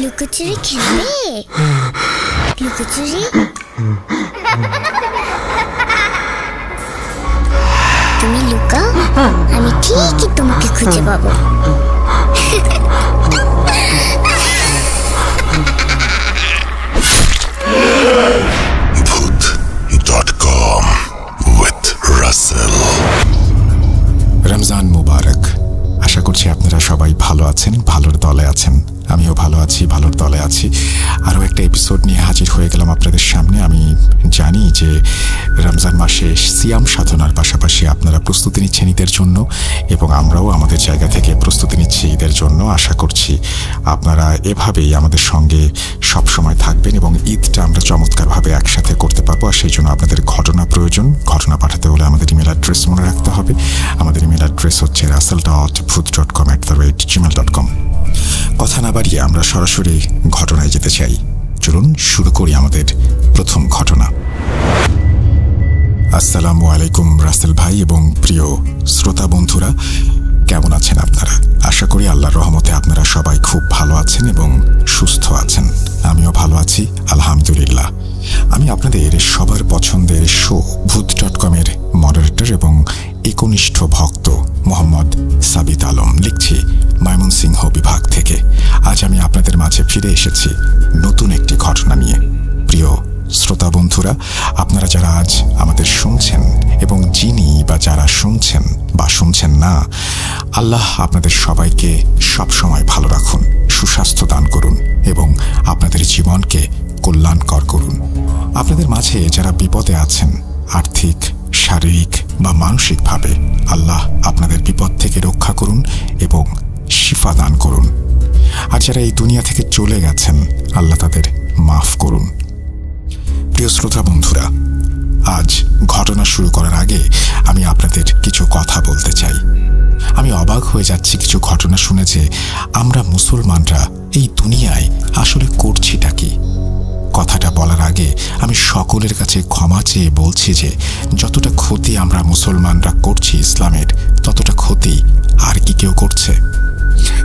লুকোচুরি খেলবে? লুকোচুরি তুমি লুকাও, আমি ঠিকই তোমাকে খুঁজে পাবো। ভূত.com with রাসেল। রমজান মুবারক। আশা করছি আপনারা সবাই ভালো আছেন, ভালোর দলে আছেন। আমিও ভালো আছি, ভালোর দলে আছি। আরও একটা এপিসোড নিয়ে হাজির হয়ে গেলাম আপনাদের সামনে। আমি জানি যে রমজান মাসে সিয়াম সাধনার পাশাপাশি আপনারা প্রস্তুতি নিচ্ছেন ঈদের জন্য, এবং আমরাও আমাদের জায়গা থেকে প্রস্তুতি নিচ্ছি ঈদের জন্য। আশা করছি আপনারা এভাবেই আমাদের সঙ্গে সবসময় থাকবেন এবং ঈদটা আমরা চমৎকারভাবে একসাথে করতে পারবো। আর সেই জন্য আপনাদের ঘটনা প্রয়োজন। ঘটনা পাঠাতে হলে আমাদের ইমেল অ্যাড্রেস মনে রাখতে হবে। আমাদের ইমেল অ্যাড্রেস হচ্ছে rasel.bhoot.com@gmail.com। কথা না বাড়িয়ে আমরা সরাসরি ঘটনায় যেতে চাই। চলুন শুরু করি আমাদের প্রথম ঘটনা। আসসালামু আলাইকুম রাসেল ভাই এবং প্রিয় শ্রোতা বন্ধুরা, কেমন আছেন আপনারা? আশা করি আল্লাহর রহমতে আপনারা সবাই খুব ভালো আছেন এবং সুস্থ আছেন। আমিও ভালো আছি, আলহামদুলিল্লাহ। আমি আপনাদের সবার পছন্দের শো ভূত.com-এর মডারেটর এবং একনিষ্ঠ ভক্ত মোহাম্মদ সাবিত আলম, লিখছি ময়মনসিংহ বিভাগ থেকে। আজ আমি আপনাদের মাঝে ফিরে এসেছি নতুন একটি ঘটনা নিয়ে। প্রিয় শ্রোতা বন্ধুরা, আপনারা যারা আজ আমাদের শুনছেন এবং যিনি বা যারা শুনছেন বা শুনছেন না, আল্লাহ আপনাদের সবাইকে সবসময় ভালো রাখুন, সুস্বাস্থ্য দান করুন এবং আপনাদের জীবনকে কল্যাণকর করুন। আপনাদের মাঝে যারা বিপদে আছেন, আর্থিক, শারীরিক বা মানসিকভাবে, আল্লাহ আপনাদের বিপদ থেকে রক্ষা করুন এবং শিফা দান করুন। আর যারা এই দুনিয়া থেকে চলে গেছেন, আল্লাহ তাদের মাফ করুন। প্রিয় শ্রোতা বন্ধুরা, আজ ঘটনা শুরু করার আগে আমি আপনাদের কিছু কথা বলতে চাই। আমি অবাক হয়ে যাচ্ছি কিছু ঘটনা শুনে যে আমরা মুসলমানরা এই দুনিয়ায় আসলে করছিটা কি। কথাটা বলার আগে আমি সকলের কাছে ক্ষমা চেয়ে বলছি যে যতটা ক্ষতি আমরা মুসলমানরা করছি ইসলামের, ততটা ক্ষতি আর কি কেউ করছে?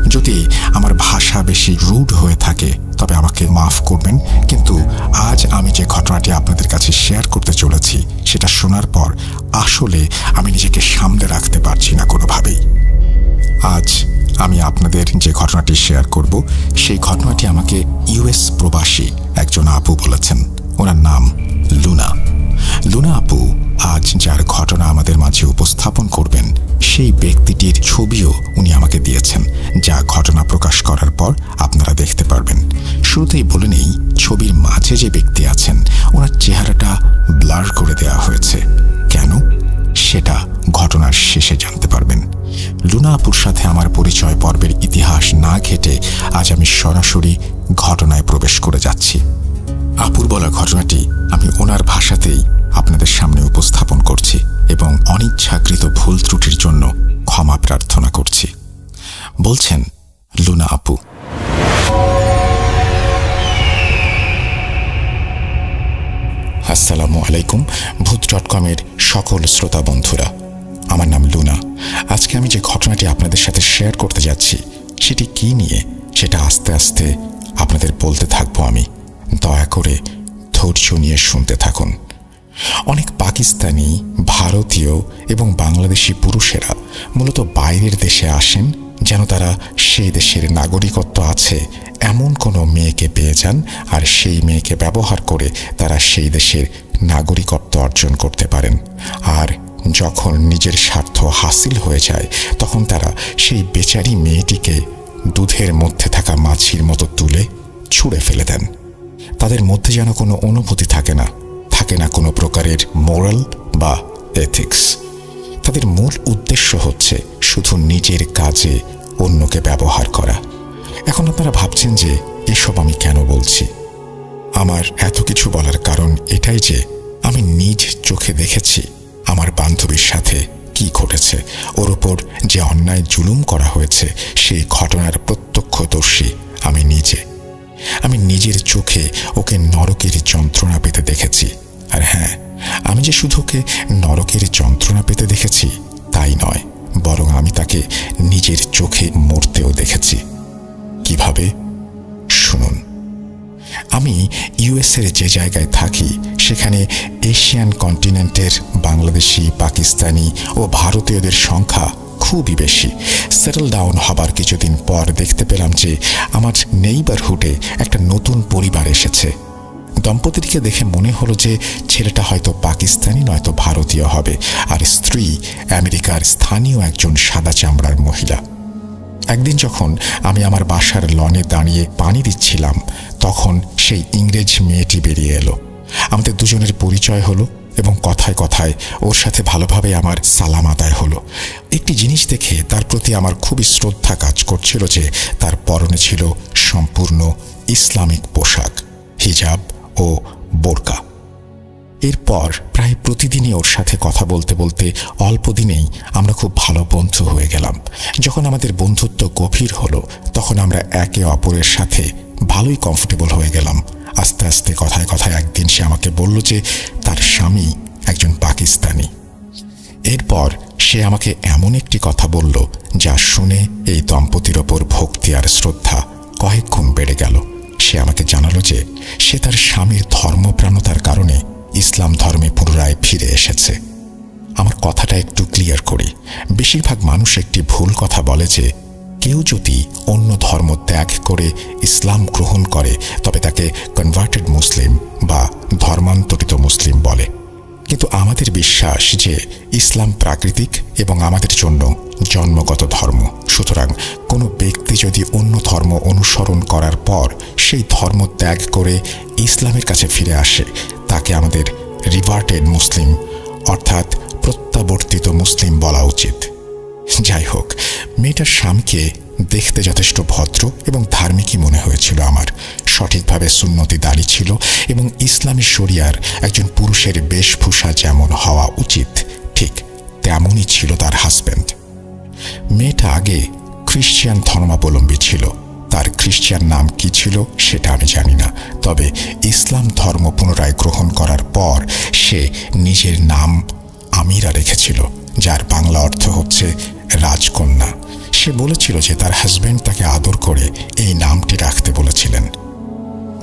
যদি আমার ভাষা বেশি রুড হয়ে থাকে তবে আমাকে মাফ করবেন, কিন্তু আজ আমি যে ঘটনাটি আপনাদের কাছে শেয়ার করতে চলেছি সেটা শোনার পর আসলে আমি নিজেকে সামলে রাখতে পারছি না কোনোভাবেই। আজ আমি আপনাদের যে ঘটনাটি শেয়ার করব সেই ঘটনাটি আমাকে ইউএস প্রবাসী একজন আপু বলেছেন। ওনার নাম লুনা। লুনা আপু আজ যার ঘটনা আমাদের মাঝে উপস্থাপন করবেন সেই ব্যক্তিটির ছবিও উনি আমাকে দিয়েছেন, যা ঘটনা প্রকাশ করার পর আপনারা দেখতে পারবেন। শুরুতেই বলে নেই, ছবির মাঝে যে ব্যক্তি আছেন ওনার চেহারাটা ব্লার করে দেওয়া হয়েছে। কেন, সেটা ঘটনার শেষে জানতে পারবেন। লুনা আপুর সাথে আমার পরিচয় পর্বের ইতিহাস না ঘেটে আজ আমি সরাসরি ঘটনায় প্রবেশ করে যাচ্ছি। আপুর বলা ঘটনাটি আমি ওনার ভাষাতেই আপনাদের সামনে উপস্থাপন করছি এবং অনিচ্ছাকৃত ভুল ত্রুটির জন্য ক্ষমা প্রার্থনা করছি। বলছেন লুনা আপু। আসসালামু আলাইকুম ভূত.com-এর সকল শ্রোতা বন্ধুরা, আমার নাম লুনা। আজকে আমি যে ঘটনাটি আপনাদের সাথে শেয়ার করতে যাচ্ছি সেটি কি নিয়ে সেটা আস্তে আস্তে আপনাদের বলতে থাকবো আমি। দয়া করে ধৈর্য নিয়ে শুনতে থাকুন। অনেক পাকিস্তানি, ভারতীয় এবং বাংলাদেশি পুরুষেরা মূলত বাইরের দেশে আসেন যেন তারা সেই দেশের নাগরিকত্ব আছে এমন কোনো মেয়েকে পেয়ে যান, আর সেই মেয়েকে ব্যবহার করে তারা সেই দেশের নাগরিকত্ব অর্জন করতে পারেন। আর যখন নিজের স্বার্থ হাসিল হয়ে যায় তখন তারা সেই বেচারি মেয়েটিকে দুধের মধ্যে থাকা মাছির মতো তুলে ছুঁড়ে ফেলে দেন। তাদের মধ্যে যেন কোনো অনুভূতি থাকে না কোনো প্রকারের মোরাল বা এথিক্স। তাদের মূল উদ্দেশ্য হচ্ছে শুধু নিজের কাজে অন্যকে ব্যবহার করা। এখন আপনারা ভাবছেন যে এসব আমি কেন বলছি। আমার এত কিছু বলার কারণ এটাই যে আমি নিজ চোখে দেখেছি আমার বান্ধবীর সাথে কি ঘটেছে। ওর ওপর যে অন্যায় জুলুম করা হয়েছে সেই ঘটনার প্রত্যক্ষদর্শী আমি নিজে। আমি নিজের চোখে ওকে নরকের যন্ত্রণা পেতে দেখেছি। আর হ্যাঁ, আমি যে শুধু ওকে নরকের যন্ত্রণা পেতে দেখেছি তাই নয়, বরং আমি তাকে নিজের চোখে মরতেও দেখেছি। কিভাবে? শুনুন। আমি ইউএসের যে জায়গায় থাকি সেখানে এশিয়ান কন্টিনেন্টের বাংলাদেশি, পাকিস্তানি ও ভারতীয়দের সংখ্যা খুবই বেশি। সেটেল ডাউন হবার কিছুদিন পর দেখতে পেলাম যে আমার নেইবারহুডে একটা নতুন পরিবার এসেছে। দম্পতিকে দেখে মনে হলো যে ছেলেটা হয়তো পাকিস্তানি নয়তো ভারতীয় হবে, আর স্ত্রী আমেরিকার স্থানীয় একজন সাদা চামড়ার মহিলা। একদিন যখন আমি আমার বাসার লনে দাঁড়িয়ে পানি দিচ্ছিলাম, তখন সেই ইংরেজ মেয়েটি বেরিয়ে এলো। আমাদের দুজনের পরিচয় হলো এবং কথায় কথায় ওর সাথে ভালোভাবে আমার সালাম আদায় হলো। একটি জিনিস দেখে তার প্রতি আমার খুবই শ্রদ্ধা কাজ করছিল যে তার পরনে ছিল সম্পূর্ণ ইসলামিক পোশাক, হিজাব ও বোরকা। এরপর প্রায় প্রতিদিনই ওর সাথে কথা বলতে বলতে অল্প দিনেই আমরা খুব ভালো বন্ধু হয়ে গেলাম। যখন আমাদের বন্ধুত্ব গভীর হলো তখন আমরা একে অপরের সাথে ভালোই কমফোর্টেবল হয়ে গেলাম। আস্তে আস্তে কথায় কথায় একদিন সে আমাকে বলল যে তার স্বামী একজন পাকিস্তানি। এরপর সে আমাকে এমন একটি কথা বলল যা শুনে এই দম্পতির ওপর ভক্তি আর শ্রদ্ধা কয়েক গুণ বেড়ে গেল। সে আমাকে জানালো যে সে তার স্বামীর ধর্মপ্রাণতার কারণে ইসলাম ধর্মে পুনরায় ফিরে এসেছে। আমার কথাটা একটু ক্লিয়ার করি। বেশিরভাগ মানুষ একটি ভুল কথা বলে যে কেউ যদি অন্য ধর্ম ত্যাগ করে ইসলাম গ্রহণ করে তবে তাকে কনভার্টেড মুসলিম বা ধর্মান্তরিত মুসলিম বলে। কিন্তু আমাদের বিশ্বাস যে ইসলাম প্রাকৃতিক এবং আমাদের জন্য জন্মগত ধর্ম। সুতরাং কোনো ব্যক্তি যদি অন্য ধর্ম অনুসরণ করার পর সেই ধর্ম ত্যাগ করে ইসলামের কাছে ফিরে আসে তাকে আমাদের রিভার্টেড মুসলিম অর্থাৎ প্রত্যাবর্তিত মুসলিম বলা উচিত। যাই হোক, মেয়েটার স্বামীকে দেখতে যথেষ্ট ভদ্র এবং ধার্মিকই মনে হয়েছিল আমার। সঠিকভাবে সুন্নতি দাড়ি ছিল এবং ইসলামী শরিয়ার একজন পুরুষের বেশভূষা যেমন হওয়া উচিত ঠিক তেমনই ছিল তার হাজব্যান্ড। মেয়েটা আগে খ্রিস্টান ধর্মাবলম্বী ছিল। তার খ্রিস্টান নাম কি ছিল সেটা আমি জানি না, তবে ইসলাম ধর্ম পুনরায় গ্রহণ করার পর সে নিজের নাম আমিরা রেখেছিল, যার বাংলা অর্থ হচ্ছে রাজকন্যা। সে বলেছিল যে তার হাজব্যান্ড তাকে আদর করে এই নামটি রাখতে বলেছিলেন।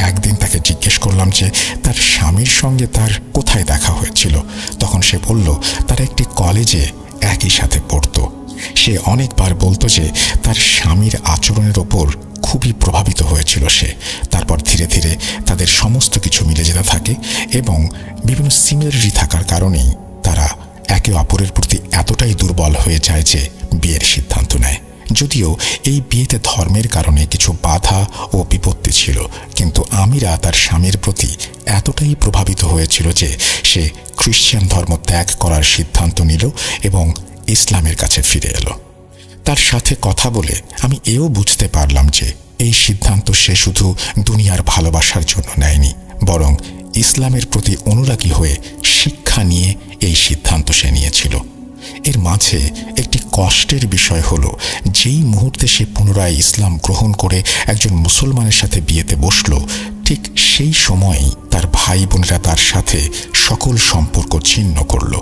একদিন তাকে জিজ্ঞেস করলাম যে তার স্বামীর সঙ্গে তার কোথায় দেখা হয়েছিল। তখন সে বলল তার একটি কলেজে একই সাথে পড়তো। সে অনেকবার বলতো যে তার স্বামীর আচরণের ওপর খুবই প্রভাবিত হয়েছিল সে। তারপর ধীরে ধীরে তাদের সমস্ত কিছু মিলে যেতে থাকে এবং বিভিন্ন সিমিলারিটি থাকার কারণেই তারা একে অপরের প্রতি এতটাই দুর্বল হয়ে যায় যে বিয়ের সিদ্ধান্ত নেয়। যদিও এই বিয়েতে ধর্মের কারণে কিছু বাধা ও বিপত্তি ছিল, কিন্তু আমিরা তার স্বামীর প্রতি এতটাই প্রভাবিত হয়েছিল যে সে খ্রিস্টান ধর্ম ত্যাগ করার সিদ্ধান্ত নিল এবং ইসলামের কাছে ফিরে এলো। তার সাথে কথা বলে আমি এও বুঝতে পারলাম যে এই সিদ্ধান্ত সে শুধু দুনিয়ার ভালোবাসার জন্য নেয়নি, বরং ইসলামের প্রতি অনুরাগী হয়ে শিক্ষা নিয়ে এই সিদ্ধান্ত সে নিয়েছিল। এর মাঝে একটি কষ্টের বিষয় হলো যেই মুহূর্তে সে পুনরায় ইসলাম গ্রহণ করে একজন মুসলমানের সাথে বিয়েতে বসল, ঠিক সেই সময়ই তার ভাই বোনেরা তার সাথে সকল সম্পর্ক ছিন্ন করল।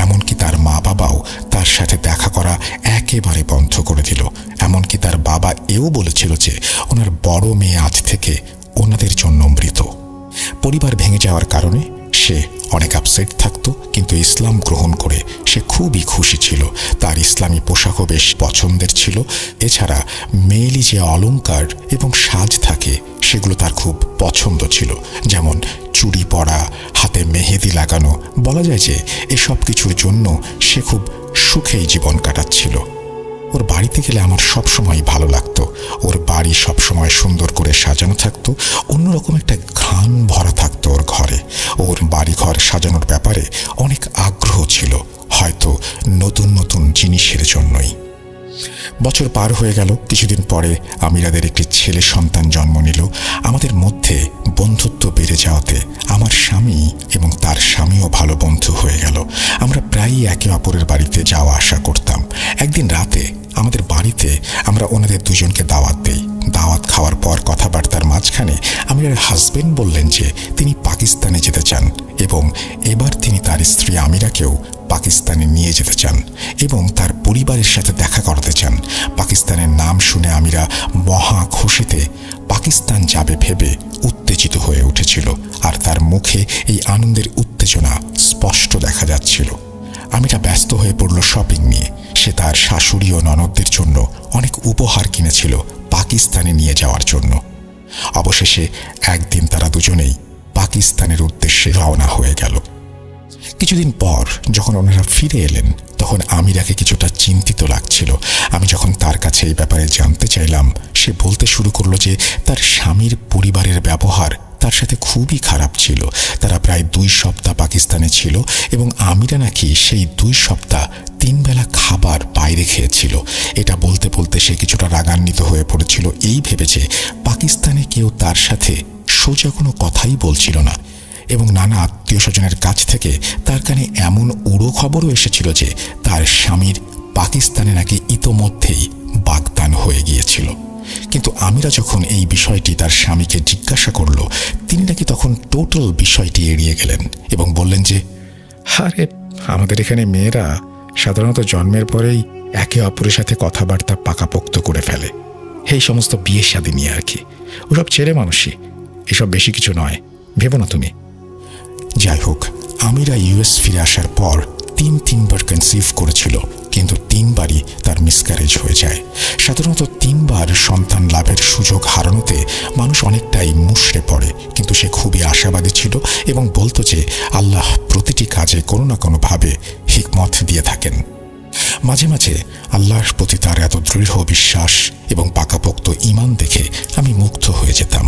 এমনকি তার মা বাবাও তার সাথে দেখা করা একেবারে বন্ধ করে দিল। এমনকি তার বাবা এও বলেছিল যে ওনার বড় মেয়ে আজ থেকে ওনাদের জন্য মৃত। পরিবার ভেঙে যাওয়ার কারণে সে অনেক আপসেট থাকতো, কিন্তু ইসলাম গ্রহণ করে সে খুবই খুশি ছিল। তার ইসলামী পোশাকও বেশ পছন্দের ছিল। এছাড়া মেয়েলি যে অলংকার এবং সাজ থাকে সেগুলো তার খুব পছন্দ ছিল, যেমন চুড়ি পরা, হাতে মেহেদি লাগানো। বলা যায় যে এসব কিছুর জন্য সে খুব সুখেই জীবন কাটাচ্ছিল। ওর বাড়িতে গেলে আমার সবসময় ভালো লাগতো। ওর বাড়ি সবসময় সুন্দর করে সাজানো থাকতো, অন্যরকম একটা ঘ্রাণ ভরা থাকতো ওর ঘরে। ওর বাড়িঘর সাজানোর ব্যাপারে অনেক আগ্রহ ছিল, হয়তো নতুন নতুন জিনিসের জন্যই। বছর পার হয়ে গেল। কিছুদিন পরে আমিরাদের একটি ছেলে সন্তান জন্ম নিল। আমাদের মধ্যে বন্ধুত্ব বেড়ে যাওয়াতে আমার স্বামী এবং তার স্বামীও ভালো বন্ধু হয়ে গেল। আমরা প্রায়ই একে অপরের বাড়িতে যাওয়া আসা করতাম। একদিন রাতে আমাদের বাড়িতে আমরা ওনাদের দুজনকে দাওয়াত দেই। দাওয়াত খাওয়ার পর কথাবার্তার মাঝখানে আমিরার হাজবেন্ড বললেন যে তিনি পাকিস্তানে যেতে চান এবং এবার তিনি তার স্ত্রী আমিরাকেও পাকিস্তানে নিয়ে যেতে চান এবং তার পরিবারের সাথে দেখা করাতে চান। পাকিস্তানের নাম শুনে আমিরা মহা খুশিতে পাকিস্তান যাবে ভেবে উত্তেজিত হয়ে উঠেছিল, আর তার মুখে এই আনন্দের উত্তেজনা স্পষ্ট দেখা যাচ্ছিল। আমিরা ব্যস্ত হয়ে পড়ল শপিং নিয়ে। সে তার শাশুড়ি ও ননদদের জন্য অনেক উপহার কিনেছিল পাকিস্তানে নিয়ে যাওয়ার জন্য। অবশেষে একদিন তারা দুজনেই পাকিস্তানের উদ্দেশ্যে রওনা হয়ে গেল। কিছুদিন পর যখন ওনারা ফিরে এলেন তখন আমিরাকে কিছুটা চিন্তিত লাগছিল। আমি যখন তার কাছে এই ব্যাপারে জানতে চাইলাম, সে বলতে শুরু করলো যে তার স্বামীর পরিবারের ব্যবহার তার সাথে খুবই খারাপ ছিল। তারা প্রায় 2 সপ্তাহ পাকিস্তানে ছিল এবং আমিরা নাকি সেই 2 সপ্তাহ 3 বেলা খাবার বাইরে খেয়েছিল। এটা বলতে বলতে সে কিছুটা রাগান্বিত হয়ে পড়েছিল এই ভেবে যে পাকিস্তানে কেউ তার সাথে সোজা কোনো কথাই বলছিল না এবং নানা আত্মীয় স্বজনের কাছ থেকে তার কানে এমন উড়ো খবরও এসেছিল যে তার স্বামীর পাকিস্তানে নাকি ইতোমধ্যেই বাগদান হয়ে গিয়েছিল। কিন্তু আমিরা যখন এই বিষয়টি তার স্বামীকে জিজ্ঞাসা করল, তিনি নাকি তখন টোটাল বিষয়টি এড়িয়ে গেলেন এবং বললেন যে আরে আমাদের এখানে মেয়েরা সাধারণত জন্মের পরেই একে অপরের সাথে কথাবার্তা পাকাপোক্ত করে ফেলে, এই সমস্ত বিয়ে শাদী নিয়ে আর কি, ওসব ছেলে মানুষই, এসব বেশি কিছু নয়, ভেবো না তুমি। যাই হোক, আমিরা ইউএস ফিরে আসার পর 3বার কনসিভ করেছিল, কিন্তু 3বারই তার মিসক্যারেজ হয়ে যায়। সাধারণত 3বার সন্তান লাভের সুযোগ হারানোতে মানুষ অনেকটাই মুষড়ে পড়ে, কিন্তু সে খুবই আশাবাদী ছিল এবং বলতো যে আল্লাহ প্রতিটি কাজে কোনো না কোনোভাবে হিকমত দিয়ে থাকেন। মাঝে মাঝে আল্লাহর প্রতি তার এত দৃঢ় বিশ্বাস এবং পাকাপোক্ত ঈমান দেখে আমি মুগ্ধ হয়ে যেতাম।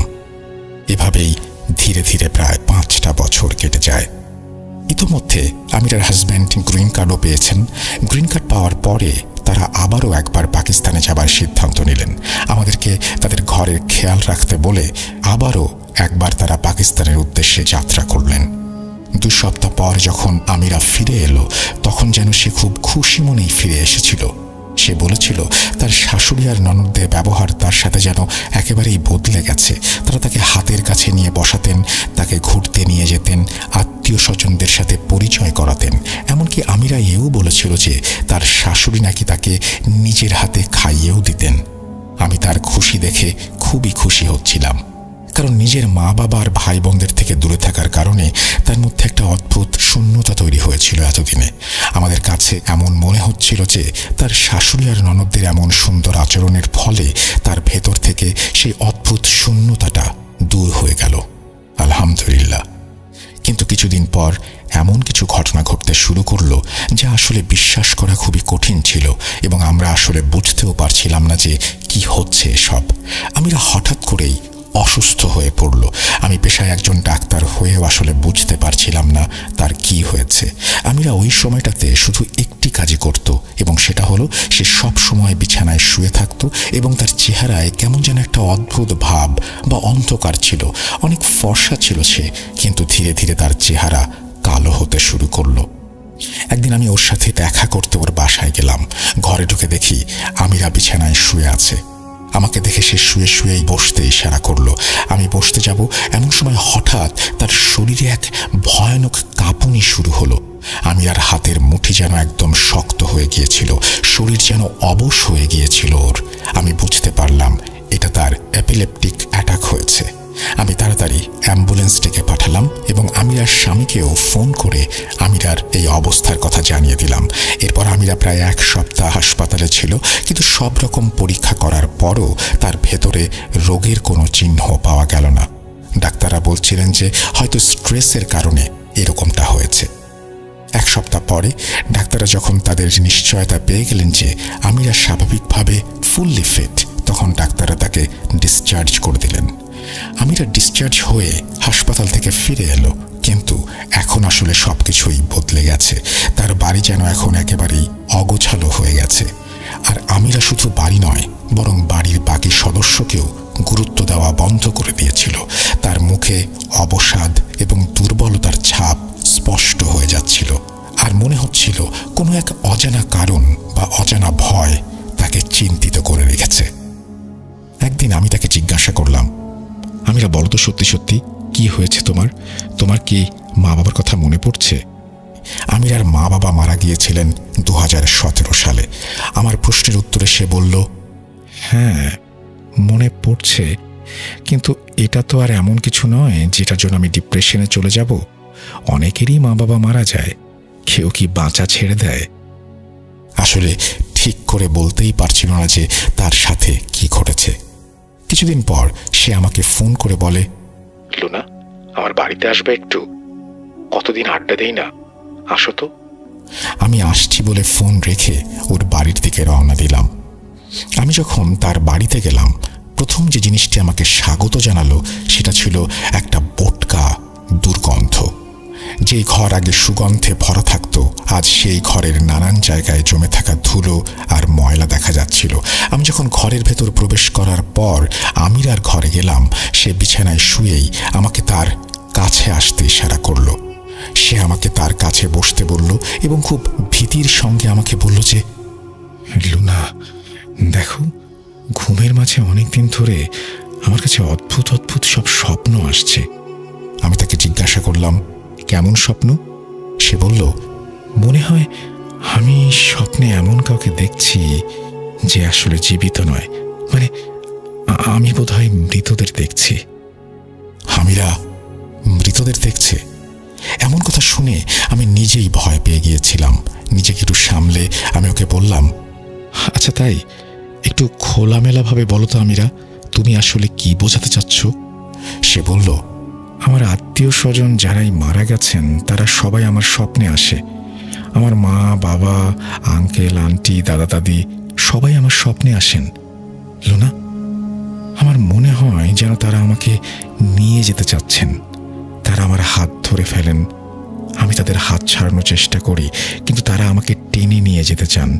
এভাবেই ধীরে ধীরে প্রায় 5টা বছর কেটে যায়। ইতোমধ্যে আমিরার হাজব্যান্ড গ্রিন কার্ডও পেয়েছেন। গ্রিন কার্ড পাওয়ার পরে তারা আবারও একবার পাকিস্তানে যাবার সিদ্ধান্ত নিলেন। আমাদেরকে তাদের ঘরের খেয়াল রাখতে বলে আবারও একবার তারা পাকিস্তানের উদ্দেশ্যে যাত্রা করলেন। 2 সপ্তাহ পর যখন আমিরা ফিরে এলো তখন যেন সে খুব খুশি মনেই ফিরে এসেছিল। সে বলেছিল তার শাশুড়ি আর ননদদের ব্যবহার তার সাথে যেন একেবারেই বদলে গেছে। তারা তাকে হাতের কাছে নিয়ে বসাতেন, তাকে ঘুরতে নিয়ে যেতেন, আত্মীয় স্বজনদের সাথে পরিচয় করাতেন। এমনকি আমিরা এও বলেছিল যে তার শাশুড়ি নাকি তাকে নিজের হাতে খাইয়েও দিতেন। আমি তার খুশি দেখে খুবই খুশি হচ্ছিলাম, কারণ নিজের মা বাবা আর ভাই বোনদের থেকে দূরে থাকার কারণে তার মধ্যে একটা অদ্ভুত শূন্যতা তৈরি হয়েছিল এতদিনে। আমাদের কাছে এমন মনে হচ্ছিল যে তার শাশুড়ি আর ননদদের এমন সুন্দর আচরণের ফলে তার ভেতর থেকে সেই অদ্ভুত শূন্যতাটা দূর হয়ে গেল, আলহামদুলিল্লাহ। কিন্তু কিছুদিন পর এমন কিছু ঘটনা ঘটতে শুরু করলো যা আসলে বিশ্বাস করা খুবই কঠিন ছিল এবং আমরা আসলে বুঝতেও পারছিলাম না যে কি হচ্ছে এসব। আমিরা হঠাৎ করেই অসুস্থ হয়ে পড়ল। আমি পেশায় একজন ডাক্তার হয়েও আসলে বুঝতে পারছিলাম না তার কি হয়েছে। আমিরা ওই সময়টাতে শুধু একটি কাজই করত এবং সেটা হলো সে সব সময় বিছানায় শুয়ে থাকত এবং তার চেহারায় কেমন যেন একটা অদ্ভুত ভাব বা অন্ধকার ছিল। অনেক ফর্সা ছিল সে, কিন্তু ধীরে ধীরে তার চেহারা কালো হতে শুরু করলো। একদিন আমি ওর সাথে দেখা করতে ওর বাসায় গেলাম। ঘরে ঢুকে দেখি আমিরা বিছানায় শুয়ে আছে। আমাকে দেখে সে শুয়ে শুয়েই বসতে ইশারা করলো। আমি বসতে যাব এমন সময় হঠাৎ তার শরীরে এক ভয়ানক কাঁপুনি শুরু হলো। আমিরার হাতের মুঠি যেন একদম শক্ত হয়ে গিয়েছিল, শরীর যেন অবশ হয়ে গিয়েছিল ওর। আমি বুঝতে পারলাম এটা তার এপিলেপটিক অ্যাটাক হয়েছে। আমি তাড়াতাড়ি অ্যাম্বুলেন্স ডেকে পাঠালাম এবং আমিরার স্বামীকেও ফোন করে আমিরার এই অবস্থার কথা জানিয়ে দিলাম। এরপর আমিরা প্রায় 1 সপ্তাহ হাসপাতালে ছিল, কিন্তু সব রকম পরীক্ষা করার পরও তার ভেতরে রোগের কোনো চিহ্ন পাওয়া গেল না। ডাক্তাররা বলছিলেন যে হয়তো স্ট্রেসের কারণে এরকমটা হয়েছে। 1 সপ্তাহ পরে ডাক্তাররা যখন তাদের নিশ্চয়তা পেয়ে গেলেন যে আমিরা স্বাভাবিকভাবে ফুললি ফিট, তখন ডাক্তাররা তাকে ডিসচার্জ করে দিলেন। আমিরা ডিসচার্জ হয়ে হাসপাতাল থেকে ফিরে এলো, কিন্তু এখন আসলে সবকিছুই বদলে গেছে। তার বাড়ি যেন এখন একেবারেই অগোছালো হয়ে গেছে। আর আমিরা শুধু বাড়ি নয়, বরং বাড়ির বাকি সদস্যকেও গুরুত্ব দেওয়া বন্ধ করে দিয়েছিল। তার মুখে অবসাদ এবং দুর্বলতার ছাপ স্পষ্ট হয়ে যাচ্ছিল, আর মনে হচ্ছিল কোনো এক অজানা কারণ বা অজানা ভয় তাকে আমাকে চিন্তিত করে রেখেছে। একদিন আমি তাকে জিজ্ঞাসা করলাম, আমিরা বলো তো সত্যি সত্যি কি হয়েছে তোমার? তোমার কি মা বাবার কথা মনে পড়ছে? আমিরার মা বাবা মারা গিয়েছিলেন 2017 সালে। আমার প্রশ্নের উত্তরে সে বলল, হ্যাঁ মনে পড়ছে, কিন্তু এটা তো আর এমন কিছু নয় যেটার জন্য আমি ডিপ্রেশনে চলে যাব। অনেকেরই মা বাবা মারা যায়, কেউ কি বাঁচা ছেড়ে দেয়? আসলে ঠিক করে বলতেই পারছিল না যে তার সাথে কি ঘটেছে। কিছুদিন পর সে আমাকে ফোন করে বলে, লুনা আমার বাড়িতে আসবে একটু, কতদিন আড্ডা দেই না, আসো তো। আমি আসছি বলে ফোন রেখে ওর বাড়ির দিকে রওনা দিলাম। আমি যখন তার বাড়িতে গেলাম, প্রথম যে জিনিসটি আমাকে স্বাগত জানালো সেটা ছিল একটা বোটকা দুর্গন্ধ। যে ঘর আগে সুগন্ধে ভরা থাকতো, আজ সেই ঘরের নানান জায়গায় জমে থাকা ধুলো আর ময়লা দেখা যাচ্ছিল। আমি যখন ঘরের ভেতর প্রবেশ করার পর আমিরার ঘরে গেলাম, সে বিছানায় শুয়েই আমাকে তার কাছে আসতে ইশারা করল। সে আমাকে তার কাছে বসতে বলল এবং খুব ভীতির সঙ্গে আমাকে বলল যে, লুনা দেখো, ঘুমের মাঝে অনেকদিন ধরে আমার কাছে অদ্ভুত অদ্ভুত সব স্বপ্ন আসছে। আমি তাকে জিজ্ঞাসা করলাম, কেমন স্বপ্ন? সে বলল, মনে হয় আমি স্বপ্নে এমন কাউকে দেখছি যে আসলে জীবিত নয়, মানে আমি বোধহয় মৃতদের দেখছি। আমিরা মৃতদের দেখছে? এমন কথা শুনে আমি নিজেই ভয় পেয়ে গিয়েছিলাম। নিজেকে একটু সামলে আমি ওকে বললাম, আচ্ছা তাই, একটু খোলামেলাভাবে বলো তো আমিরা, তুমি আসলে কি বোঝাতে চাচ্ছ? সে বলল, আমার আত্মীয় স্বজন যারাই মারা গেছেন তারা সবাই আমার স্বপ্নে আসে। আমার মা বাবা, আঙ্কেল আন্টি, দাদা দাদি সবাই আমার স্বপ্নে আসেন। লুনা, আমার মনে হয় যেন তারা আমাকে নিয়ে যেতে চাচ্ছেন। তারা আমার হাত ধরে ফেলেন, আমি তাদের হাত ছাড়ানোর চেষ্টা করি, কিন্তু তারা আমাকে টেনে নিয়ে যেতে চান।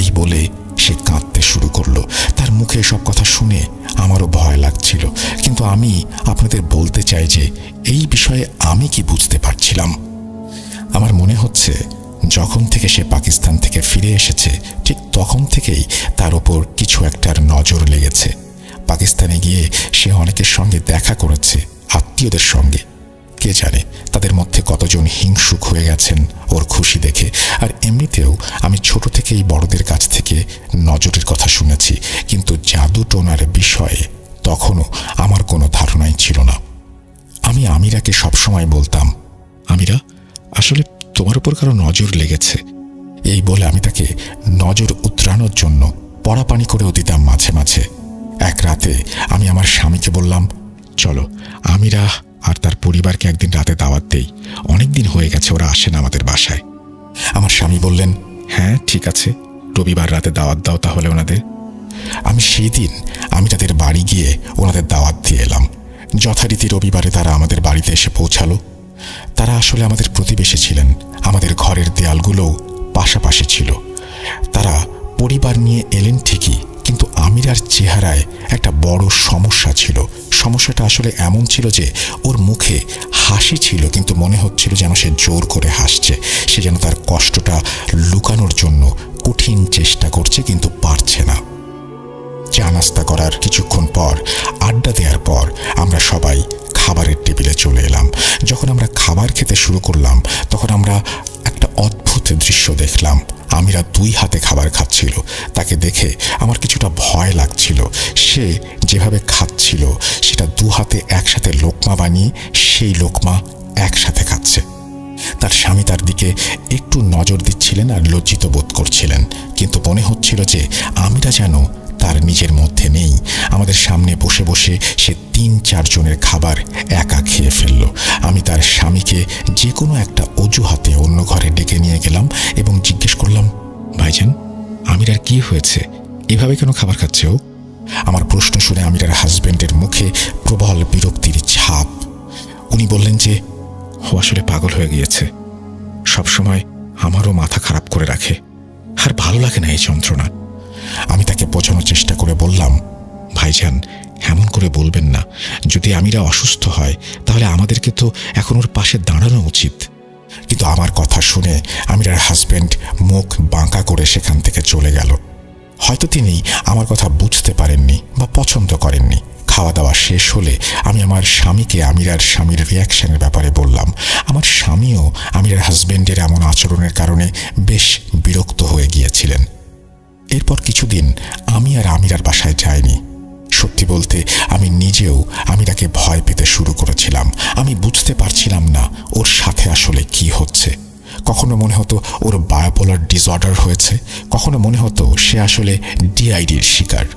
এই বলে সে কাঁদতে শুরু করলো। তার মুখে সব কথা শুনে আমারও ভয় লাগছিল, কিন্তু আমি আপনাদের বলতে চাই যে এই বিষয়ে আমি কি বুঝতে পারছিলাম। আমার মনে হচ্ছে যখন থেকে সে পাকিস্তান থেকে ফিরে এসেছে, ঠিক তখন থেকেই তার ওপর কিছু একটার নজর লেগেছে। পাকিস্তানে গিয়ে সে অনেকের সঙ্গে দেখা করেছে, আত্মীয়দের সঙ্গে। কে জানে তাদের মধ্যে কতজন হিংসুক হয়ে গেছেন ওর খুশি দেখে। আর এমনিতেও আমি ছোট থেকেই বড়দের কাছ থেকে নজরের কথা শুনেছি, কিন্তু জাদু টোনার বিষয়ে তখনও আমার কোনো ধারণাই ছিল না। আমি আমিরাকে সবসময় বলতাম, আমিরা আসলে তোমার উপর কারো নজর লেগেছে। এই বলে আমি তাকে নজর উতরানোর জন্য পড়াপানি করেও দিতাম মাঝে মাঝে। এক রাতে আমি আমার স্বামীকে বললাম, চলো আমিরা আর তার পরিবারকে একদিন রাতে দাওয়াত দেই, অনেকদিন হয়ে গেছে ওরা আসে না আমাদের বাসায়। আমার স্বামী বললেন, হ্যাঁ ঠিক আছে, রবিবার রাতে দাওয়াত দাও তাহলে ওনাদের। আমি সেই দিন আমি তাদের বাড়ি গিয়ে ওনাদের দাওয়াত দিয়ে এলাম। যথারীতি রবিবারে তারা আমাদের বাড়িতে এসে পৌঁছালো। তারা আসলে আমাদের প্রতিবেশী ছিলেন, আমাদের ঘরের দেয়ালগুলোও পাশাপাশি ছিল। তারা পরিবার নিয়ে এলেন ঠিকই, কিন্তু আমিরার চেহারায় একটা বড় সমস্যা ছিল। সমস্যাটা আসলে এমন ছিল যে ওর মুখে হাসি ছিল, কিন্তু মনে হচ্ছিল যেন সে জোর করে হাসছে। সে যেন তার কষ্টটা লুকানোর জন্য কঠিন চেষ্টা করছে, কিন্তু পারছে না। চা নাস্তা করার কিছুক্ষণ পর, আড্ডা দেওয়ার পর আমরা সবাই খাবারের টেবিলে চলে এলাম। যখন আমরা খাবার খেতে শুরু করলাম, তখন আমরা একটা অদ্ভুত দৃশ্য দেখলাম। আমিরা 2 হাতে খাবার খাচ্ছিল। তাকে দেখে আমার কিছুটা ভয় লাগছিল। সে যেভাবে খাচ্ছিল সেটা 2 হাতে একসাথে লোকমা বানিয়ে সেই লোকমা একসাথে খাচ্ছে। তার স্বামী তার দিকে একটু নজর দিচ্ছিলেন আর লজ্জিত বোধ করছিলেন, কিন্তু মনে হচ্ছিল যে আমিরা যেন তার নিজের মধ্যে নেই। আমাদের সামনে বসে বসে সে 3-4 জনের খাবার একা খেয়ে ফেলল। আমি তার স্বামীকে যে কোনো একটা অজুহাতে অন্য ঘরে ডেকে নিয়ে গেলাম এবং জিজ্ঞেস করলাম, ভাইজান আমিরার কি হয়েছে, এভাবে কেন খাবার খাচ্ছে ও? আমার প্রশ্ন শুনে আমিরার হাজবেন্ডের মুখে প্রবল বিরক্তির ছাপ। উনি বললেন যে ও আসলে পাগল হয়ে গিয়েছে, সবসময় আমারও মাথা খারাপ করে রাখে, আর ভালো লাগে না এই যন্ত্রণা। আমি তাকে বোঝানোর চেষ্টা করে বললাম, ভাইজান এমন করে বলবেন না, যদি আমিরা অসুস্থ হয় তাহলে আমাদেরকে তো এখন ওর পাশে দাঁড়ানো উচিত। কিন্তু আমার কথা শুনে আমিরার হাজবেন্ড মুখ বাঁকা করে সেখান থেকে চলে গেল। হয়তো তিনি আমার কথা বুঝতে পারেননি বা পছন্দ করেননি। খাওয়া দাওয়া শেষ হলে আমি আমার স্বামীকে আমিরার স্বামীর রিয়াকশনের ব্যাপারে বললাম। আমার স্বামীও আমিরার হাজবেন্ডের এমন আচরণের কারণে বেশ বিরক্ত হয়ে গিয়েছিলেন। এরপর কিছুদিন আমি আর আমিরার বাসায় যাইনি। সত্যি বলতে আমি নিজেও আমিরাকে ভয় পেতে শুরু করেছিলাম। আমি বুঝতে পারছিলাম না ওর সাথে আসলে কি হচ্ছে। কখনো মনে হতো ওর বায়োপোলার ডিসঅর্ডার হয়েছে, কখনো মনে হতো সে আসলে ডিআইডির শিকার।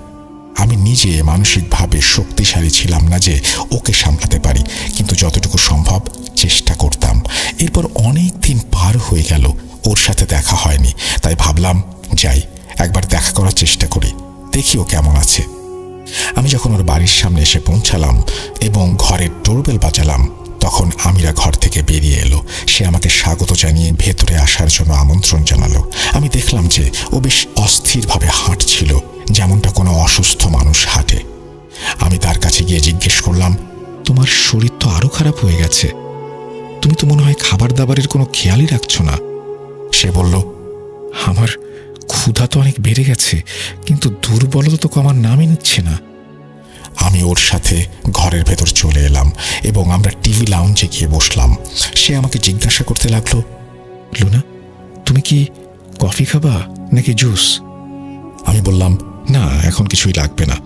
আমি নিজে মানসিকভাবে শক্তিশালী ছিলাম না যে ওকে সামলাতে পারি, কিন্তু যতটুকু সম্ভব চেষ্টা করতাম। এরপর অনেক দিন পার হয়ে গেল, ওর সাথে দেখা হয়নি। তাই ভাবলাম যাই, একবার দেখা করার চেষ্টা করি, দেখি ও কেমন আছে। আমি যখন ওর বাড়ির সামনে এসে পৌঁছালাম এবং ঘরের ডোরবেল বাজালাম, তখন আমিরা ঘর থেকে বেরিয়ে এলো। সে আমাকে স্বাগত জানিয়ে ভেতরে আসার জন্য আমন্ত্রণ জানালো। আমি দেখলাম যে ও বেশ অস্থিরভাবে হাঁটছিল, যেমনটা কোনো অসুস্থ মানুষ হাঁটে। আমি তার কাছে গিয়ে জিজ্ঞেস করলাম, তোমার শরীর তো আরো খারাপ হয়ে গেছে, তুমি তো মনে হয় খাবার দাবারের কোনো খেয়ালই রাখছো না। সে বলল, আমার ক্ষুধা তো অনেক বেড়ে গেছে, কিন্তু দুর্বলতা তো কমার নামই নিচ্ছে না। আমি ওর সাথে ঘরের ভেতর চলে এলাম এবং আমরা টিভি লাউঞ্জে গিয়ে বসলাম। সে আমাকে জিজ্ঞাসা করতে লাগলো, লুনা, তুমি কি কফি খাবা নাকি জুস? আমি বললাম, না, এখন কিছুই লাগবে না।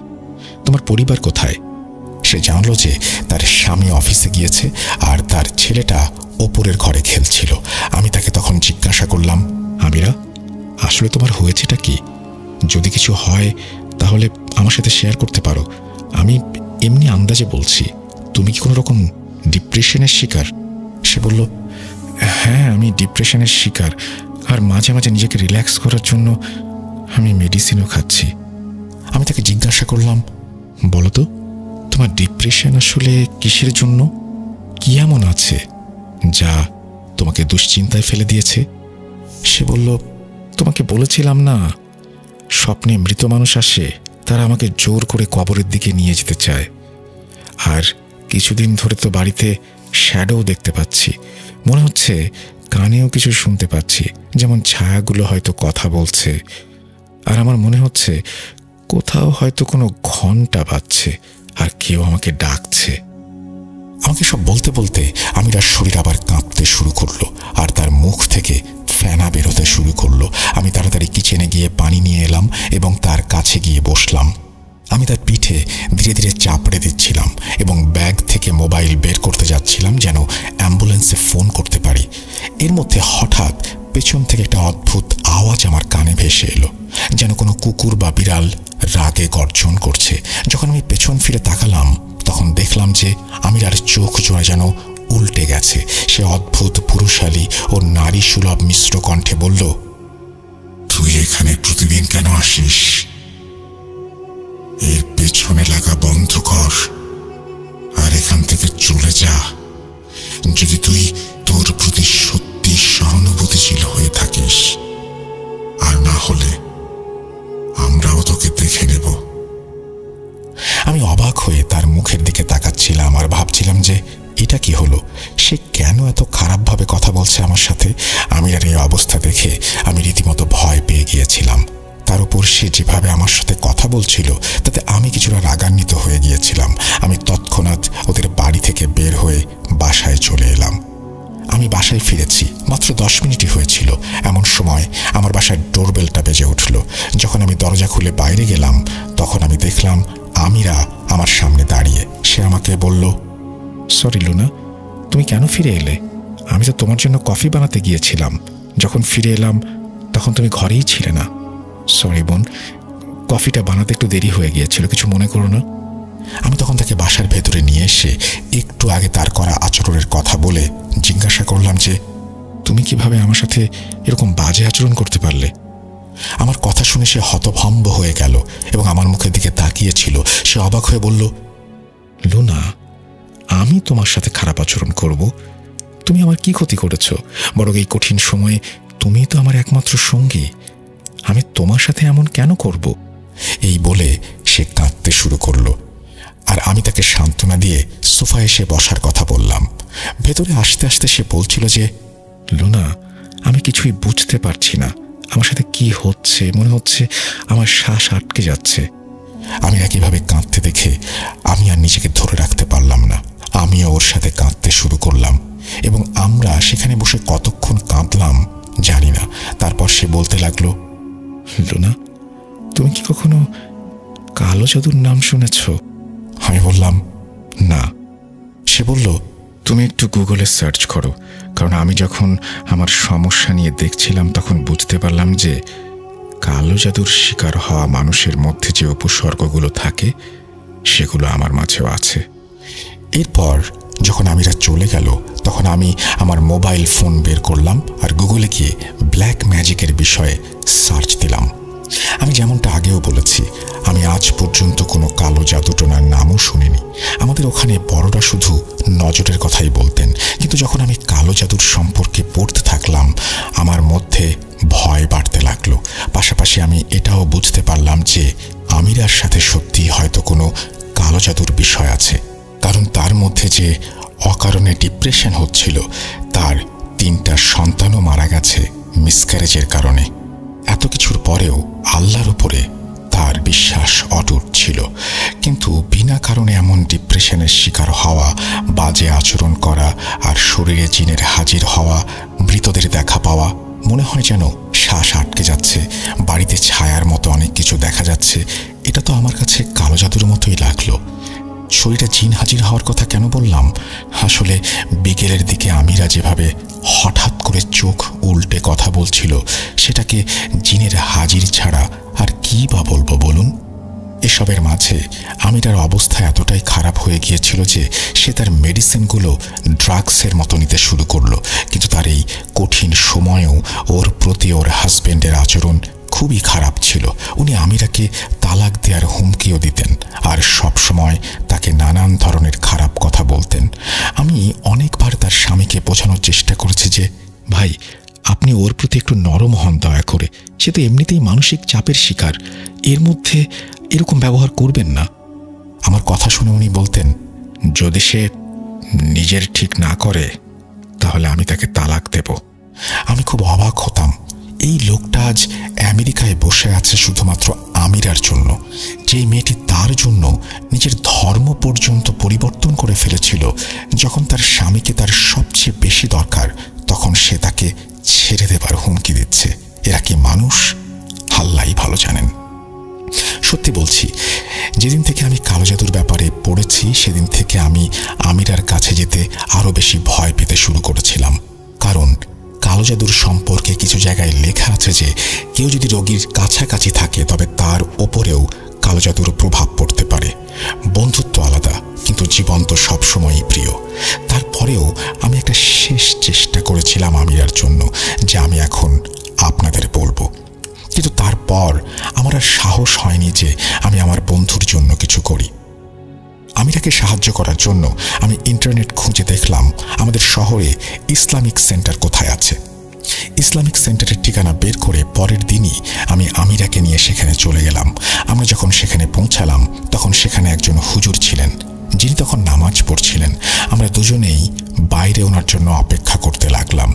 তোমার পরিবার কোথায়? সে জানলো যে তার স্বামী অফিসে গিয়েছে আর তার ছেলেটা ওপরের ঘরে খেলছিল। আমি তাকে তখন জিজ্ঞাসা করলাম, আমিরা, আসলে তোমার হয়েছেটা কি? যদি কিছু হয় তাহলে আমার সাথে শেয়ার করতে পারো। আমি এমনি আন্দাজে বলছি, তুমি কি কোনো রকম ডিপ্রেশনের শিকার? সে বলল, হ্যাঁ, আমি ডিপ্রেশনের শিকার, আর মাঝে মাঝে নিজেকে রিল্যাক্স করার জন্য আমি মেডিসিনও খাচ্ছি। আমি তাকে জিজ্ঞাসা করলাম, বলো তো, তোমার ডিপ্রেশন আসলে কিসের জন্য? কি এমন আছে যা তোমাকে দুশ্চিন্তায় ফেলে দিয়েছে? সে বলল, তোমাকে বলেছিলাম না, স্বপ্নে মৃত মানুষ আসে, তারা আমাকে জোর করে কবরের দিকে নিয়ে যেতে চায়। আর কিছুদিন ধরে তো বাড়িতে শ্যাডো দেখতে পাচ্ছি, মনে হচ্ছে কানেও কিছু শুনতে পাচ্ছি, যেমন ছায়াগুলো হয়তো কথা বলছে। আর আমার মনে হচ্ছে কোথাও হয়তো কোনো ঘন্টা বাজছে আর কেউ আমাকে ডাকছে। আমাকে সব বলতে বলতে আমিরার শরীর আবার কাঁপতে শুরু করলো আর তার মুখ থেকে ফেনা বেরোতে শুরু করলো। আমি তাড়াতাড়ি কিচেনে গিয়ে পানি নিয়ে এলাম এবং তার কাছে গিয়ে বসলাম। আমি তার পিঠে ধীরে ধীরে চাপড়ে দিচ্ছিলাম এবং ব্যাগ থেকে মোবাইল বের করতে যাচ্ছিলাম যেন অ্যাম্বুলেন্সে ফোন করতে পারি। এর মধ্যে হঠাৎ পেছন থেকে একটা অদ্ভুত আওয়াজ আমার কানে ভেসে এলো, যেন কোনো কুকুর বা বিড়াল রাগে গর্জন করছে। যখন আমি পেছন ফিরে তাকালাম, তখন দেখলাম যে আমিরার চোখ জোড়া যেন উল্টে গেছে। সে অদ্ভুত পুরুষালী ও নারী সুলভ মিশ্র কণ্ঠে বলল, তুই এখানে প্রতিদিন কেন আসিস? এর পেছনে লাগা বন্ধ কর আর এখান থেকে চলে যা। যদি তুই তোর প্রতি সত্যি সহানুভূতিশীল হয়ে থাকিস, আর না হলে আমরাও তোকে দেখে নেব। আমি অবাক হয়ে তার মুখের দিকে তাকাচ্ছিলাম আর ভাবছিলাম যে এটা কি হলো, সে কেন এত খারাপভাবে কথা বলছে আমার সাথে। আমিরার এই অবস্থা দেখে আমি রীতিমতো ভয় পেয়ে গিয়েছিলাম। তার উপর সে যেভাবে আমার সাথে কথা বলছিল তাতে আমি কিছুটা রাগান্বিত হয়ে গিয়েছিলাম। আমি তৎক্ষণাৎ ওদের বাড়ি থেকে বের হয়ে বাসায় চলে এলাম। আমি বাসায় ফিরেছি মাত্র 10 মিনিটই হয়েছিল, এমন সময় আমার বাসার ডোরবেলটা বেজে উঠল। যখন আমি দরজা খুলে বাইরে গেলাম, তখন আমি দেখলাম আমিরা আমার সামনে দাঁড়িয়ে। সে আমাকে বলল, সরি লুনা, তুমি কেন ফিরে এলে? আমি তো তোমার জন্য কফি বানাতে গিয়েছিলাম। যখন ফিরে এলাম তখন তুমি ঘরেই ছিলে না। সরি বোন, কফিটা বানাতে একটু দেরি হয়ে গিয়েছিল, কিছু মনে করো না। আমি তখন তাকে বাসার ভেতরে নিয়ে এসে একটু আগে তার করা আচরণের কথা বলে জিজ্ঞাসা করলাম যে তুমি কিভাবে আমার সাথে এরকম বাজে আচরণ করতে পারলে? আমার কথা শুনে সে হতভম্ব হয়ে গেল এবং আমার মুখের দিকে তাকিয়েছিল। সে অবাক হয়ে বলল, লুনা, আমি তোমার সাথে খারাপ আচরণ করব? তুমি আমার কি ক্ষতি করেছ? বরং এই কঠিন সময়ে তুমি তো আমার একমাত্র সঙ্গী, আমি তোমার সাথে এমন কেন করব? এই বলে সে কাঁদতে শুরু করলো আর আমি তাকে সান্ত্বনা দিয়ে সোফায় এসে বসার কথা বললাম। ভেতরে আসতে আসতে সে বলছিল যে, লুনা, আমি কিছুই বুঝতে পারছি না, আমার সাথে কি হচ্ছে, মনে হচ্ছে আমার শ্বাস আটকে যাচ্ছে। আমিরা কিভাবে কাঁদতে দেখে আমি আর নিজেকে ধরে রাখতে পারলাম না। আমিও ওর সাথে কাঁদতে শুরু করলাম এবং আমরা সেখানে বসে কতক্ষণ কাঁদলাম জানি না। তারপর সে বলতে লাগলো, লুনা, তুমি কি কখনো কালো জাদুর নাম শুনেছ? আমি বললাম, না। সে বলল, তুমি একটু গুগলে সার্চ করো, কারণ আমি যখন আমার সমস্যা নিয়ে দেখছিলাম তখন বুঝতে পারলাম যে কালো জাদুর শিকার হওয়া মানুষের মধ্যে যে উপসর্গগুলো থাকে সেগুলো আমার মাঝেও আছে। এরপর যখন আমিরা চলে গেল তখন আমি আমার মোবাইল ফোন বের করলাম আর গুগলে গিয়ে ব্ল্যাক ম্যাজিকের বিষয়ে সার্চ দিলাম। আমি যেমনটা আগেও বলেছি, আমি আজ পর্যন্ত কোনো কালো জাদুটোনার নামও শুনিনি। আমাদের ওখানে বড়রা শুধু নজরের কথাই বলতেন, কিন্তু যখন আমি কালো জাদুর সম্পর্কে পড়তে থাকলাম আমার মধ্যে ভয় বাড়তে লাগলো। পাশাপাশি আমি এটাও বুঝতে পারলাম যে আমিরার সাথে সত্যি হয়তো কোনো কালো জাদুর বিষয় আছে, কারণ তার মধ্যে যে অকারণে ডিপ্রেশন হচ্ছিল, তার 3টা সন্তানও মারা গেছে মিসক্যারেজের কারণে। এত কিছুর পরেও আল্লাহর উপরে তার বিশ্বাস অটুট ছিল, কিন্তু বিনা কারণে এমন ডিপ্রেশনের শিকার হওয়া, বাজে আচরণ করা আর শরীরে জিনের হাজির হওয়া, মৃতদের দেখা পাওয়া, মনে হয় যেন শ্বাস আটকে যাচ্ছে, বাড়িতে ছায়ার মতো অনেক কিছু দেখা যাচ্ছে, এটা তো আমার কাছে কালো জাদুর মতোই লাগলো। শরীরে জিন হাজির হওয়ার কথা কেন বললাম? আসলে বিকেলের দিকে আমিরা যেভাবে হঠাৎ করে চোখ উল্টে কথা বলছিল, সেটাকে জিনের হাজির ছাড়া আর কি বা বলবো বলুন? এসবের মাঝে আমিরার অবস্থা এতটাই খারাপ হয়ে গিয়েছিল যে সে তার মেডিসিনগুলো ড্রাগসের মতো নিতে শুরু করলো। কিন্তু তার এই কঠিন সময়েও ওর প্রতি ওর হাজবেন্ডের আচরণ খুবই খারাপ ছিল। উনি আমিরাকে তালাক দেওয়ার হুমকিও দিতেন আর সব সময় তাকে নানান ধরনের খারাপ কথা বলতেন। আমি অনেকবার তার স্বামীকে বোঝানোর চেষ্টা করেছি যে, ভাই, আপনি ওর প্রতি একটু নরম হন দয়া করে, সে তো এমনিতেই মানসিক চাপের শিকার, এর মধ্যে এরকম ব্যবহার করবেন না। আমার কথা শুনে উনি বলতেন, যদি সে নিজের ঠিক না করে তাহলে আমি তাকে তালাক দেব। আমি খুব অবাক হতাম, এই লোকটা আজ আমেরিকায় বসে আছে শুধুমাত্র আমিরার জন্য, যেই মেয়েটি তার জন্য নিজের ধর্ম পর্যন্ত পরিবর্তন করে ফেলেছিল। যখন তার স্বামীকে তার সবচেয়ে বেশি দরকার তখন সে তাকে ছেড়ে দেবার হুমকি দিচ্ছে। এরা কি মানুষ? আল্লাহই ভালো জানেন। সত্যি বলছি, যেদিন থেকে আমি কালো জাদুর ব্যাপারে পড়েছি সেদিন থেকে আমি আমিরার কাছে যেতে আরো বেশি ভয় পেতে শুরু করেছিলাম। কারণ কালো জাদুর সম্পর্কে কিছু জায়গায় লেখা আছে যে কেউ যদি রোগীর কাছাকাছি থাকে তবে তার ওপরেও কালো জাদুর প্রভাব পড়তে পারে। বন্ধুত্ব আলাদা, কিন্তু জীবন তো সবসময়ই প্রিয়। তারপরেও আমি একটা শেষ চেষ্টা করেছিলাম আমিরার জন্য, যে আমি এখন আপনাদের বলবো। কিন্তু তারপর আমার আর সাহস হয়নি যে আমি আমার বন্ধুর জন্য কিছু করি। আমিরাকে সাহায্য করার জন্য আমি ইন্টারনেট খুঁজে দেখলাম আমাদের শহরে ইসলামিক সেন্টার কোথায় আছে। ইসলামিক সেন্টারের ঠিকানা বের করে পরের দিনই আমি আমিরাকে নিয়ে সেখানে চলে গেলাম। আমরা যখন সেখানে পৌঁছালাম তখন সেখানে একজন হুজুর ছিলেন, যিনি তখন নামাজ পড়ছিলেন। আমরা দুজনেই বাইরে ওনার জন্য অপেক্ষা করতে লাগলাম।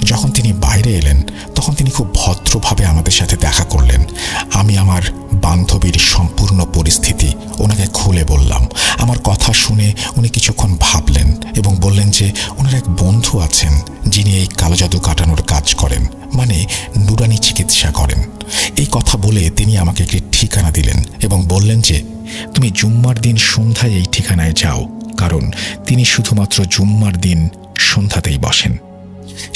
যখন তিনি বাইরে এলেন তখন তিনি খুব ভদ্রভাবে আমাদের সাথে দেখা করলেন। আমি আমার বান্ধবীর সম্পূর্ণ পরিস্থিতি ওনাকে খুলে বললাম। আমার কথা শুনে উনি কিছুক্ষণ ভাবলেন এবং বললেন যে ওনার এক বন্ধু আছেন যিনি এই কালো জাদু কাটানোর কাজ করেন, মানে নুরানি চিকিৎসা করেন। এই কথা বলে তিনি আমাকে একটি ঠিকানা দিলেন এবং বললেন যে তুমি জুম্মার দিন সন্ধ্যায় এই ঠিকানায় যাও, কারণ তিনি শুধুমাত্র জুম্মার দিন সন্ধ্যাতেই বসেন।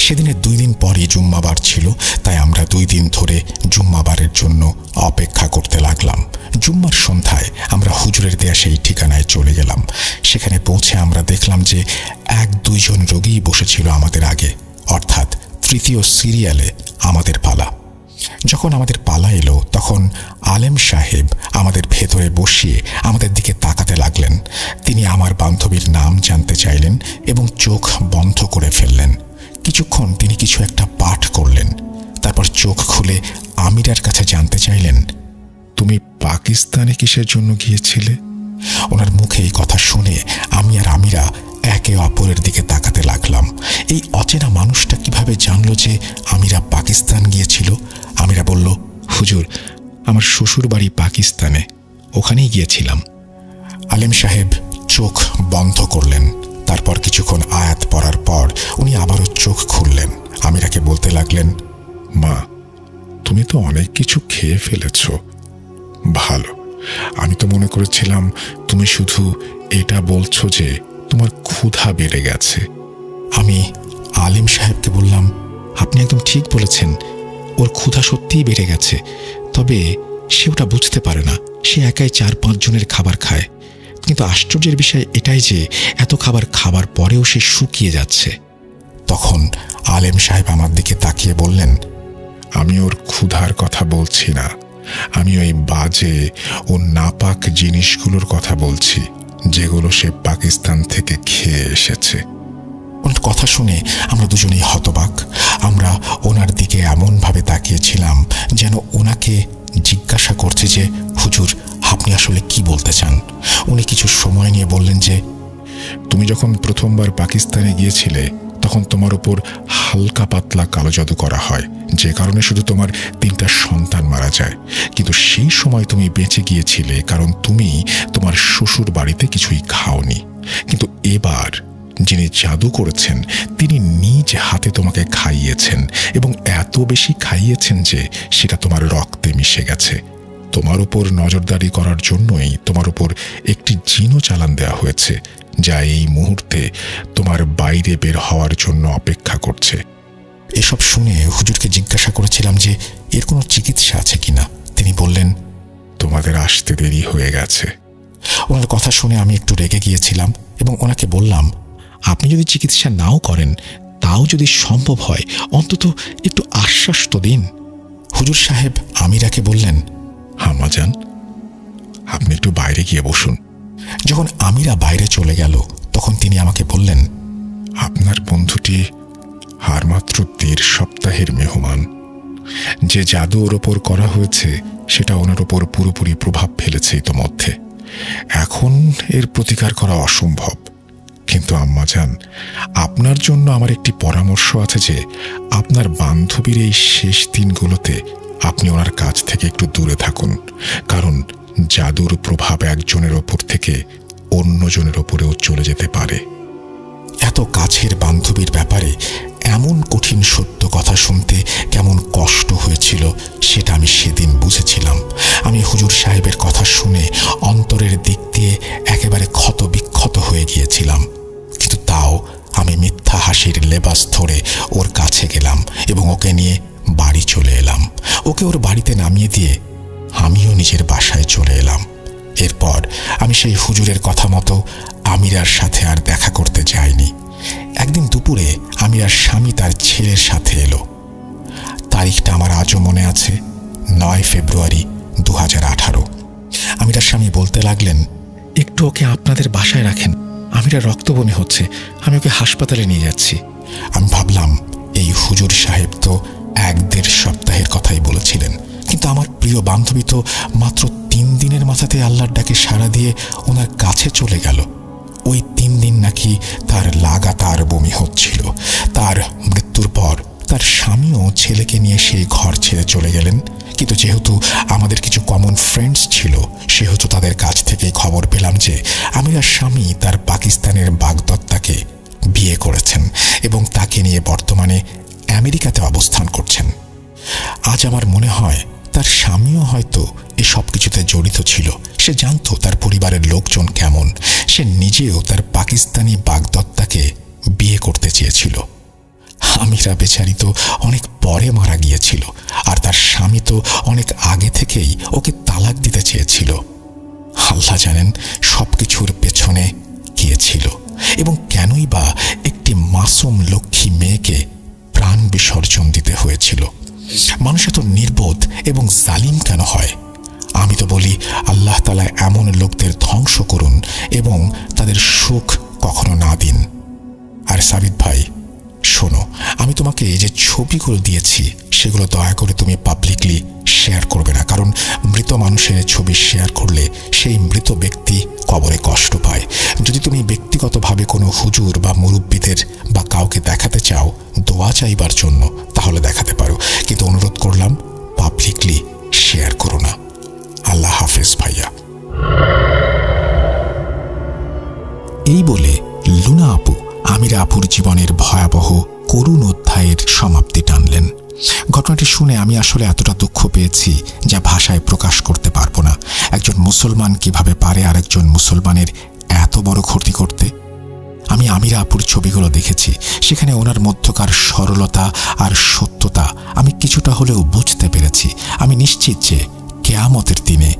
সেদিনের 2 দিন পরই জুম্মাবার ছিল, তাই আমরা 2 দিন ধরে জুম্মাবারের জন্য অপেক্ষা করতে লাগলাম। জুম্মার সন্ধ্যায় আমরা হুজুরের দেয়া সেই ঠিকানায় চলে গেলাম। সেখানে পৌঁছে আমরা দেখলাম যে 1-2 জন রোগী বসেছিল আমাদের আগে, অর্থাৎ 3য় সিরিয়ালে আমাদের পালা। যখন আমাদের পালা এলো তখন আলেম সাহেব আমাদের ভেতরে বসিয়ে আমাদের দিকে তাকাতে লাগলেন। তিনি আমার বান্ধবীর নাম জানতে চাইলেন এবং চোখ বন্ধ করে ফেললেন। কিছুক্ষণ তিনি কিছু একটা পাঠ করলেন, তারপর চোখ খুলে আমিরার কাছে জানতে চাইলেন, তুমি পাকিস্তানে কিসের জন্য গিয়েছিলে? ওনার মুখে এই কথা শুনে আমি আর আমিরা একে অপরের দিকে তাকাতে লাগলাম। এই অচেনা মানুষটা কিভাবে জানলো যে আমিরা পাকিস্তান গিয়েছিল? আমিরা বলল, হুজুর, আমার শ্বশুর বাড়ি পাকিস্তানে, ওখানেই গিয়েছিলাম। আলেম সাহেব চোখ বন্ধ করলেন। তারপর কিছুক্ষণ আয়াত পড়ার পর উনি আবারও চোখ খুললেন। আমিরাকে বলতে লাগলেন, মা, তুমি তো অনেক কিছু খেয়ে ফেলেছ, ভালো। আমি তো মনে করেছিলাম তুমি শুধু এটা বলছো যে তোমার ক্ষুধা বেড়ে গেছে। আমি আলেম সাহেবকে বললাম, আপনি একদম ঠিক বলেছেন, ওর ক্ষুধা সত্যিই বেড়ে গেছে, তবে সে ওটা বুঝতে পারে না। সে একাই 4-5 জনের খাবার খায়। কিন্তু আশ্চর্যের বিষয় এটাই যে এত খাবার খাবার পরেও সে শুকিয়ে যাচ্ছে। তখন আলেম সাহেব আমার দিকে তাকিয়ে বললেন, আমি ওর ক্ষুধার কথা বলছি না, আমি ওই বাজে ও নাপাক জিনিসগুলোর কথা বলছি যেগুলো সে পাকিস্তান থেকে খেয়ে এসেছে। ওনার কথা শুনে আমরা দুজনেই হতবাক। আমরা ওনার দিকে এমনভাবে তাকিয়েছিলাম যেন ওনাকে জিজ্ঞাসা করছে যে, হুজুর, আপনি আসলে কি বলতে চান? উনি কিছু সময় নিয়ে বললেন যে, তুমি যখন প্রথমবার পাকিস্তানে গিয়েছিলে তখন তোমার উপর হালকা পাতলা কালো জাদু করা হয়, যে কারণে শুধু তোমার 3টা সন্তান মারা যায়। কিন্তু সেই সময় তুমি বেঁচে গিয়েছিলে কারণ তুমি তোমার শ্বশুর বাড়িতে কিছুই খাওনি। কিন্তু এবার যিনি জাদু করেছেন তিনি নিজ হাতে তোমাকে খাইয়েছেন, এবং এত বেশি খাইয়েছেন যে সেটা তোমার রক্তে মিশে গেছে। তোমার উপর নজরদারি করার জন্যই তোমার উপর একটি জিনও চালান দেওয়া হয়েছে, যা এই মুহূর্তে তোমার বাইরে বের হওয়ার জন্য অপেক্ষা করছে। এসব শুনে হুজুরকে জিজ্ঞাসা করেছিলাম যে এর কোনো চিকিৎসা আছে কিনা। তিনি বললেন, তোমাদের আসতে দেরি হয়ে গেছে। ওনার কথা শুনে আমি একটু রেগে গিয়েছিলাম এবং ওনাকে বললাম, আপনি যদি চিকিৎসা নাও করেন, তাও যদি সম্ভব হয় অন্তত একটু আশ্বাস তো দিন। হুজুর সাহেব আমিরাকে বললেন, আম্মাজান, আপনি একটু বাইরে গিয়ে বসুন। যখন আমিরা বাইরে চলে গেল তখন তিনি আমাকে বললেন, আপনার বন্ধুটি আর মাত্র 1.5 সপ্তাহের মেহমান। যে জাদু ওর ওপর করা হয়েছে সেটা ওনার ওপর পুরোপুরি প্রভাব ফেলেছে ইতোমধ্যে। এখন এর প্রতিকার করা অসম্ভব। কিন্তু আম্মাজান, আপনার জন্য আমার একটি পরামর্শ আছে যে আপনার বান্ধবীর এই শেষ দিনগুলোতে আপনি ওনার কাছ থেকে একটু দূরে থাকুন, কারণ জাদুর প্রভাব একজনের ওপর থেকে অন্যজনের ওপরেও চলে যেতে পারে। এত কাছের বান্ধবীর ব্যাপারে এমন কঠিন সত্য কথা শুনতে কেমন কষ্ট হয়েছিল সেটা আমি সেদিন বুঝেছিলাম। আমি হুজুর সাহেবের কথা শুনে অন্তরের দিক দিয়ে একেবারে ক্ষতবিক্ষত হয়ে গিয়েছিলাম। কিন্তু তাও আমি মিথ্যা হাসির লেবাস ধরে ওর কাছে গেলাম এবং ওকে নিয়ে বাড়ি চলে এলাম। ওকে ওর বাড়িতে নামিয়ে দিয়ে আমিও নিজের বাসায় চলে এলাম। এরপর আমি সেই হুজুরের কথা মতো আমিরার সাথে আর দেখা করতে যাইনি। একদিন দুপুরে আমিরার স্বামী তার ছেলের সাথে এলো। তারিখটা আমার আজও মনে আছে, 9 ফেব্রুয়ারি 2018। আমিরার স্বামী বলতে লাগলেন, একটু ওকে আপনাদের বাসায় রাখেন, আমিরা রক্তবমি হচ্ছে, আমি ওকে হাসপাতালে নিয়ে যাচ্ছি। আমি ভাবলাম এই হুজুর সাহেব তো 1-1.5 সপ্তাহের কথাই বলেছিলেন, কিন্তু আমার প্রিয় বান্ধবী তো মাত্র 3 দিনের মাথাতে আল্লাহর ডাকে সাড়া দিয়ে ওনার কাছে চলে গেল। ওই 3 দিন নাকি তার লাগাতার বমি হচ্ছিল। তার মৃত্যুর পর তার স্বামীও ছেলেকে নিয়ে সেই ঘর ছেড়ে চলে গেলেন। কিন্তু যেহেতু আমাদের কিছু কমন ফ্রেন্ডস ছিল, সেহেতু তাদের কাছ থেকেই খবর পেলাম যে আমিরার স্বামী তার পাকিস্তানের বাগদত্তাকে বিয়ে করেছেন এবং তাকে নিয়ে বর্তমানে আমেরিকাতে অবস্থান করছেন। আজ আমার মনে হয় তার স্বামীও হয়তো এসব কিছুতে জড়িত ছিল। সে জানতো তার পরিবারের লোকজন কেমন। সে নিজেও তার পাকিস্তানি বাগদত্তাকে বিয়ে করতে চেয়েছিল। আমিরা বেচারি তো অনেক পরে মারা গিয়েছিল, আর তার স্বামী তো অনেক আগে থেকেই ওকে তালাক দিতে চেয়েছিল। আল্লাহ জানেন সবকিছুর পেছনে কে ছিল এবং কেনই বা একটি মাসুম লক্ষ্মী মেয়েকে প্রাণ বিসর্জন দিতে হয়েছিল। মানুষ এত নির্বোধ এবং জালিম কেন হয়? আমি তো বলি, আল্লাহ তাআলা এমন লোকদের ধ্বংস করুন এবং তাদের সুখ কখনো না দিন। আর সাবিত ভাই, শোনো, আমি তোমাকে যে ছবিগুলো দিয়েছি সেগুলো দয়া করে তুমি পাবলিকলি শেয়ার করবে না, কারণ মৃত মানুষের ছবি শেয়ার করলে সেই মৃত ব্যক্তি কবরে কষ্ট পায়। যদি তুমি ব্যক্তিগতভাবে কোনো হুজুর বা মুরব্বীদের বা কাউকে দেখাতে চাও দোয়া চাইবার জন্য, তাহলে দেখাতে পারো, কিন্তু অনুরোধ করলাম পাবলিকলি শেয়ার করো না। আল্লাহ হাফেজ ভাইয়া। এই বলে লুনা আপু আমিরা আপুর জীবনের ভয়াবহ করুণ অধ্যায়ের সমাপ্তি টানলেন। ঘটনাটি শুনে আমি আসলে এতটা দুঃখ পেয়েছি যা ভাষায় প্রকাশ করতে পারবো না। একজন মুসলমান কিভাবে পারে আরেকজন মুসলমানের এত বড় ক্ষতি করতে? আমি আমিরা আপুর ছবিগুলো দেখেছি, সেখানে ওনার মধ্যকার সরলতা আর সত্যতা আমি কিছুটা হলেও বুঝতে পেরেছি। আমি নিশ্চিত যে কিয়ামতের দিনে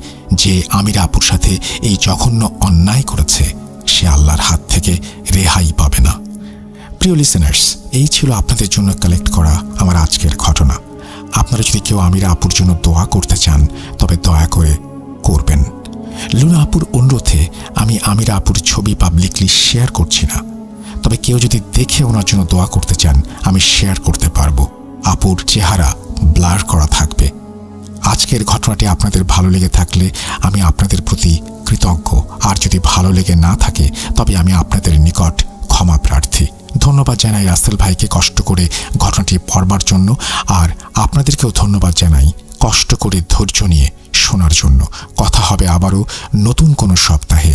যে আমিরা আপুর সাথে এই জঘন্য অন্যায় করেছে সে আল্লাহর হাত থেকে রেহাই পাবে না। প্রিয় লিসেনার্স, এই ছিল আপনাদের জন্য কালেক্ট করা আমার আজকের ঘটনা। আপনারা যদি কেউ আমিরা আপুর জন্য দোয়া করতে চান তবে দয়া করে করবেন। লুনা আপুর অনুরোধে আমি আমিরা আপুর ছবি পাবলিকলি শেয়ার করছি না, তবে কেউ যদি দেখে ওনার জন্য দোয়া করতে চান আমি শেয়ার করতে পারবো। আপুর চেহারা ব্লার করা থাকবে। আজকের ঘটনাটি আপনাদের ভালো লেগে থাকলে আমি আপনাদের প্রতি কৃতজ্ঞ, আর যদি ভালো লেগে না থাকে তবে আমি আপনাদের নিকট ক্ষমা প্রার্থী। ধন্যবাদ জানাই রাসেল ভাইকে কষ্ট করে ঘটনাটি পড়বার জন্য, আর আপনাদেরকেও ধন্যবাদ জানাই কষ্ট করে ধৈর্য নিয়ে শোনার জন্য। কথা হবে আবারও নতুন কোনো সপ্তাহে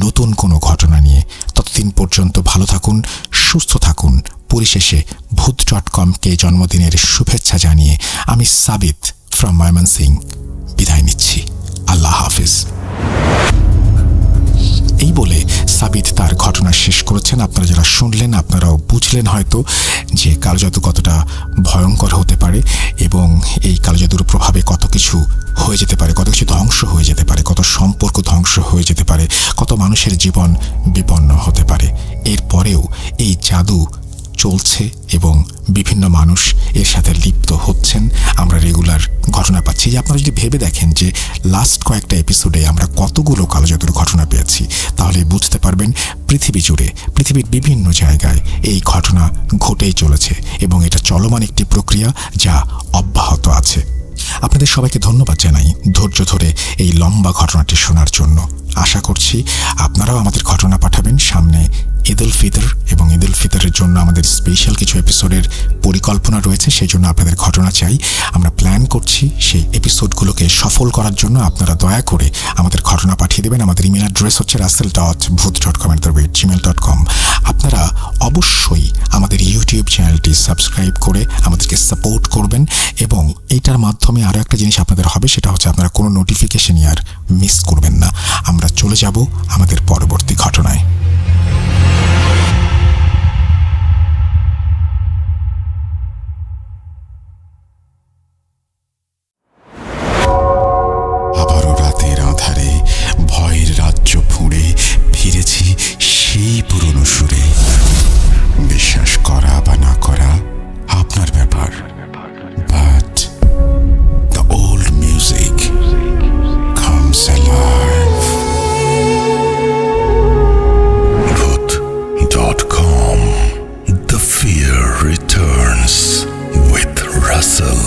নতুন কোনো ঘটনা নিয়ে। ততদিন পর্যন্ত ভালো থাকুন, সুস্থ থাকুন। পরিশেষে ভূত.com-কে জন্মদিনের শুভেচ্ছা জানিয়ে আমি সাবিত ফ্রম ময়মনসিং বিদায় নিচ্ছি। আল্লাহ হাফিজ। এই বলে সাবিত তার ঘটনা শেষ করেছেন। আপনারা যারা শুনলেন আপনারাও বুঝলেন হয়তো যে কালজাদু কতটা ভয়ঙ্কর হতে পারে এবং এই কালজাদুর প্রভাবে কত কিছু হয়ে যেতে পারে, কত কিছু ধ্বংস হয়ে যেতে পারে, কত সম্পর্ক ধ্বংস হয়ে যেতে পারে, কত মানুষের জীবন বিপন্ন হতে পারে। এরপরেও এই জাদু চলছে এবং বিভিন্ন মানুষ এর সাথে লিপ্ত হচ্ছেন। আমরা রেগুলার ঘটনা পাচ্ছি। যে আপনারা যদি ভেবে দেখেন যে লাস্ট কয়েকটা এপিসোডে আমরা কতগুলো কালজাদুর ঘটনা পেয়েছি, তাহলে বুঝতে পারবেন পৃথিবী জুড়ে, পৃথিবীর বিভিন্ন জায়গায় এই ঘটনা ঘটেই চলেছে এবং এটা চলমান একটি প্রক্রিয়া যা অব্যাহত আছে। আপনাদের সবাইকে ধন্যবাদ জানাই ধৈর্য ধরে এই লম্বা ঘটনাটি শোনার জন্য। আশা করছি আপনারাও আমাদের ঘটনা পাঠাবেন। সামনে ঈদ উল ফিতর এবং ঈদ উল ফিতরের জন্য আমাদের স্পেশাল কিছু এপিসোডের পরিকল্পনা রয়েছে, সেই জন্য আপনাদের ঘটনা চাই। আমরা প্ল্যান করছি সেই এপিসোডগুলোকে সফল করার জন্য। আপনারা দয়া করে আমাদের ঘটনা পাঠিয়ে দেবেন। আমাদের ইমেল অ্যাড্রেস হচ্ছে russell.booth.com@gmail.com। আপনারা অবশ্যই আমাদের ইউটিউব চ্যানেলটি সাবস্ক্রাইব করে আমাদেরকে সাপোর্ট করবেন এবং এইটার মাধ্যমে আরও একটা জিনিস আপনাদের হবে, সেটা হচ্ছে আপনারা কোনো নোটিফিকেশনই আর মিস করবেন না। আমরা চলে যাব আমাদের পরবর্তী ঘটনায়। আবারও রাতের আঁধারে ভয়ের রাজ্য ফুঁড়ে ফিরেছি সেই পুরনো সুরে। বিশ্বাস করা বা না করা আপনার ব্যাপার, but the old music comes alive. Booth.com. The fear returns with Russell.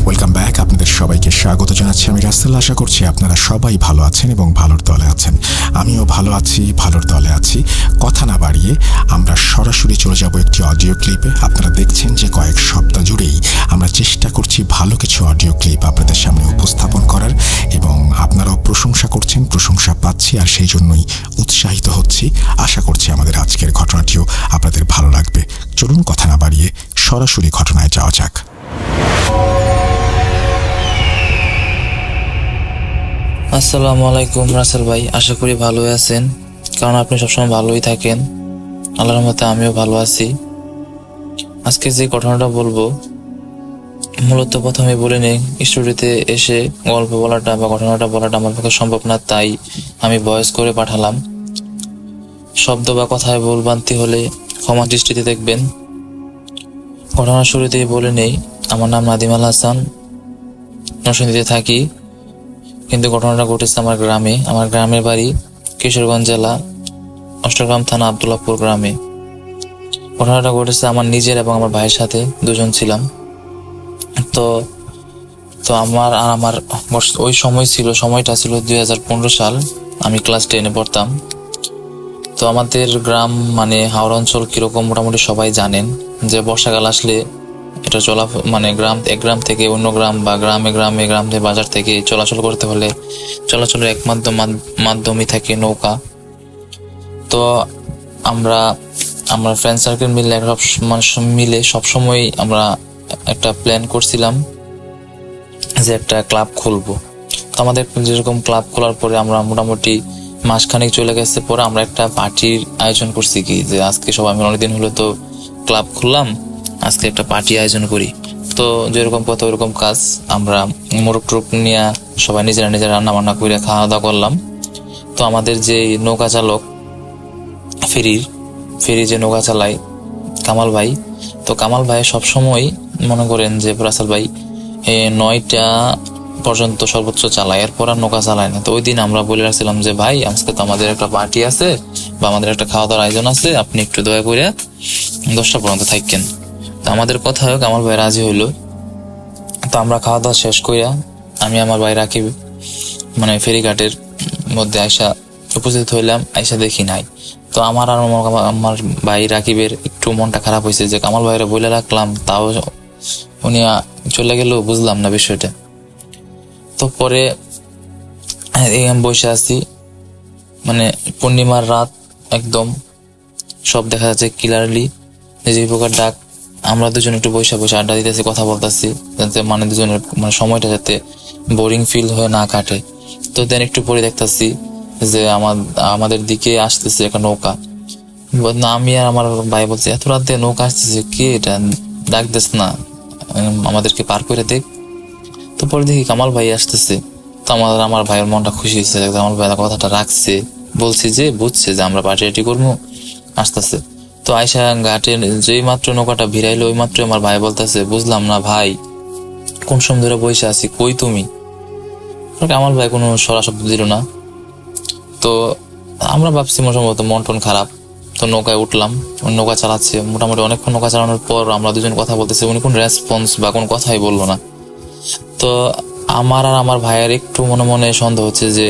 Welcome back. আপনাদের সবাইকে স্বাগত জানাচ্ছি আমি রাসেল। আশা করছি আপনারা সবাই ভালো আছেন এবং ভালোর দলে আছেন। আমিও ভালো আছি, ভালোর দলে আছি। কথা না বাড়িয়ে আমরা সরাসরি চলে যাব একটি অডিও ক্লিপে। আপনারা দেখছেন যে কয়েক সপ্তাহ জুড়েই আমরা চেষ্টা করছি ভালো কিছু অডিও ক্লিপ আপনাদের সামনে উপস্থাপন করার এবং আপনারাও প্রশংসা করছেন, প্রশংসা পাচ্ছি, আর সেই জন্যই উৎসাহিত হচ্ছি। আশা করছি আমাদের আজকের ঘটনাটিও আপনাদের ভালো লাগবে। চলুন কথা না বাড়িয়ে সরাসরি ঘটনায় যাওয়া যাক। আসসালামু আলাইকুম রাসেল ভাই, আশা করি ভালোই আছেন, কারণ আপনি সবসময় ভালোই থাকেন। আল্লাহর রহমতে আমিও ভালো আছি। আজকে যে ঘটনাটা বলবো, মূলত প্রথমে বলে নেই, স্টুডিওতে এসে গল্প বলাটা বা ঘটনাটা বলাটা আমার পক্ষে সম্ভব না, তাই আমি ভয়েস করে পাঠালাম। শব্দ বা কথায় ভুলভ্রান্তি হলে ক্ষমা দৃষ্টিতে দেখবেন। ঘটনার শুরুতেই বলে নেই, আমার নাম নাদিম আল হাসান, নরসিংদীতে থাকি, কিন্তু ঘটনাটা ঘটেছে আমার গ্রামে। আমার গ্রামের বাড়ি কিশোরগঞ্জ জেলা অষ্টগ্রাম থানা আব্দুল্লাহপুর গ্রামে। ঘটনাটা ঘটেছে আমার নিজের এবং আমার ভাইয়ের সাথে, দুজন ছিলাম। তো আমার ওই সময়টা ছিল 2015 সাল। আমি ক্লাস 10-এ পড়তাম। তো আমাদের গ্রাম মানে হাওড়া অঞ্চল কিরকম মোটামুটি সবাই জানেন যে বর্ষাকাল আসলে এটা মানে এক গ্রাম থেকে অন্য গ্রাম বা গ্রাম থেকে বাজার থেকে চলাচল করতে হলে চলাচলের একমাত্র মাধ্যমই থাকে নৌকা। তো আমরা ফ্রেন্ড সার্কেল মিলে সবসময় আমরা একটা প্ল্যান করছিলাম যে একটা ক্লাব খুলবো। তো আমাদের যেরকম ক্লাব খোলার পরে আমরা মোটামুটি মাসখানেক চলে গেছে, পরে আমরা একটা পার্টির আয়োজন করছি, কি যে আজকে সবাই আমরা অনেকদিন হলো তো ক্লাব খুললাম, আজকে একটা পার্টি আয়োজন করি। তো যেরকম কথা ওরকম কাজ, আমরা মোরগ টোরগ নিয়ে সবাই নিজেরা রান্না বান্না করে খাওয়া দাওয়া করলাম। তো আমাদের যে নৌকা চালক ফেরি যে নৌকা চালায় কামাল ভাই, তো কামাল ভাই সবসময় মনে করেন যে রাসেল ভাই 9টা পর্যন্ত সর্বোচ্চ চালায়, এরপর আর নৌকা চালায় না। তো ওই দিন আমরা বলে রাখছিলাম যে ভাই আজকে তো আমাদের একটা পার্টি আছে বা আমাদের একটা খাওয়া দাওয়ার আয়োজন আছে, আপনি একটু দয়া করে 10টা পর্যন্ত থাকেন। তো আমাদের কথা হোক কামাল ভাই রাজি হইলো। তো আমরা খাওয়া দাওয়া শেষ করিয়া আমি আমার ভাই রাকিব মানে ফেরিঘাটের মধ্যে আইসা উপস্থিত হইলাম, আইসা দেখি নাই। তো আমার ভাই রাকিবের একটু মনটা খারাপ হয়েছে যে কামাল ভাইরা বলে রাখলাম, তাও উনি চলে গেল, বুঝলাম না বিষয়টা। তো পরে বসে আছি, মানে পূর্ণিমার রাত, একদম সব দেখা যাচ্ছে ক্লিয়ারলি, যে প্রকার ডাক। আমরা দুজন একটু বসে আড্ডা দিতেছি, কথা বলতেছি, যাতে মানে দুজনের মানে সময়টা যাতে বোরিং ফিল হয়ে না কাটে। তো দেন একটু পরে দেখতেছি যে আমাদের দিকে আসতেছে একটা নৌকা। আমি আর আমার ভাই বলছি, এত রাতে নৌকা আসতেছে, কে এটা, ডাক দিস না, আমাদেরকে পার করে দেখ। তো পরে দেখি কামাল ভাই আসতেছে। তো আমার ভাইয়ের মনটা খুশি হয়েছে, কামাল ভাই কথাটা রাখছে, বলছি যে বুঝছে যে আমরা পার্টি করবো, আসতেছে। তো আয়সা ঘাটে যেই মাত্র নৌকাটা ভিড়াইলো ওই মাত্র আমার ভাই বলতেছে, বুঝলাম না ভাই, কোন সময় ধরে বসে আছি, কই তুমি? কামাল ভাই কোনো সরা শব্দ দিল না। তো আমরা ভাবছি সম্ভবত মন টন খারাপ। তো নৌকায় উঠলাম, নৌকা চালাচ্ছে, মোটামুটি অনেকক্ষণ নৌকা চালানোর পর আমরা দুজন কথা বলতেছি, উনি কোন রেসপন্স বা কোন কথাই বললো না। তো আমার আর আমার ভাইয়ের একটু মনে মনে সন্দেহ হচ্ছে যে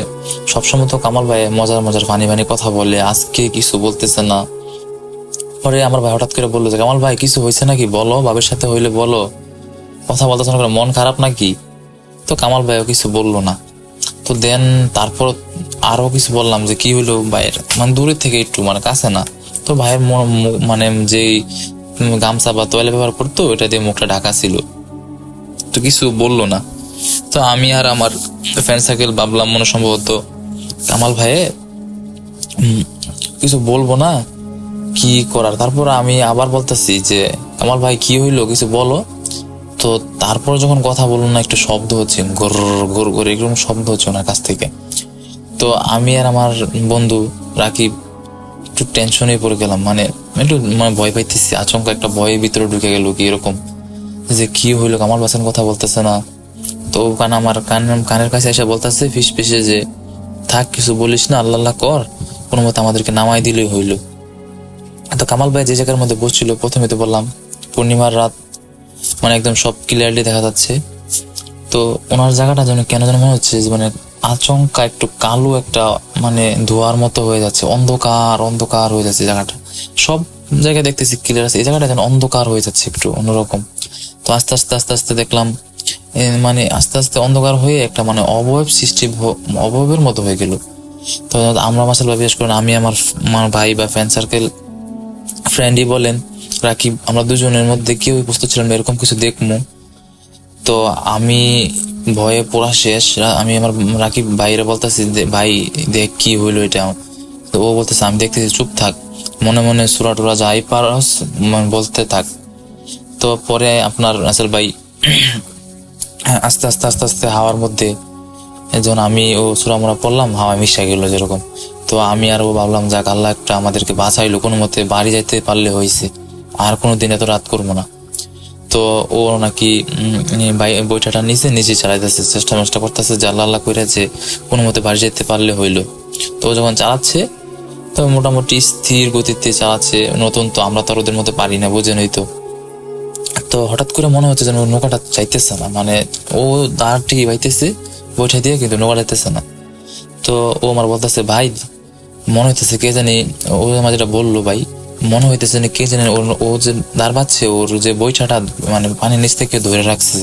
সবসময় তো কামাল ভাই মজার ফানি কথা বলে, আজকে কিছু বলতেছে না। পরে আমার ভাই হঠাৎ করে বললো যে কামাল ভাই কিছু হয়েছে নাকি, বলো, বাবার সাথে হইলে বলো, কথা বলতেছে না, মন খারাপ নাকি? তো কামাল ভাইও কিছু বললো না। তো দেন তারপর আরো কিছু বললাম যে কি হইলো ভাইয়ের, মানে দূরের থেকে একটু, মানে কাছে না। তো ভাইয়ের মানে যে গামছা বা তোয়ালে ব্যবহার করতো ওটা দিয়ে মুখটা ঢাকা ছিল, তো কিছু বললো না। তো আমি আর আমার ফ্রেন্ড সার্কেল ভাবলাম মনে সম্ভবত কামাল ভাইয়ে কিছু বলবো না, কি করার। তারপর আমি আবার বলতেছি যে কামাল ভাই কি হইলো, কিছু বলো। তো তারপর যখন কথা বললো না, একটু শব্দ হচ্ছে, ঘর ঘর ঘর এরকম শব্দ হচ্ছে ওনার কাছ থেকে। তো আমি আর আমার বন্ধু রাকিব একটু টেনশনে পড়ে গেলাম, মানে একটু ভয় পাইতেছি, আচমকা একটা ভয়ের ভিতরে ঢুকে গেল, কি এরকম যে কি হইলো, কামাল বাসেন কথা বলতেছে না। তো আমার কানের কাছে এসে বলতেছে ফিস ফিসে যে থাক, কিছু বলিস না, আল্লাহ কর, কোনো মতে আমাদেরকে নামাই দিলেই হইলো। তো কামাল ভাই যে জায়গার মধ্যে বসছিল, প্রথমে তো বললাম পূর্ণিমার রাত, মানে একদম সব ক্লিয়ারলি দেখা যাচ্ছে। তো ওনার জায়গাটা যেন কেন যেন মনে হচ্ছে যে মানে আচমকা একটু কালো একটা মানে ধোয়ার মতো হয়ে যাচ্ছে, অন্ধকার হয়ে যাচ্ছে জায়গাটা। সব জায়গায় দেখতেছি ক্লিয়ার আছে, এই জায়গাটা যেন অন্ধকার হয়ে যাচ্ছে একটু অন্যরকম। তো আস্তে আস্তে দেখলাম মানে আস্তে আস্তে অন্ধকার হয়ে একটা মানে অবয়বের মতো হয়ে গেল। তো আমরা মাসাল ভাই, বিশেষ করে আমি আমার ভাই বা ফ্রেন্ড সার্কেল ফ্রেন্ডই বলেন রাকিব, আমরা দুজনের মধ্যে কেউ বুঝতে ছিলাম এরকম কিছু দেখবো। তো আমি ভয়ে পড়া শেষ, আমি আমার রাকিব ভাইরে বলতেছি ভাই দেখ কি হইলো এটা। তো ও বলতেছে আমি দেখতেছি, চুপ থাক, মনে মনে সুরা টুরা যাই পারস বলতে থাক। তো পরে আপনার রাসেল ভাই আস্তে আস্তে হাওয়ার মধ্যে যখন আমি ও সুরা মোরা পড়লাম, হাওয়া মিশা গেল যেরকম। তো আমি আর ও ভাবলাম যাক আল্লাহ একটা আমাদেরকে বাঁচাইলো, কোনো মতে বাড়ি যাইতে পারলে হয়েছে, আর কোনো দিন এত রাত করবো না। তো ও নাকি বইটাটা নিজে চালাইতেছে, চেষ্টা করতেছে যে আল্লাহ করে যে কোনো মতে বাড়ি যেতে পারলে হইলো। তো যখন চালাচ্ছে তো মোটামুটি স্থির গতিতে চালাচ্ছে, নতুন তো আমরা তো ওদের মতো পারি না, বুঝেনই তো। তো হঠাৎ করে মনে হচ্ছে যেন নৌকাটা চাইতেছে না, মানে ও দাঁড় ঠিকই বাইতেছে বইটা দিয়ে, কিন্তু নৌকা যাইতেছে না। তো ও আমার বলতেছে ভাই মনে হইতেছে কে জানি, ও আমার যেটা বললো ভাই মনে হইতেছে না কে জানে ও যে দাঁড়াচ্ছে, ওর যে বইটাটা মানে পানির নিচ থেকে ধরে রাখছে,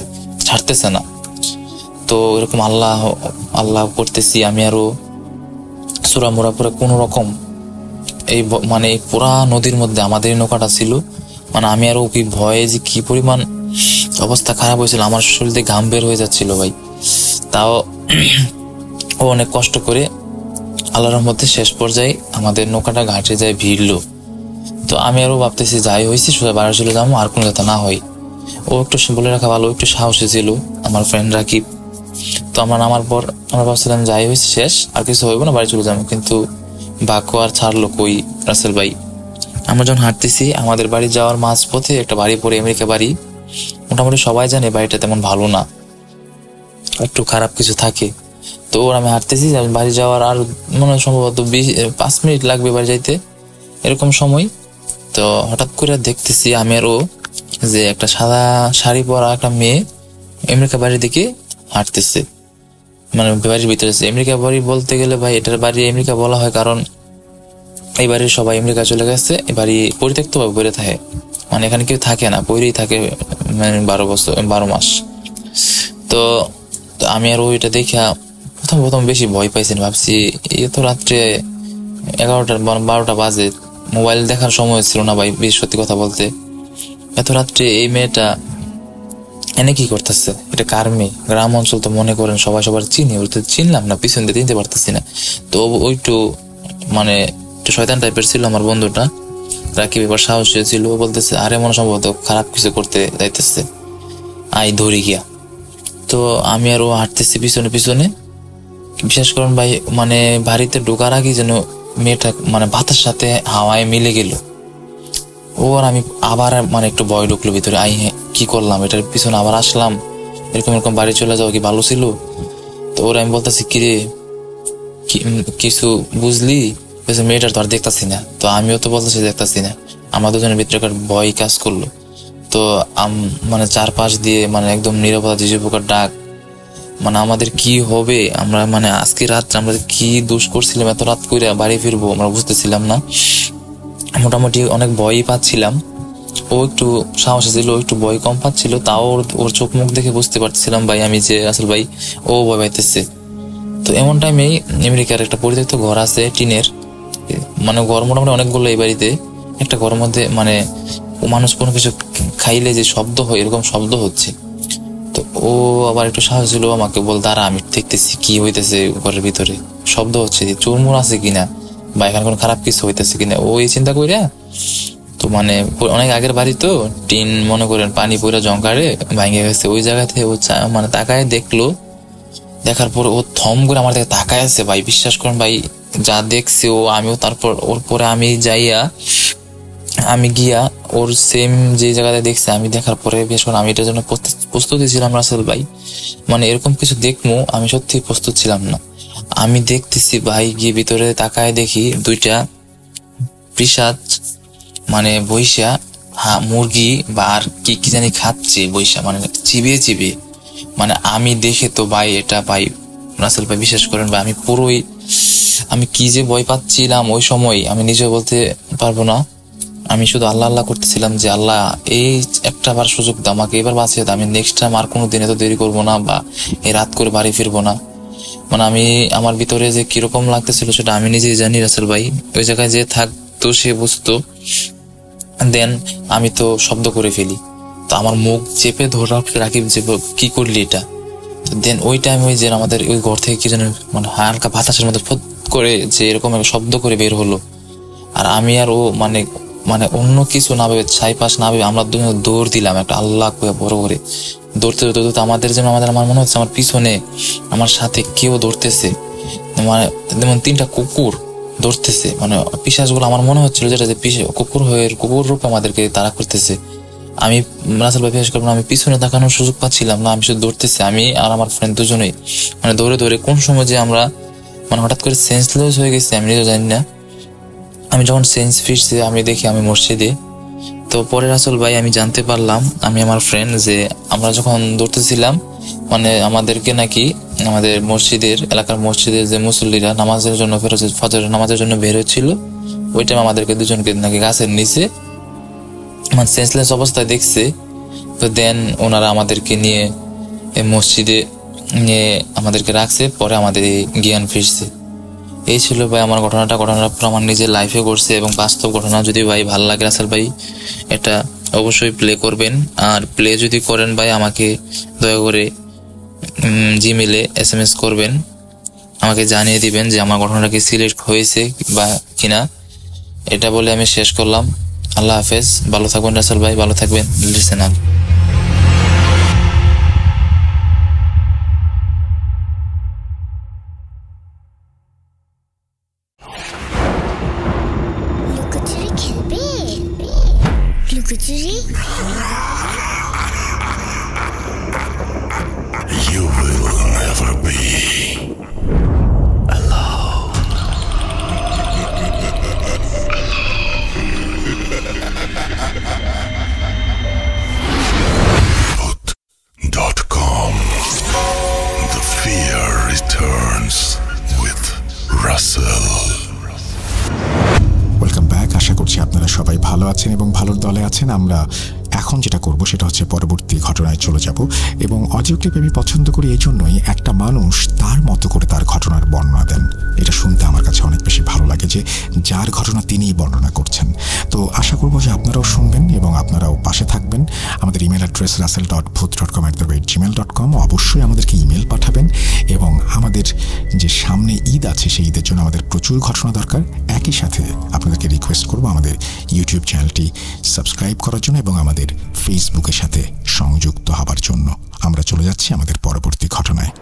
ছাড়তেছে না। তো এরকম আল্লাহ আল্লাহ করতেছি আমি, আরো সুরা মোরা পরে কোন রকম এই মানে পুরা নদীর মধ্যে আমাদের নৌকাটা ছিল, মানে আমি আরো কি ভয়ে যে কি পরিমাণ অবস্থা খারাপ হয়েছিল, আমার শরীরে ঘাম বের হয়ে যাচ্ছিল ভাই। তাও ও অনেক কষ্ট করে আল্লাহর রহমতে শেষ পর্যায়ে আমাদের নৌকাটা ঘাটে যায় ভিড়লো। তো আমি আরো ভাবতেছি যাই হয়েছি সোজা বাড়ি চলে যাবো, আর কোনো যাতে না হয়। ও একটু বলে রাখা ভালো, একটু সাহসী ছিল আমার ফ্রেন্ড রাকিব। তো আমরা নামার পর আমরা ভাবছিলাম যাই হয়েছে শেষ, আর কিছু হইব না, বাড়ি চলে যাবো। কিন্তু ভাগ্য আর ছাড়লো কই রাসেল ভাই। আমরা যখন হাঁটতেছি আমাদের বাড়ি যাওয়ার মাঝ পথে একটা বাড়ি পড়ে, আমেরিকা বাড়ি। মোটামুটি সবাই জানে বাড়িটা তেমন ভালো না, একটু খারাপ কিছু থাকে। তো ওর আমি হাঁটতেছি, বাড়ি যাওয়ার আর মনে হয় সম্ভবত 5 মিনিট লাগবে বাড়ি যাইতে, এরকম সময়। তো হঠাৎ করে দেখতেছি আমি আর ও যে একটা সাদা শাড়ি পরা একটা মেয়ে আমেরিকা বাড়ির দিকে হাঁটতেছে, মানে বাড়ির ভিতরে। আমেরিকা বাড়ি বলতে গেলে ভাই এটার বাড়ি আমেরিকা বলা হয় কারণ এই বাড়ির সবাই আমেরিকা চলে গেছে, এই বাড়ি পরিত্যক্ত ভাবে পড়ে থাকে, মানে এখানে কেউ থাকে না, পরেই থাকে মানে 12 মাস। তো আমি আর ওইটা দেখা প্রথম বেশি ভয় পাইছি, ভাবছি এত রাত্রে 11টা-12টা বাজে, মোবাইল দেখার সময় ছিল না ভাই, বেশ সত্যি কথা বলতে। এত রাত্রে এই মেয়েটা এনে কি করতেছে, এটা কার মেয়ে? গ্রাম অঞ্চল তো মনে করেন সবাই সবার চিনি, ওর তো চিনলাম না, পিছন দিয়ে চিনতে পারতেছি না। তো ওইটু মানে একটু শয়তান টাইপের ছিল আমার বন্ধুটা, রাকিব এবার সাহসী ছিল, ও বলতেছে আরে মনে সম্ভবত খারাপ কিছু করতে যাইতেছে, আই ধরি গিয়া। তো আমি আর ও হাঁটতেছি পিছনে পিছনে, বিশেষ করেন ভাই মানে বাড়িতে ঢোকার আগে যেন মেয়েটা মানে ভাতের সাথে হাওয়ায় মিলে গেল। ও আর আমি আবার মানে একটু ভয় ঢুকলো ভিতরে, কি করলাম, এটার পিছনে আবার আসলাম, এরকম বাড়ি চলে যাওয়া কি ভালো ছিল? তো ওর আমি বলতেছি কিরে কিছু বুঝলি? মেয়েটার তো আর দেখতেছি না। তো আমিও তো বলতেছি দেখতেছি না। আমার দুজনের ভিতরে একটা ভয় কাজ করলো। তো মানে চারপাশ দিয়ে মানে একদম নিরাপত্তা যে প্রকার ডাক, মানে আমাদের কি হবে, আমরা মানে আজকে রাত্রে আমরা কি দোষ করছিলাম, এত রাত করে বাড়ি ফিরবো আমরা বুঝতেছিলাম না। মোটামুটি অনেক ভয়ই পাচ্ছিলাম। ও একটু সাহসী ছিল, একটু ভয় কম পাচ্ছিল, তাও ওর চোখ মুখ দেখে বুঝতে পারছিলাম ভাই আমি যে আসল ভাই ও ভয় পাইতেছে। তো এমন টাইমেই আমেরিকার একটা পরিত্যক্ত ঘর আছে টিনের, মানে ঘর মোটামুটি অনেকগুলো এই বাড়িতে। একটা ঘরের মধ্যে মানে মানুষ কোনো কিছু খাইলে যে শব্দ হয় এরকম শব্দ হচ্ছে। তো ও আবার একটু সাহস ছিল, আমাকে বল দাঁড়া আমি দেখতেছি কি হইতেছে ঘরের ভিতরে, শব্দ হচ্ছে, চোরমোর আছে কিনা বা এখানে কোনো খারাপ কিছু হইতেছে কিনা। ও এই চিন্তা কইরা, তো মানে অনেক আগের বাড়ি তো টিন মনে করেন পানি পুরা জঙ্কারে ভাঙে গেছে, ওই জায়গাতে ও মানে তাকায় দেখলো। দেখার পর ও থম করে আমার দিকে তাকায় আছে ভাই, বিশ্বাস করেন ভাই যা দেখছে ও, আমিও তারপর ওর পরে আমি গিয়া ওর সেম যে জায়গাতে দেখছে আমি দেখার পরে বেশ করে আমি এটার জন্য প্রস্তুতি ছিলাম রাসেল ভাই, মানে এরকম কিছু দেখবো আমি সত্যি প্রস্তুত ছিলাম না। আমি দেখতেছি ভাই, গিয়ে ভিতরে তাকায় দেখি 2টা পিশাচ মানে বৈশা মুরগি বা আর কি জানি খাচ্ছে বৈশা, মানে চিবিয়ে মানে আমি দেখে তো ভাই এটা ভাই রাসেল ভাই বিশ্বাস করেন ভাই আমি কি যে ভয় পাচ্ছিলাম ওই সময় আমি নিজে বলতে পারবো না। আমি শুধু আল্লাহ আল্লাহ করতেছিলাম যে আল্লাহ এই একটা বার সুযোগ দাও আমাকে, এবার বাঁচিয়ে দাও, আমি নেক্সট টাইম আর কোনো দিনে তো দেরি করবো না বা এই রাত করে বাড়ি ফিরবো না। মানে আমি আমার ভিতরে যে কিরকম লাগতেছিল সেটা আমি নিজেই জানি রাসেল ভাই। ওই জায়গায় যে থাকতো সে বুঝতো। দেন আমি তো শব্দ করে ফেলি, তো আমার মুখ চেপে ধরে রাকিব যে কি করলি এটা। দেন ওই টাইম ওই যে আমাদের ওই ঘর থেকে কি যেন মানে হালকা বাতাসের মধ্যে ফট করে যে এরকম একটা শব্দ করে বের হলো। আর আমি আর ও মানে অন্য কিছু না ভেবে ছাইপাশ না ভেবে আমরা দুজন দৌড় দিলাম একটা আল্লাহ বড় করে। দৌড়তে আমার মনে হচ্ছে আমার পিছনে আমার সাথে কেউ দৌড়তেছে, মানে যেমন 3টা কুকুর দৌড়তেছে, মানে পিশাচগুলো আমার মনে হচ্ছিল যেটা যে কুকুর রূপে আমাদেরকে তাড়া করতেছে। আমি রাসেল ভাই বিশ্বাস করবো না, আমি পিছনে তাকানোর সুযোগ পাচ্ছিলাম না, আমি শুধু দৌড়তেছি, আমি আর আমার ফ্রেন্ড দুজনেই মানে দৌড়ে কোন সময় যে আমরা মানে হঠাৎ করে সেন্সলেস হয়ে গেছি আমি নিজেও জানি না। আমি যখন সেন্স ফিরছি আমি দেখি আমি মসজিদে। তো পরে রাসেল ভাই আমি জানতে পারলাম আমি আমার ফ্রেন্ড যে আমরা যখন দৌড়তেছিলাম মানে আমাদেরকে নাকি আমাদের এলাকার মসজিদের যে মুসল্লিরা নামাজের জন্য ফজরের নামাজের জন্য বের হচ্ছিল, ওই টাইম আমাদেরকে দুজনকে নাকি গাছের নিচে মানে সেন্সলেস অবস্থায় দেখছে। তো দেন ওনারা আমাদেরকে নিয়ে মসজিদে নিয়ে আমাদেরকে রাখছে, পরে আমাদের জ্ঞান ফিরছে। এই ছিল ভাই আমার ঘটনাটা আমার নিজের লাইফে করছে এবং বাস্তব ঘটনা। যদি ভাই ভালো লাগে রাসেল ভাই এটা অবশ্যই প্লে করবেন, আর প্লে যদি করেন ভাই আমাকে দয়া করে জিমেলে SMS করবেন, আমাকে জানিয়ে দিবেন যে আমার ঘটনাটা কি সিলেক্ট হয়েছে বা কিনা। এটা বলে আমি শেষ করলাম। আল্লাহ হাফেজ, ভালো থাকবেন রাসেল ভাই, ভালো থাকবেন লিসেনার। লুকোচুরি খেলবে? লুকোচুরি You will never be alone. Put.com. The fear returns with Russell. Welcome back. আশা করছি আপনারা সবাই ভালো আছেন এবং ভালোর দলে আছেন। আমরা এখন যেটা করব সেটা হচ্ছে পরবর্তী ঘটনায় চলে যাব, এবং অডিও ক্লিপ আমি পছন্দ করি এই জন্যই, একটা মানুষ তার মতো করে তার ঘটনার বর্ণনা দেন। এটা শুনতে আমার কাছে অনেক বেশি ভালো লাগে যে যার ঘটনা তিনিই বর্ণনা করছেন। তো আশা করব যে আপনারাও শুনবেন এবং আপনারাও পাশে থাকবেন। আমাদের ইমেল অ্যাড্রেস russell.booth.com@gmail.com। অবশ্যই আমাদেরকে ইমেল পাঠাবেন, এবং আমাদের যে সামনে ঈদ আছে সেই ঈদের জন্য আমাদের প্রচুর ঘটনা দরকার। একই সাথে আপনাদেরকে রিকোয়েস্ট করব আমাদের ইউটিউব চ্যানেলটি সাবস্ক্রাইব করার জন্য এবং আমাদের ফেসবুকের সাথে সংযুক্ত হবার জন্য। আমরা চলে যাচ্ছি আমাদের পরবর্তী ঘটনায়।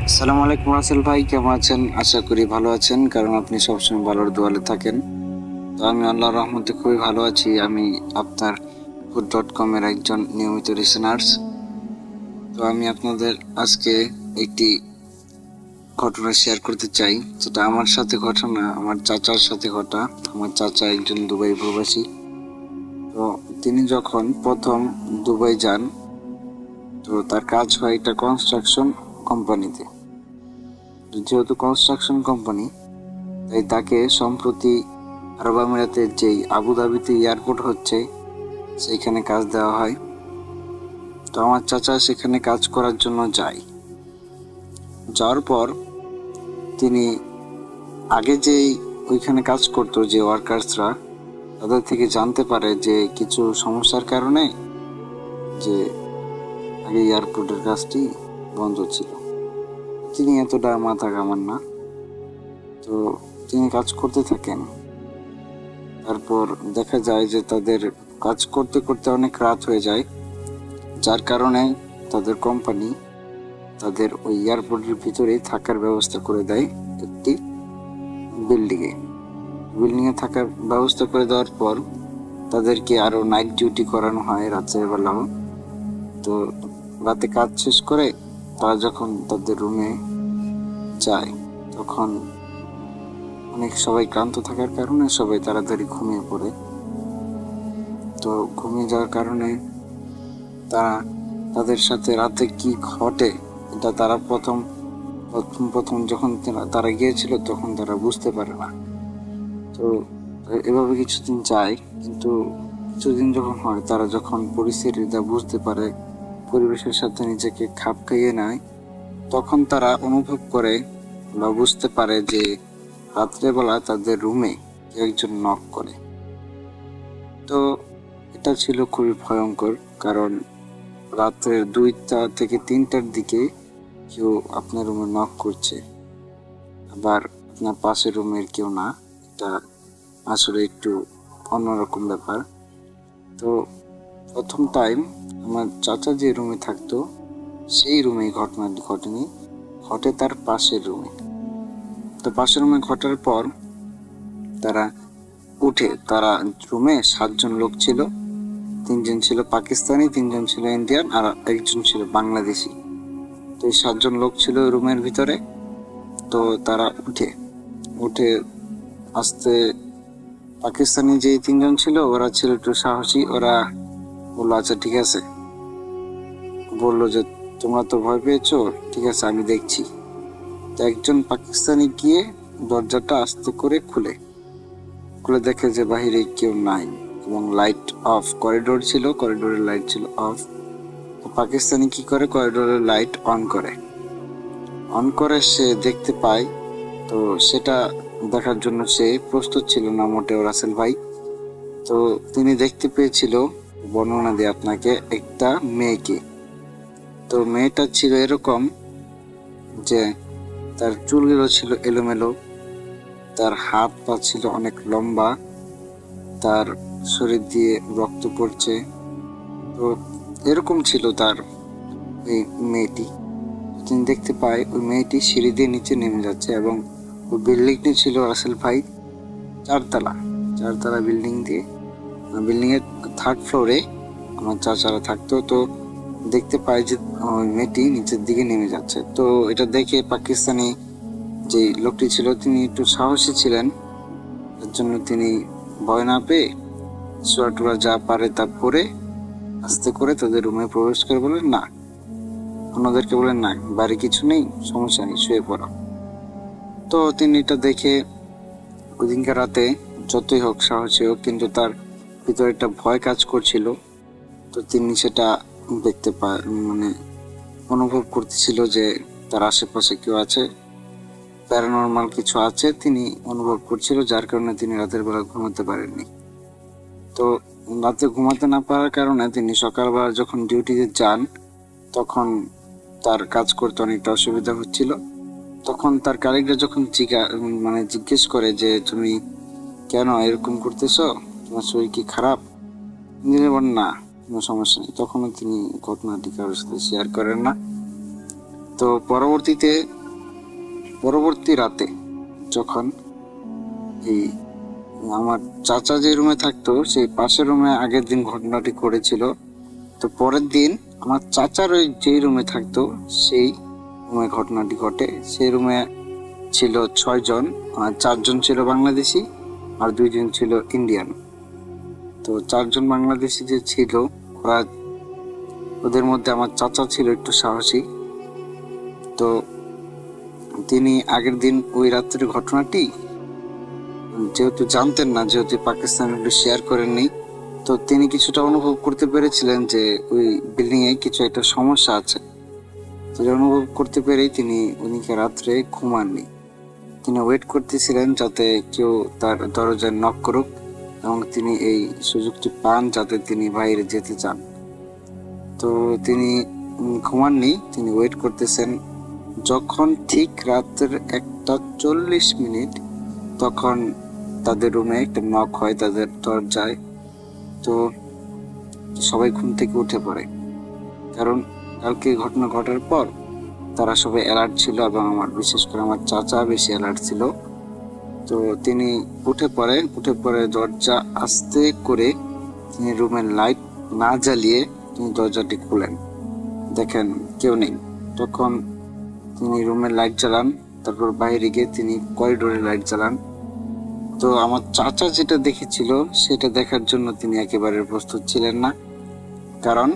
আসসালামু আলাইকুম রাসেল ভাই, কেমন আছেন? আশা করি ভালো আছেন, কারণ আপনি সবসময় ভালোর দোয়ালে থাকেন। তো আমি আল্লাহর রহমতে খুবই ভালো আছি। আমি আপনার Put.com এর একজন নিয়মিত লিসেনার্স। তো আমি আপনাদের আজকে একটি ঘটনা শেয়ার করতে চাই, যেটা আমার সাথে ঘটনা, আমার চাচার সাথে ঘটা। আমার চাচা একজন দুবাই প্রবাসী। তো তিনি যখন প্রথম দুবাই যান, তো তার কাজ হয় একটা কনস্ট্রাকশন কোম্পানিতে। যেহেতু কনস্ট্রাকশন কোম্পানি, তাই তাকে সম্প্রতি আরব আমিরাতের যেই আবুধাবিতে এয়ারপোর্ট হচ্ছে সেইখানে কাজ দেওয়া হয়। তো আমার চাচা সেখানে কাজ করার জন্য যায়। যাওয়ার পর তিনি আগে যেই ওইখানে কাজ করতো যে ওয়ার্কার্সরা, তাদের থেকে জানতে পারে যে কিছু সমস্যার কারণে যে আগে এয়ারপোর্টের কাজটি বন্ধ ছিল। তিনি এতটা মাথা ঘামান না, তো তিনি কাজ করতে থাকেন। তারপর দেখা যায় যে তাদের কাজ করতে করতে অনেক রাত হয়ে যায়, যার কারণে তাদের কোম্পানি তাদের ওই এয়ারপোর্টের ভিতরে থাকার ব্যবস্থা করে দেয় একটি বিল্ডিংয়ে থাকার ব্যবস্থা করে দেওয়ার পর তাদেরকে আরো নাইট ডিউটি করানো হয় রাতের বেলাও। তো রাতে কাজ শেষ করে তারা যখন তাদের রুমে যায়, তখন অনেক সবাই ক্লান্ত থাকার কারণে সবাই তাড়াতাড়ি ঘুমিয়ে পড়ে। তো ঘুমিয়ে যাওয়ার কারণে তাদের সাথে রাতে কি ঘটে এটা তারা প্রথম যখন তারা গিয়েছিল তখন তারা বুঝতে পারে না। তো এভাবে কিছুদিন যায়, কিন্তু কিছুদিন যখন হয়, তারা যখন পরিস্থিতিটা বুঝতে পারে, পরিবেশের সাথে নিজেকে খাপ খাইয়ে নেয়, তখন তারা অনুভব করে বা বুঝতে পারে যে রাত্রেবেলা তাদের রুমে কেউ একজন নক করে। তো এটা ছিল খুবই ভয়ঙ্কর, কারণ রাত্রে 2টা থেকে 3টার দিকে কেউ আপনার রুমে নক করছে, আবার আপনার পাশের রুমের কেউ না। এটা আসলে একটু অন্যরকম ব্যাপার। তো প্রথম টাইম আমার চাচা যে রুমে থাকতো সেই রুমে ঘটনাটি ঘটেনি, ঘটে তার পাশের রুমে। তো পাশের রুমে ঘটার পর তারা উঠে, তারা রুমে 7 জন লোক ছিল। 3 জন ছিল পাকিস্তানি, 3 জন ছিল ইন্ডিয়ান, আর একজন ছিল বাংলাদেশি। তো এই 7 জন লোক ছিল রুমের ভিতরে। তো তারা উঠে আসতে, পাকিস্তানি যে 3 জন ছিল ওরা ছিল একটু সাহসী। ওরা বললো আচ্ছা ঠিক আছে, বললো যে তোমরা তো ভয় পেয়েছো, ঠিক আছে আমি দেখছি। তো একজন পাকিস্তানি গিয়ে দরজাটা আস্তে করে খুলে দেখে যে বাহিরে কেউ নাই এবং লাইট অফ, করিডোর ছিল, করিডোরের লাইট ছিল অফ। তো পাকিস্তানি কি করে, করিডোরের লাইট অন করে সে দেখতে পায়। তো সেটা দেখার জন্য সে প্রস্তুত ছিল না মোটেও রাসেল ভাই। তো তিনি দেখতে পেয়েছিল, বর্ণনা দিয়ে আপনাকে, একটা মেয়েকে। তো মেয়েটা ছিল এরকম যে তার চুলগুলো ছিল এলোমেলো, তার হাত পা ছিল অনেক লম্বা, তার শরীর দিয়ে রক্ত পড়ছে। তো এরকম ছিল তার এই মেয়েটি। তিনি দেখতে পায় ওই মেয়েটি সিঁড়ি দিয়ে নিচে নেমে যাচ্ছে এবং ওই বিল্ডিংটি ছিল রাসেল ভাই চারতলা বিল্ডিং দিয়ে, বিল্ডিং এর 3rd ফ্লোরে আমার চাচারা থাকতো। তো দেখতে পায় যে ওই মেয়েটি নিচের দিকে নেমে যাচ্ছে। তো এটা দেখে পাকিস্তানি যে লোকটি ছিল তিনি একটু সাহসী ছিলেন, এর জন্য তিনি ভয় না পেয়ে সোয়াটুরা যা পারে তা পরে আস্তে করে তাদের রুমে প্রবেশ করে বলেন, না, অন্যদেরকে বলেন, না, বাড়ি কিছু নেই, সমস্যা নেই, শুয়ে পড়ো। তো তিনি এটা দেখে ওই দিনকার রাতে যতই হোক, সাহসী হোক, কিন্তু তার ভিতরে একটা ভয় কাজ করছিল। তো তিনি সেটা দেখতে অনুভব করতেছিল যে তার আশেপাশে কেউ আছে, প্যারানর্মাল কিছু আছে, তিনি অনুভব করছিল, যার কারণে তিনি রাতের বেলা ঘুমাতে পারেননি। তো রাতে ঘুমাতে না পারার কারণে তিনি সকালবেলা যখন ডিউটিতে যান তখন তার কাজ করতে অনেকটা অসুবিধা হচ্ছিল। তখন তার কালিগরা যখন জিজ্ঞেস করে যে তুমি কেন এরকম করতেছো, তোমার শরীর কি খারাপ? তিনি বলেন, না, কোনো সমস্যা নেই। তখনও তিনি ঘটনাটি কারোর সাথে শেয়ার করেন না। তো পরবর্তী রাতে যখন এই আমার চাচা যে রুমে থাকতো সেই পাশের রুমে আগের দিন ঘটনাটি ঘটেছিল। তো পরের দিন আমার চাচার ওই যে রুমে থাকতো সেই রুমে ঘটনাটি ঘটে। সেই রুমে ছিল 6 জন, 4 জন ছিল বাংলাদেশি আর 2 জন ছিল ইন্ডিয়ান। তো 4 জন বাংলাদেশি যে ছিল ওদের মধ্যে আমার চাচা ছিল একটু সাহসী। তো তিনি আগের দিন ওই রাত্রের ঘটনাটি যেহেতু জানতেন না, যেহেতু পাকিস্তানি শেয়ার করেননি, তো তিনি কিছুটা অনুভব করতে পেরেছিলেন যে ওই বিল্ডিং এ কিছু একটা সমস্যা আছে। সেটা অনুভব করতে পেরেই তিনি ওদিকে রাত্রে ঘুমাননি। তিনি ওয়েট করতেছিলেন যাতে কেউ তার দরজায় নক করুক এবং তিনি এই সুযোগটি পান যাতে তিনি বাইরে যেতে চান। তো তিনি ঘুমাননি, তিনি ওয়েট করতেছেন। যখন ঠিক রাতের 1:40 তখন তাদের রুমে একটা নক হয় তাদের দরজায়। তো সবাই ঘুম থেকে উঠে পড়ে, কারণ কালকে ঘটনা ঘটার পর তারা সবাই অ্যালার্ট ছিল এবং বিশেষ করে আমার চাচা বেশি অ্যালার্ট ছিল। তো তিনি উঠে পড়ে দরজা আস্তে করে তিনি রুমের লাইট না জ্বালিয়ে তিনি দরজাটি খুলেন, দেখেন কেউ নেই। তখন তিনি রুমের লাইট জ্বালান, তারপর বাইরে গিয়ে তিনি করিডোরের লাইট জ্বালান। তো আমার চাচা যেটা দেখেছিল সেটা দেখার জন্য তিনি একেবারে প্রস্তুত ছিলেন না, কারণ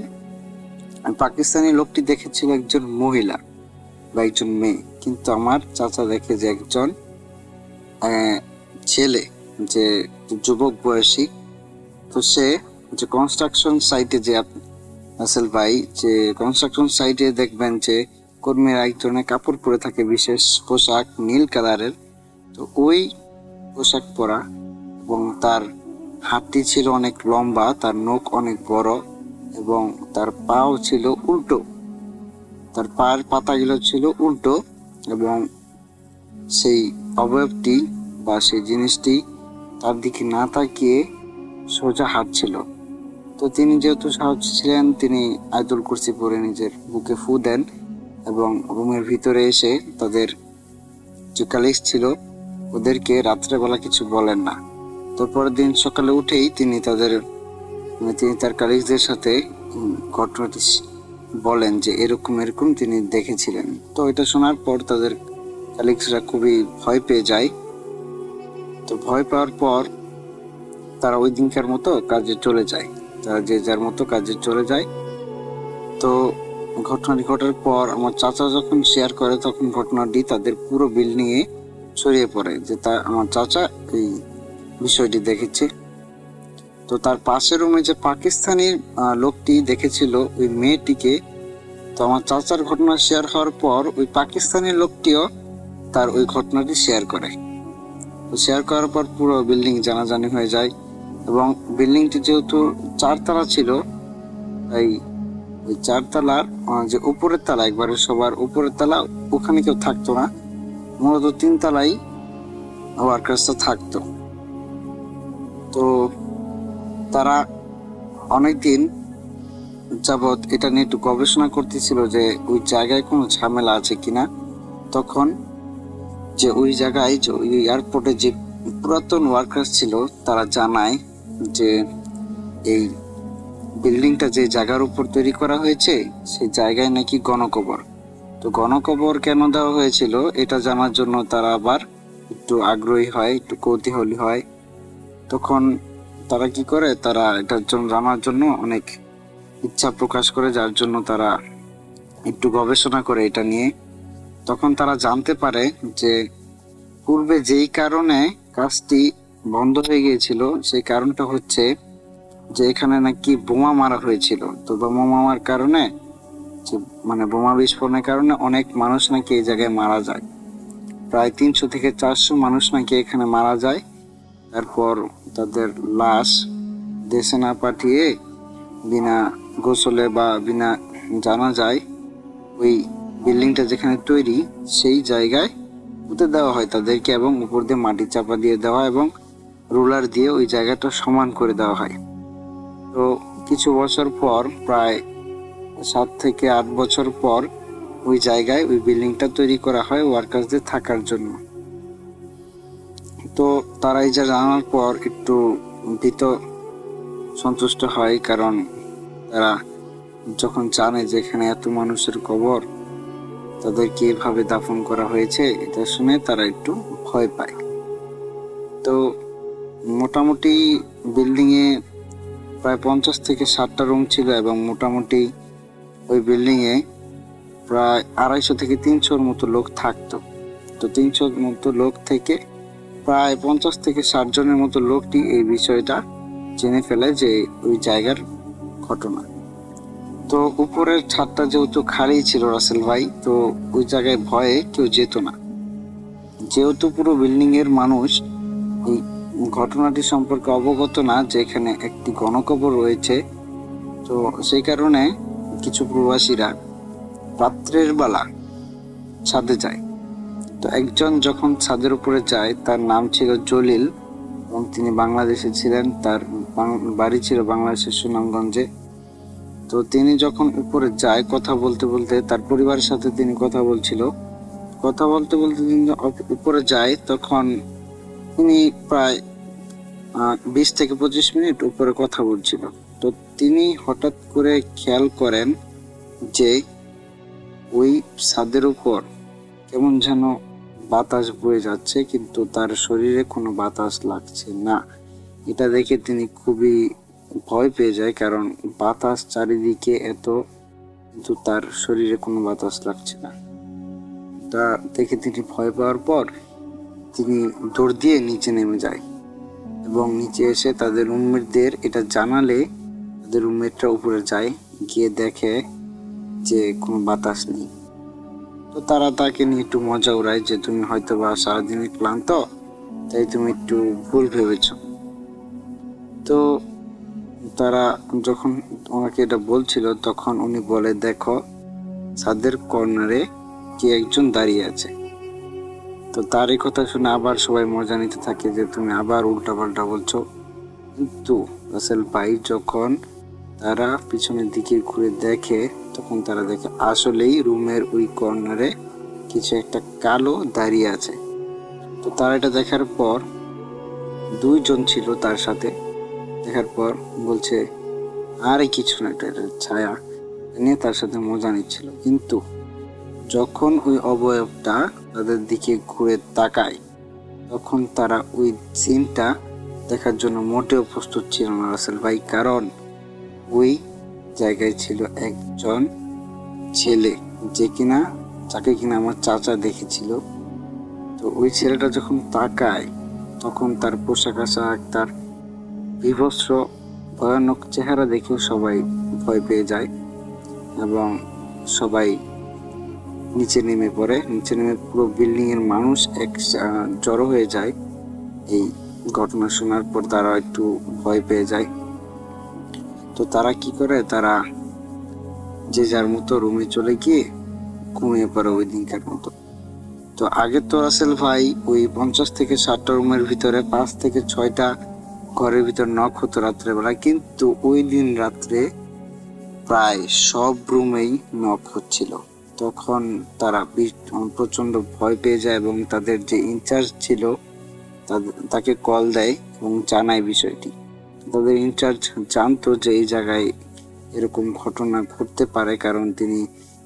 পাকিস্তানি লোকটি দেখেছিল একজন মহিলা বা একজন মেয়ে, কিন্তু আমার চাচা দেখে যে একজন ছেলে, যে যুবক বয়সী। তো সে যে কনস্ট্রাকশন সাইটে, যে রাসেল ভাই, যে কনস্ট্রাকশন সাইটে দেখবেন যে কর্মীরা এক ধরনের কাপড় পরে থাকে, বিশেষ পোশাক নীল কালারের। তো ওই পোশাক পরা এবং তার হাতটি ছিল অনেক লম্বা, তার নখ অনেক বড় এবং তার পাও ছিল উল্টো, তার পায়ের পাতাগুলো ছিল উল্টো এবং সেই অবয়বটি বা সেই জিনিসটি তার দিকে না তাকিয়ে সোজা হাঁটছিল। তো তিনি যেহেতু সাহসী ছিলেন, তিনি আয়াতুল কুরসি পড়ে নিজের বুকে ফু দেন এবং রুমের ভিতরে এসে তাদের যে কালিগ ছিল ওদেরকে রাত্রেবেলা কিছু বলেন না। তো পরের দিন সকালে উঠেই তিনি তার কালিগদের সাথে ঘটনাটি বলেন যে এরকম তিনি দেখেছিলেন। তো এটা শোনার পর তাদের কালিগরা খুবই ভয় পেয়ে যায়। তো ভয় পাওয়ার পর তারা ওই দিনকার মতো কাজে চলে যায়, তারা যে যার মতো কাজে চলে যায়। তো ঘটনাটি ঘটার পর আমার চাচা যখন শেয়ার করে তখন ঘটনাটি তাদের পুরো বিল্ডিং এ ছড়িয়ে পড়ে যে আমার চাচা এই বিষয়টি দেখেছে। তো তার পাশের রুমে যে পাকিস্তানি লোকটি দেখেছিল ওই মেয়েটিকে, তো আমার চাচার ঘটনা শেয়ার হওয়ার পর ওই পাকিস্তানি লোকটিও তার ওই ঘটনাটি শেয়ার করে। তো শেয়ার করার পর পুরো বিল্ডিং জানাজানি হয়ে যায় এবং বিল্ডিংটি যেহেতু 4 তলা ছিল তাই ওই 4 তলার যে উপরের তলা, একবারে সবার উপরের তলা, ওখানে কেউ থাকতো না, মূলত 3 তলাই ওয়ার্কার্সরা থাকতো। তো তারা অনেকদিন যাবৎ এটা নিয়ে একটু গবেষণা করতেছিল যে ওই জায়গায় কোনো ঝামেলা আছে কিনা। তখন যে ওই জায়গায় যে ওই এয়ারপোর্টে যে পুরাতন ওয়ার্কার ছিল তারা জানায় যে এই বিল্ডিংটা যে জায়গার উপর তৈরি করা হয়েছে সেই জায়গায় নাকি গণকবর। তো গণকবর কেন দেওয়া হয়েছিল এটা জানার জন্য তারা আবার একটু আগ্রহী হয়, একটু কৌতূহলী হয়। তখন তারা কি করে, তারা এটার জন্য জানার জন্য অনেক ইচ্ছা প্রকাশ করে, যার জন্য তারা একটু গবেষণা করে এটা নিয়ে। তখন তারা জানতে পারে যে পূর্বে যেই কারণে কাজটি বন্ধ হয়ে গিয়েছিল সেই কারণটা হচ্ছে যে এখানে নাকি বোমা মারা হয়েছিল। তো বোমা মারার কারণে মানে বোমা বিস্ফোরণের কারণে অনেক মানুষ নাকি এই জায়গায় মারা যায়, প্রায় 300 থেকে 400 মানুষ নাকি এখানে মারা যায়। তারপর তাদের লাশ দেশে না পাঠিয়ে বিনা গোসলে বা বিনা জানাজায় ওই বিল্ডিংটা যেখানে তৈরি সেই জায়গায় পুঁতে দেওয়া হয় তাদেরকে, এবং উপর দিয়ে মাটি চাপা দিয়ে দেওয়া এবং রোলার দিয়ে ওই জায়গাটা সমান করে দেওয়া হয়। তো কিছু বছর পর, প্রায় 7 থেকে 8 বছর পর ওই জায়গায় ওই বিল্ডিংটা তৈরি করা হয় ওয়ার্কার্সদের থাকার জন্য। তো তারা এই যা জানার পর একটু ভীত সন্তুষ্ট হয়, কারণ তারা যখন জানে যে এখানে এত মানুষের কবর, তাদেরকে এভাবে দাফন করা হয়েছে, এটা শুনে তারা একটু ভয় পায়। তো মোটামুটি বিল্ডিং এ প্রায় 50 থেকে 60টা রুম ছিল এবং মোটামুটি ওই বিল্ডিং এ প্রায় 250 থেকে 300-র মতো লোক থাকতো। তো 300-র মতো লোক থেকে প্রায় 50 থেকে 60 জনের মতো লোকটি এই বিষয়টা জেনে ফেলে যে ওই জায়গার ঘটনা। তো উপরের ছাদটা যেহেতু খালি ছিল রাসেল ভাই, তো ওই জায়গায় ভয়ে কেউ যেত না। যেহেতু পুরো বিল্ডিং এর মানুষ এই ঘটনাটি সম্পর্কে অবগত না যে এখানে একটি গণকবর রয়েছে, তো সেই কারণে কিছু প্রবাসীরা রাত্রের বেলা ছাদে যায়। তো একজন যখন ছাদের উপরে যায়, তার নাম ছিল জলিল এবং তিনি বাংলাদেশে ছিলেন, তার বাড়ি ছিল বাংলাদেশের সুনামগঞ্জে। তো তিনি যখন উপরে যায় কথা বলতে বলতে, তার পরিবারের সাথে তিনি কথা বলতে বলতে তিনি উপরে যায়, তখন তিনি প্রায় 20 থেকে 25 মিনিট উপরে কথা বলছিল। তো তিনি হঠাৎ করে খেয়াল করেন যে ওই ছাদের উপর কেমন যেন বাতাস বয়ে যাচ্ছে, কিন্তু তার শরীরে কোনো বাতাস লাগছে না। এটা দেখে তিনি খুবই ভয় পেয়ে যায়, কারণ বাতাস চারিদিকে এত, কিন্তু তার শরীরে কোনো বাতাস লাগছে না। তা দেখে তিনি ভয় পাওয়ার পর তিনি দৌড় দিয়ে নিচে নেমে যায় এবং নিচে এসে তাদের রুমমেটদের এটা জানালে তাদের রুমমেটরা উপরে যায়, গিয়ে দেখে যে কোনো বাতাস নেই। তো তারা তাকে নিয়ে একটু মজা উড়ায় যে তুমি হয়তো বা সারাদিনে ক্লান্ত, তাই তুমি একটু ভুল ভেবেছ। তো তারা যখন ওনাকে এটা বলছিল তখন উনি বলে, দেখো ছাদের কর্নারে কি একজন দাঁড়িয়ে আছে। তো তার এই কথা শুনে আবার সবাই মজা নিতে থাকে যে তুমি আবার উল্টাপাল্টা বলছো। কিন্তু রাসেল ভাই যখন তারা পিছনের দিকে ঘুরে দেখে, তখন তারা দেখে আসলেই রুমের ওই কর্নারে কিছু একটা কালো দাঁড়িয়ে আছে। তো তারা এটা দেখার পর, 2 জন ছিল তার সাথে, দেখার পর বলছে আরে কিছু না, এটা ছায়া নিয়ে তার সাথে মজা নিচ্ছিল। কিন্তু যখন ওই অবয়বটা তাদের দিকে ঘুরে তাকায়, তখন তারা ওই সিনটা দেখার জন্য মোটেও প্রস্তুত ছিল না রাসেল ভাই, কারণ ওই জায়গায় ছিল একজন ছেলে, যাকে কিনা আমার চাচা দেখেছিল। তো ওই ছেলেটা যখন তাকায় তখন তার পোশাক আশাক, তার বিভৎস ভয়ানক চেহারা দেখেও সবাই ভয় পেয়ে যায় এবং সবাই নিচে নেমে পড়ে। নিচে নেমে পুরো বিল্ডিং এর মানুষ জড়ো হয়ে যায়। এই ঘটনা শোনার পর তারা একটু ভয় পেয়ে যায়। তো তারা কি করে, তারা যে যার মতো রুমে চলে গিয়ে ঘুমিয়ে পড়ে ওই দিনকার মতো। তো আগে তো রাসেল ভাই ওই 50 থেকে 60টা রুমের ভিতরে 5 থেকে 6টা ঘরের ভিতর নক হতো রাত্রেবেলা, কিন্তু ওই দিন রাত্রে প্রায় সব রুমেই নক হচ্ছিল। তখন তারা প্রচন্ড ভয় পেয়ে যায় এবং তাদের যে ইনচার্জ ছিল তাকে কল দেয় এবং জানায় বিষয়টি। তাদের ইনচার্জ জানতো যে এই জায়গায় এরকম ঘটনা ঘটতে পারে, কারণ তিনি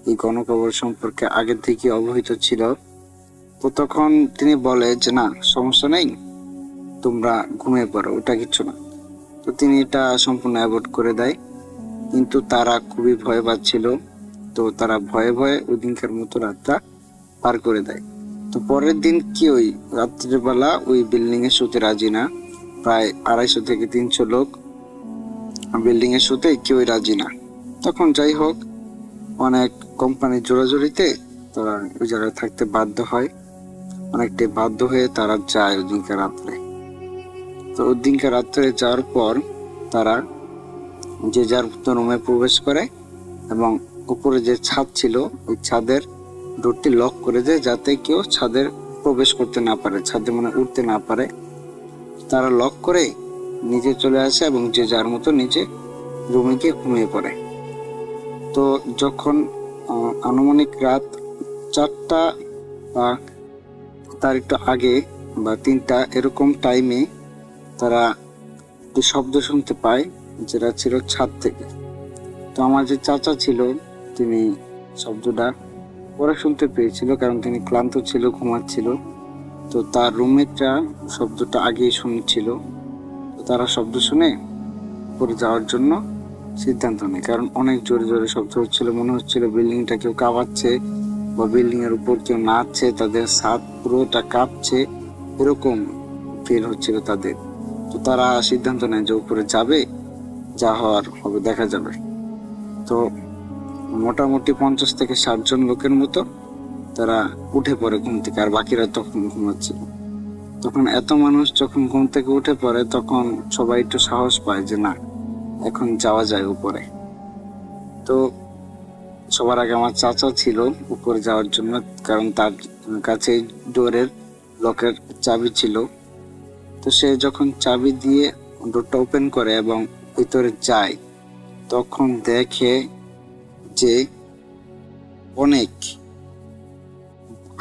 এই গণকবর সম্পর্কে আগে থেকে অবহিত ছিল। তো তখন তিনি বলে যে না, সমস্যা নেই, তোমরা ঘুমিয়ে পড়ো, ওটা কিচ্ছু না। তো তিনি এটা সম্পূর্ণ অ্যাভয়েড করে দেয়, কিন্তু তারা খুবই ভয় পাচ্ছিল। তো তারা ভয়ে ভয়ে ওই দিনকার মতো রাতটা পার করে দেয়। তো পরের দিন কি ওই রাত্রিবেলা ওই বিল্ডিং এ শুতে রাজি না, প্রায় 250 থেকে 300 লোক বিল্ডিং এ শুতে কেউই রাজি না। তখন যাই হোক, অনেক কোম্পানির জোরাজোরিতে তারা ওই জায়গায় থাকতে বাধ্য হয়। অনেকটাই বাধ্য হয়ে তারা যায় ওই দিনকার রাত্রে। তো ওই দিনকার রাত্রে যাওয়ার পর তারা যে যার রুমে প্রবেশ করে এবং উপরে যে ছাদ ছিল ওই ছাদের ডোরটি লক করে দেয়, যাতে কেউ ছাদের প্রবেশ করতে না পারে, ছাদে মানে উঠতে না পারে। তারা লক করে নিচে চলে আসে এবং যে যার মতো নিচে রুমে গিয়ে ঘুমিয়ে পড়ে। তো যখন আনুমানিক রাত 4টা বা তার একটু আগে বা 3টা এরকম টাইমে তারা একটি শব্দ শুনতে পায়, যেটা ছিল ছাদ থেকে। তো আমার যে চাচা ছিল তিনি শব্দটা পরে শুনতে পেয়েছিল, কারণ তিনি ক্লান্ত ছিল, ঘুমাচ্ছিল। তো তার রুমমেটরা শব্দটা আগেই শুনছিল। তো তারা শব্দ শুনে উপরে যাওয়ার জন্য সিদ্ধান্ত নেয়, কারণ অনেক জোরে জোরে শব্দ হচ্ছিল। মনে হচ্ছিল বিল্ডিংটা কেউ কাঁপাচ্ছে বা বিল্ডিং এর উপর কেউ নাচছে, তাদের ছাদ পুরোটা কাঁপছে, এরকম ফিল হচ্ছিল তাদের। তো তারা সিদ্ধান্ত নেয় যে উপরে যাবে, যা হওয়ার হবে দেখা যাবে। তো মোটামুটি 50 থেকে 60 জন লোকের মতো তারা উঠে পড়ে ঘুম থেকে, আর বাকিরা তখন ঘুমাচ্ছিল। তখন এত মানুষ যখন ঘুম থেকে উঠে পড়ে তখন সবাই একটু সাহস পায় যে না, এখন যাওয়া যায় উপরে। তো সবার আগে আমার চাচা ছিল উপরে যাওয়ার জন্য, কারণ তার কাছে ডোরের লকের চাবি ছিল। তো সে যখন চাবি দিয়ে ডোরটা ওপেন করে এবং ভিতরে যায়, তখন দেখে যে অনেক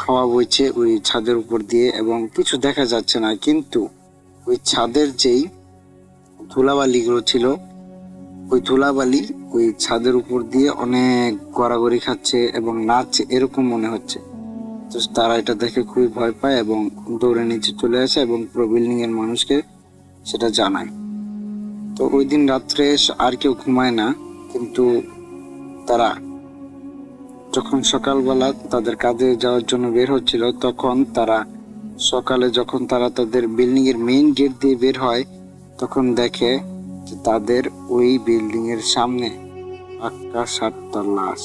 হাওয়া বইছে ওই ছাদের উপর দিয়ে এবং কিছু দেখা যাচ্ছে না, কিন্তু ওই ছাদের যেই ধুলাবালিগুলো ছিল ওই ধুলাবালি ওই ছাদের উপর দিয়ে অনেক গড়াগড়ি খাচ্ছে এবং নাচছে, এরকম মনে হচ্ছে। তো তারা এটা দেখে খুবই ভয় পায় এবং দৌড়ে নিচে চলে আসে এবং পুরো বিল্ডিং এর মানুষকে সেটা জানায়। তো ওই দিন রাত্রে আর কেউ ঘুমায় না, কিন্তু তারা যখন সকালবেলা তাদের কাজে যাওয়ার জন্য বের হচ্ছিল, তখন তারা সকালে যখন তারা তাদের বিল্ডিং এর মেইন গেট দিয়ে বের হয়, তখন দেখে যে তাদের ওই বিল্ডিং এর সামনে 7টা লাশ।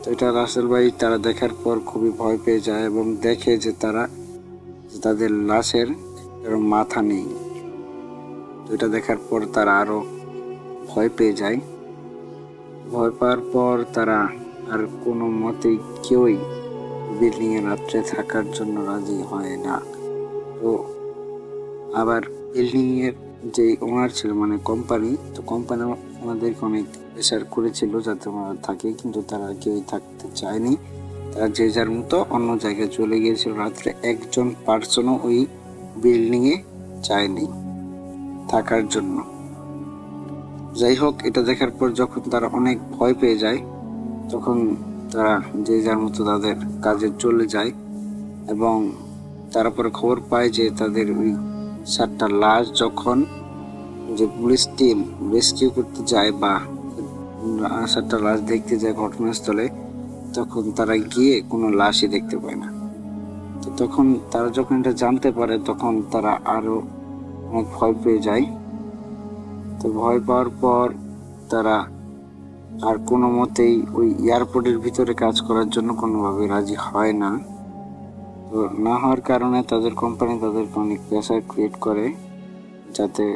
তো এটা রাসেল ভাই তারা দেখার পর খুবই ভয় পেয়ে যায় এবং দেখে যে তাদের লাশের মাথা নেই। তো এটা দেখার পর তারা আরো ভয় পেয়ে যায়। ভয় পাওয়ার পর তারা আর কোনো মতেই কেউই বিল্ডিং এ রাত্রে থাকার জন্য রাজি হয় না। তো আবার বিল্ডিং এর যে ওনার ছিল মানে কোম্পানি, তো কোম্পানি আমাদেরকে অনেক প্রেশার করেছিল যাতে আমরা থাকি, কিন্তু তারা কেউই থাকতে চায়নি। তারা যে যার মতো অন্য জায়গায় চলে গিয়েছিল। রাত্রে একজন পার্সনও ওই বিল্ডিং এ চায়নি থাকার জন্য। যাই হোক, এটা দেখার পর যখন তারা অনেক ভয় পেয়ে যায়, তখন তারা যে যার মতো তাদের কাজে চলে যায় এবং তারপরে খবর পায় যে তাদের ওই 7টা লাশ যখন যে পুলিশ টিম রেস্কিউ করতে যায় বা সাতটা লাশ দেখতে যায় ঘটনাস্থলে, তখন তারা গিয়ে কোনো লাশই দেখতে পায় না। তো তখন তারা যখন এটা জানতে পারে তখন তারা আরো অনেক ভয় পেয়ে যায়। তো ভয় পাওয়ার পর তারা আর কোনো মতেই ওই এয়ারপোর্টের ভিতরে কাজ করার জন্য কোনোভাবে রাজি হয় না। তো না হওয়ার কারণে তাদের কোম্পানি তাদেরকে অনেক প্রেসার ক্রিয়েট করে, যাতে,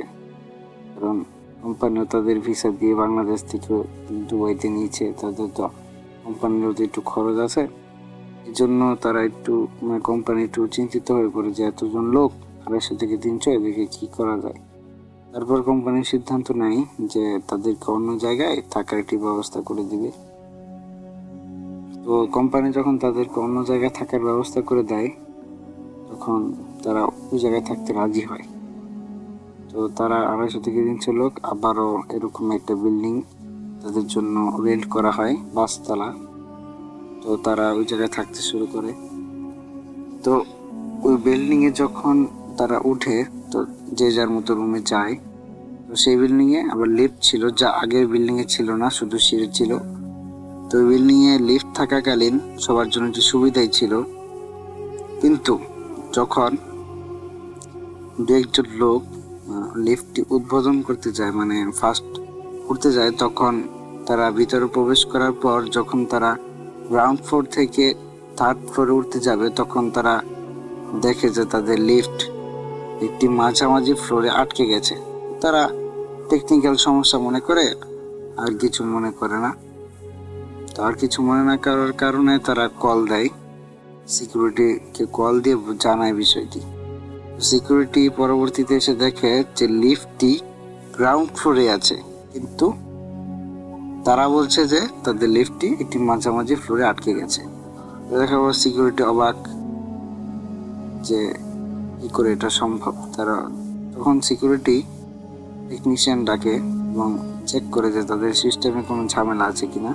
কারণ কোম্পানিও তাদের ভিসা দিয়ে বাংলাদেশ থেকে দুবাইতে নিয়েছে, তাদের তো কোম্পানিরও তো একটু খরচ আছে। এই জন্য তারা একটু কোম্পানি একটু চিন্তিত হয়ে পড়ে যে এতজন লোক 250 থেকে 300, এদিকে কি করা যায়। তারপর কোম্পানির সিদ্ধান্ত নেয় যে তাদেরকে অন্য জায়গায় থাকার একটি ব্যবস্থা করে দিবে। তো কোম্পানি যখন তাদেরকে অন্য জায়গায় থাকার ব্যবস্থা করে দেয় তখন তারা ওই জায়গায় থাকতে রাজি হয়। তো তারা 250 থেকে 300 লোক আবারও এরকম একটা বিল্ডিং তাদের জন্য রেন্ট করা হয় 5 তলা। তো তারা ওই জায়গায় থাকতে শুরু করে। তো ওই বিল্ডিং এ যখন তারা উঠে তো যে যার মতো রুমে যায়। তো সেই বিল্ডিং এ আবার লিফট ছিল, যা আগের বিল্ডিং এ ছিল না, শুধু সিঁড়ি ছিল। তো বিল্ডিং এ লিফট থাকাকালীন সবার জন্য একটু সুবিধাই ছিল, কিন্তু যখন দু একজন লোক লিফটটি উদ্বোধন করতে যায়, মানে ফার্স্ট উঠতে যায়, তখন তারা ভিতরে প্রবেশ করার পর যখন তারা গ্রাউন্ড ফ্লোর থেকে 3rd ফ্লোরে উঠতে যাবে তখন তারা দেখে যে তাদের লিফট একটি মাঝামাঝি ফ্লোরে আটকে গেছে। তারা টেকনিক্যাল সমস্যা মনে করে, আর কিছু মনে করে না। তো আর কিছু মনে না করার কারণে তারা কল দেয়, সিকিউরিটিকে কল দিয়ে জানায় বিষয়টি। সিকিউরিটি পরবর্তীতে এসে দেখে যে লিফটটি গ্রাউন্ড ফ্লোরে আছে, কিন্তু তারা বলছে যে তাদের লিফটটি একটি মাঝামাঝি ফ্লোরে আটকে গেছে। দেখা গেল সিকিউরিটি অবাক যে কি করে এটা সম্ভব। তারা তখন সিকিউরিটি টেকনিশিয়ান ডাকে এবং চেক করে যে তাদের সিস্টেমে কোনো ঝামেলা আছে কিনা,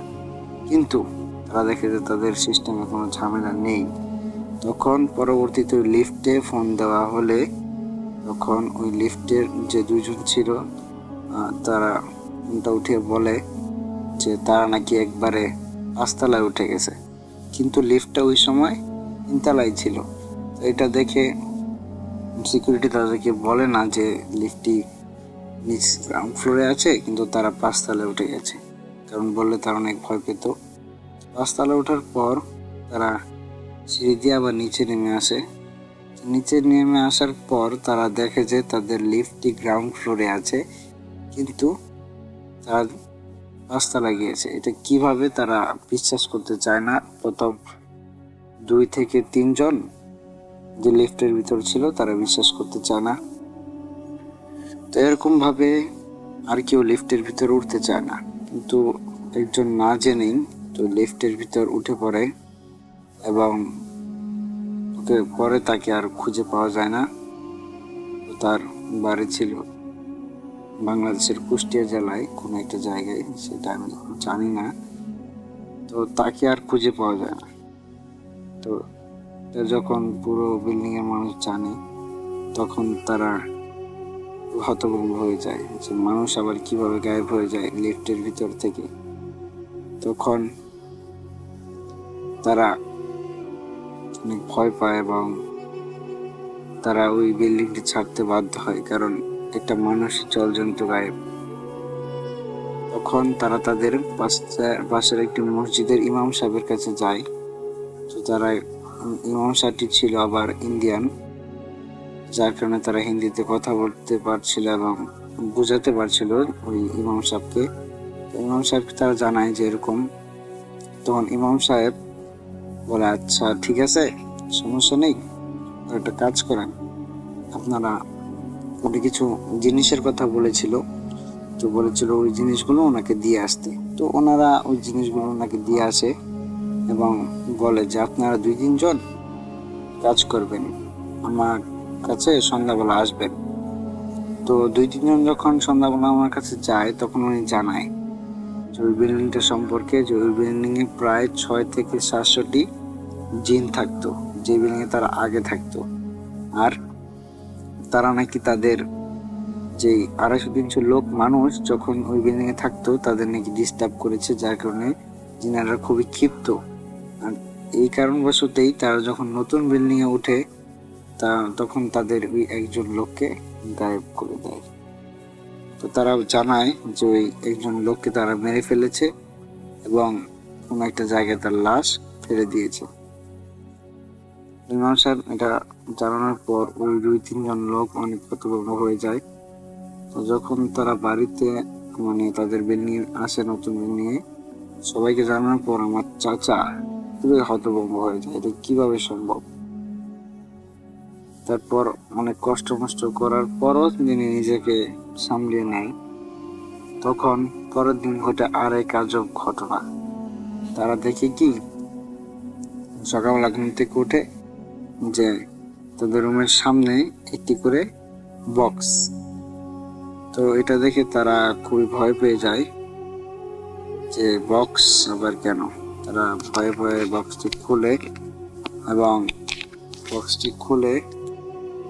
কিন্তু তারা দেখে যে তাদের সিস্টেমে কোনো ঝামেলা নেই। তখন পরবর্তীতে ওই লিফটে ফোন দেওয়া হলে তখন ওই লিফটের যে 2 জন ছিল তারা ফোনটা উঠিয়ে বলে যে তারা নাকি একবারে 5 তলায় উঠে গেছে, কিন্তু লিফটটা ওই সময় 3 তলায় ছিল। তো এটা দেখে সিকিউরিটি তাদেরকে বলে না যে লিফটটি নিচ গ্রাউন্ড ফ্লোরে আছে, কিন্তু তারা 5 তলায় উঠে গেছে, কারণ বললে তারা অনেক ভয় পেত। 5 তলায় ওঠার পর তারা সিঁড়ি দিয়ে আবার নিচে নেমে আসে। নিচে নেমে আসার পর তারা দেখে যে তাদের লিফটটি গ্রাউন্ড ফ্লোরে আছে, কিন্তু তারা 5 তলায় গিয়েছে। এটা কিভাবে তারা বিশ্বাস করতে চায় না। প্রথম 2 থেকে 3 জন যে লিফটের ভিতর ছিল তারা বিশ্বাস করতে চায় না। তো এরকম ভাবে আর কেউ লিফটের ভিতর উঠতে চায় না, কিন্তু একজন না জেনেই তো লিফটের ভিতর উঠে পড়ে এবং পরে তাকে আর খুঁজে পাওয়া যায় না। তার বাড়ি ছিল বাংলাদেশের কুষ্টিয়া জেলায় কোনো একটা জায়গায়, সেটা আমি জানি না। তো তাকে আর খুঁজে পাওয়া যায় না। তো যখন পুরো বিল্ডিং এর মানুষ জানে তখন তারা হতভম্ব হয়ে যায় যে মানুষ আবার কিভাবে গায়েব হয়ে যায় লিফটের ভিতর থেকে। তখন তারা অনেক ভয় পায় এবং তারা ওই বিল্ডিংটি ছাড়তে বাধ্য হয়, কারণ একটা মানুষ জলজন্ত গায়েব। তখন তারা তাদের পাশের একটি মসজিদের ইমাম সাহেবের কাছে যায়। তো তারা ইমাম সাহেবটি ছিল আবার ইন্ডিয়ান, যার কারণে তারা হিন্দিতে কথা বলতে পারছিল এবং বুঝাতে পারছিল ওই ইমাম সাহেবকে। ইমাম সাহেবকে তারা জানায় যে এরকম। তখন ইমাম সাহেব বলে আচ্ছা ঠিক আছে, সমস্যা নেই, একটা কাজ করেন, আপনারা উনি কিছু জিনিসের কথা বলেছিল, তো বলেছিল ওই জিনিসগুলো ওনাকে দিয়ে আসতে। তো ওনারা ওই জিনিসগুলো ওনাকে দিয়ে আসে এবং বলে যে আপনারা 2-3 জন কাজ করবেন, আমার কাছে সন্ধ্যাবেলা আসবেন। তো 2-3 জন যখন সন্ধ্যাবেলা আমার কাছে যায় তখন উনি জানায় যে ওই বিল্ডিংটা সম্পর্কে, যে ওই বিল্ডিং এ প্রায় 600 থেকে 700টি জিন থাকতো, যে বিল্ডিং এ তারা আগে থাকতো। আর তারা নাকি তাদের যে 250-300 লোক মানুষ যখন ওই বিল্ডিং এ থাকতো তাদের নাকি ডিস্টার্ব করেছে, যার কারণে জিনেরা খুবই ক্ষিপ্ত। আর এই কারণবশতই তারা যখন নতুন বিল্ডিং এ উঠে তখন তাদের ওই একজন লোককে গায়েব করে দেয়। তো তারা জানায় যে ওই একজন লোককে তারা মেরে ফেলেছে এবং কোন একটা জায়গায় তার লাশ ফেলে দিয়েছে। ইমাম সাহেব এটা জানানোর পর ওই 2-3 জন লোক অনেক হতভম্ব হয়ে যায়। তো যখন তারা বাড়িতে মানে তাদের বিল্ডিং আসে, নতুন বিল্ডিং এ সবাইকে জানানোর পর আমার চাচা পুরো হতভম্ব হয়ে যায়, এটা কিভাবে সম্ভব। তারপর অনেক কষ্ট করার পরও তিনি নিজেকে সামলিয়ে নেয়। তখন পরের দিন ঘটে আর এক আজব ঘটনা। তারা দেখে কি, সকালবেলা ঘুম থেকে উঠে যে তাদের রুমের সামনে একটি করে বক্স। তো এটা দেখে তারা খুবই ভয় পেয়ে যায় যে বক্স আবার কেন। তারা ভয়ে ভয়ে বক্সটি খুলে এবং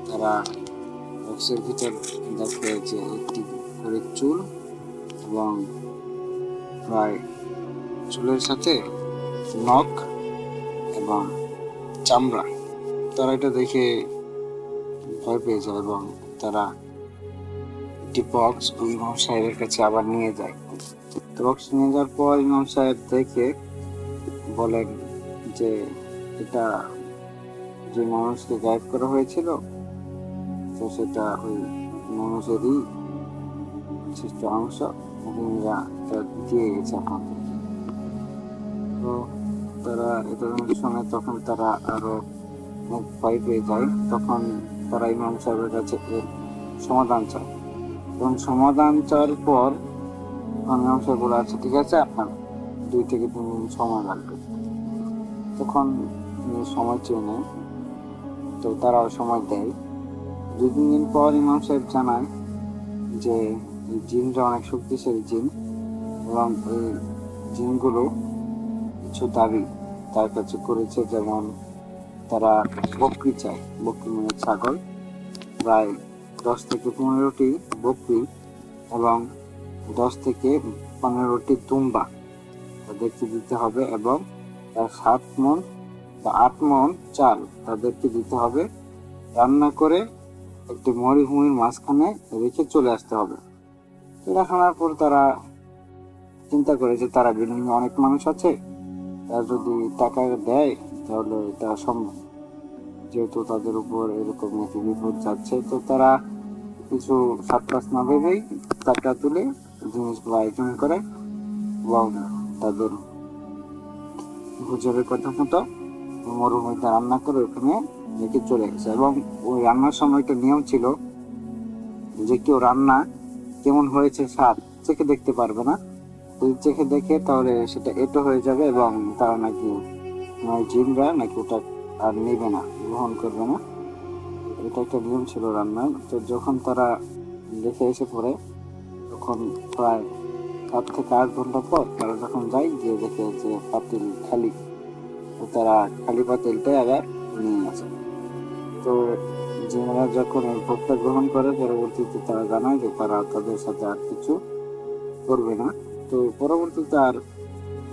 তারা বক্সের ভিতর দেখে যে একটি করে চুল এবং প্রায় চুলের সাথে নখ এবং চামড়া। তারা এটা দেখে ভয় পেয়ে যায় এবং তারা একটি বক্স ইমাম সাহেবের কাছে আবার নিয়ে যায়। তো বক্স নিয়ে যাওয়ার পর ইমাম সাহেব দেখে বলেন যে এটা যে মানুষকে গায়েব করা হয়েছিল তো সেটা ওই মানুষেরই সৃষ্ট অংশ দিয়ে গেছে এখন। তো তারা এটা শুনে তখন তারা আরো ভয় পেয়ে যায়। তখন তারা ইমাম সাহেবের কাছে এর সমাধান চায় এবং সমাধান চাওয়ার পর ইমাম সাহেব বলে, আচ্ছা ঠিক আছে, আপনার 2 থেকে 3 দিন সময় লাগবে। তখন সময় চেয়ে নেয়, তো তারাও সময় দেয়। 2-3 দিন পর ইমাম সাহেব জানায় যে এই জিনটা অনেক শক্তিশালী জিন এবং এই জিনগুলো কিছু দাবি তার কাছে করেছে, যেমন তারা বকরি চায়, বকরি মানে ছাগল, প্রায় 10 থেকে 15টি বকরি এবং 10 থেকে 15টি দুম্বা তাদেরকে দিতে হবে এবং তার 7 মণ বা 8 মণ চাল তাদেরকে দিতে হবে। রান্না করে একটি মরুভূমির মাঝখানে রেখে চলে আসতে হবে। এটা শোনার পর তারা চিন্তা করেছে তারা বিল্ডিং অনেক মানুষ আছে, তারা যদি টাকা দেয় তাহলে এটা সম্ভব, যেহেতু তাদের উপর এরকম একটি বিপদ যাচ্ছে। তো তারা কিছু সাতপাস না ভেবেই টাকা তুলে জিনিসগুলো আয়োজন করে এবং তাদের গুজবের কথা মতো মরুভূমিতে রান্না করে ওখানে রেখে চলে গেছে। এবং ওই রান্নার সময় একটা নিয়ম ছিল যে কেউ রান্না কেমন হয়েছে স্বাদ চেখে দেখতে পারবে না, যদি চেখে দেখে তাহলে সেটা এটো হয়ে যাবে এবং তারা নাকি জিনরা নাকি ওটা আর নেবে না, গ্রহণ করবে না। এটা একটা নিয়ম ছিল রান্নার। তো যখন তারা দেখে এসে পড়ে তখন প্রায় 7 থেকে 8 ঘন্টা পর তারা যখন যায় গিয়ে দেখে যে পাতিল খালি, তো তারা খালি পাতিলটাই আবার নিয়ে আসে। তো জিনেরা যখন এই ভোগটা গ্রহণ করে পরবর্তীতে তারা জানায় যে তারা তাদের সাথে আর কিছু করবে না। তো পরবর্তীতে আর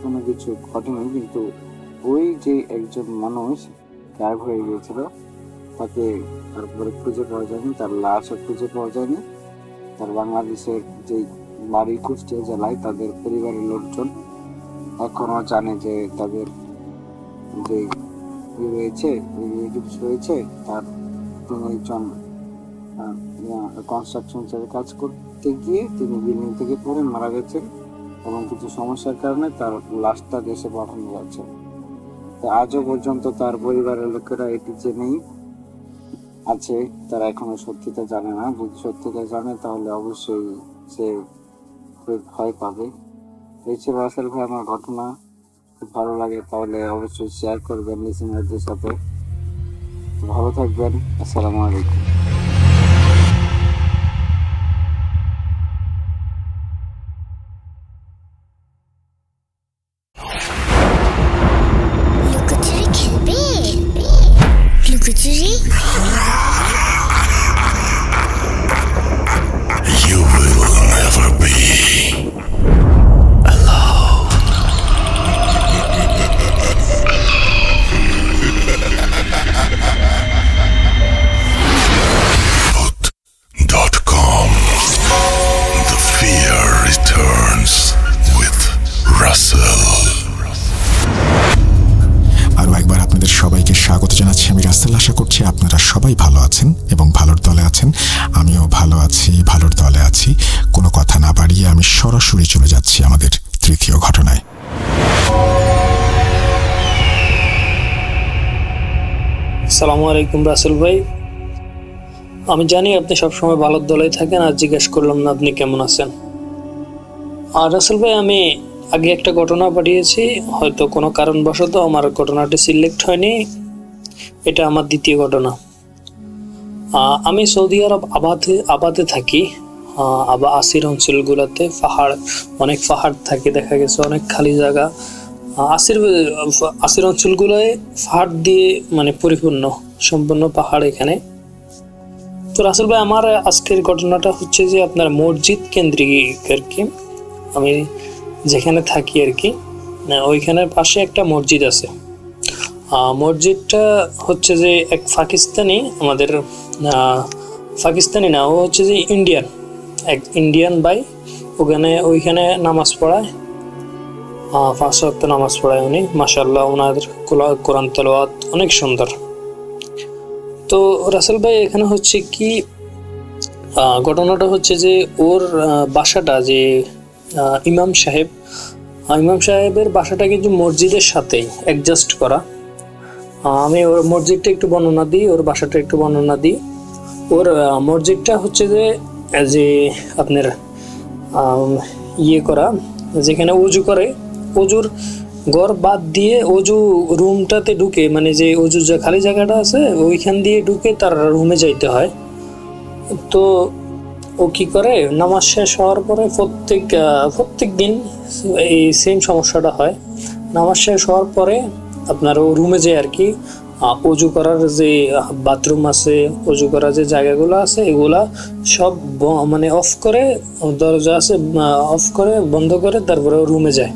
কোনো কিছু ঘটেনি, কিন্তু ওই যে একজন মানুষ গায়েব হয়ে গিয়েছিল তাকে তারপরে খুঁজে পাওয়া যায়নি, তার লাশও খুঁজে পাওয়া যায়নি। তার বাংলাদেশের যে বাড়ি কুষ্টিয়া জেলায় তাদের পরিবারের লোকজন এখনো জানে যে তাদের যে রয়েছে রয়েছে তার তিনি একজন কনস্ট্রাকশন কাজ করতে গিয়ে তিনি বিল্ডিং থেকে পড়ে মারা গেছেন এবং কিছু সমস্যার কারণে তার লাশটা দেশে পাঠানো যাচ্ছে। আজও পর্যন্ত তার পরিবারের লোকেরা এটি জেনেই আছে, তারা এখনো সত্যিটা জানে না। যদি সত্যিটা জানে তাহলে অবশ্যই সে খুব ভয় পাবে। এই ছিল রাসেল ভাই আমার ঘটনা। খুব ভালো লাগে তাহলে অবশ্যই শেয়ার করবেন লিসেনারদের সাথে। ভালো থাকবেন। আসসালামু আলাইকুম। লুকোচুরি খেলবে? লুকোচুরি রাসেল, আশা করছি আপনারা সবাই ভালো আছেন এবং ভালোর দলে আছেন। আমিও ভালো আছি, ভালোর দলে আছি। কোনো কথা না বাড়িয়ে আমি সরাসরি চলে যাচ্ছি আমাদের তৃতীয় ঘটনায়। আসসালামু আলাইকুম রাসেল ভাই, আমি জানি আপনি সবসময় ভালোর দলেই থাকেন, আর জিজ্ঞেস করলাম না আপনি কেমন আছেন। আর রাসেল ভাই, আমি আগে একটা ঘটনা পাঠিয়েছি, হয়তো কোনো কারণবশত আমার ঘটনাটি সিলেক্ট হয়নি। এটা আমার দ্বিতীয় ঘটনা। আমি সৌদি আরব আবাদে থাকি। আসির অঞ্চলগুলোতে অনেক পাহাড় থাকে, দেখা গেছে অনেক খালি জায়গা। আসির অঞ্চলগুলোয় পাহাড় দিয়ে মানে পরিপূর্ণ, সম্পূর্ণ পাহাড় এখানে। তো রাসেল ভাই, আমার আজকের ঘটনাটা হচ্ছে যে আপনার মসজিদ কেন্দ্রিক আর কি। আমি যেখানে থাকি আর কি, ওইখানের পাশে একটা মসজিদ আছে। মসজিদটা হচ্ছে যে এক পাকিস্তানি, আমাদের পাকিস্তানি না, ও হচ্ছে যে এক ইন্ডিয়ান ভাই। ওইখানে নামাজ পড়ায়, 5 ওয়াক্ত নামাজ পড়ায় উনি। মাশাআল্লাহ, ওনার কোরআন তেলাওয়াত অনেক সুন্দর। তো রাসেল ভাই, এখানে হচ্ছে কি ঘটনাটা হচ্ছে যে ওর বাসাটা, যে ইমাম সাহেবের বাসাটা কিন্তু মসজিদের সাথেই অ্যাডজাস্ট করা। আমি ওর মসজিদটা একটু বর্ণনা দিই, ওর বাসাটা একটু বর্ণনা দিই। ওর মসজিদটা হচ্ছে যে আপনার করা, যেখানে অজু করে, অজুর ঘর বাদ দিয়ে অজু রুমটাতে ঢুকে, মানে যে অজুর যে খালি জায়গাটা আছে ওইখান দিয়ে ঢুকে তার রুমে যাইতে হয়। তো ও কি করে, নামাজ শেষ হওয়ার পরে প্রত্যেক দিন এই সেম সমস্যাটা হয়। নামাজ শেষ হওয়ার পরে আপনার ও রুমে যায় আর কি। অজু করার যে বাথরুম আছে, অজু করার যে জায়গাগুলো আছে, এগুলা সব মানে অফ করে, দরজা আছে অফ করে, বন্ধ করে তারপরে ও রুমে যায়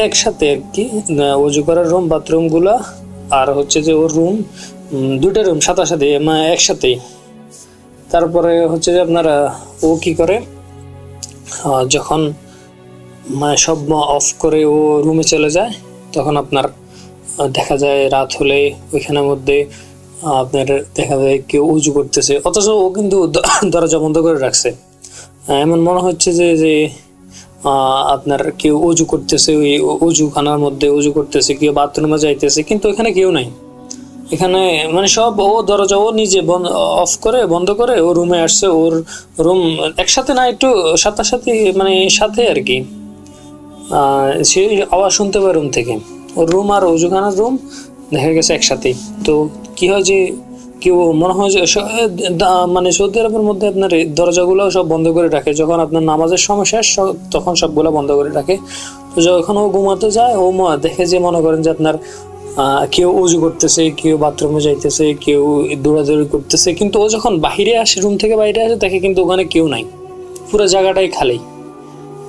একসাথে আর কি। অজু করার রুম, বাথরুমগুলা আর হচ্ছে যে ওর রুম, দুইটা রুম সাথে একসাথেই। তারপরে হচ্ছে যে আপনার ও কি করে, যখন মানে সব অফ করে ও রুমে চলে যায়, তখন আপনার দেখা যায় রাত হলে ওইখানের মধ্যে আপনার দেখা যায় কেউ উজু করতেছে, অথচ ও কিন্তু দরজা বন্ধ করে রাখছে। এমন মনে হচ্ছে যে আপনার কেউ উজু করতেছে, ওই উজুখানার মধ্যে উজু করতেছে, কেউ বাথরুমে যাইতেছে, কিন্তু এখানে কেউ নাই। এখানে মানে সব ও দরজা ও নিজে অফ করে, বন্ধ করে ও রুমে আসছে। ওর রুম একসাথে না, একটু সাথে মানে সাথে আর কি, সে আওয়াজ শুনতে পায় রুম থেকে। ওর রুম আর অজুখানার রুম দেখা গেছে একসাথেই। তো কি হয় যে কেউ মনে হয় যে মানে সৌদি আরবের মধ্যে আপনার দরজাগুলো সব বন্ধ করে রাখে। যখন আপনার নামাজের সময় শেষ, তখন সবগুলো বন্ধ করে রাখে। তো যখন ও ঘুমাতে যায়, ও দেখে যে মনে করেন যে আপনার কেউ উজু করতেছে, কেউ বাথরুমে যাইতেছে, কেউ দৌড়াদৌড়ি করতেছে, কিন্তু ও যখন বাহিরে আসে, রুম থেকে বাইরে আসে, দেখে কিন্তু ওখানে কেউ নাই, পুরো জায়গাটাই খালি।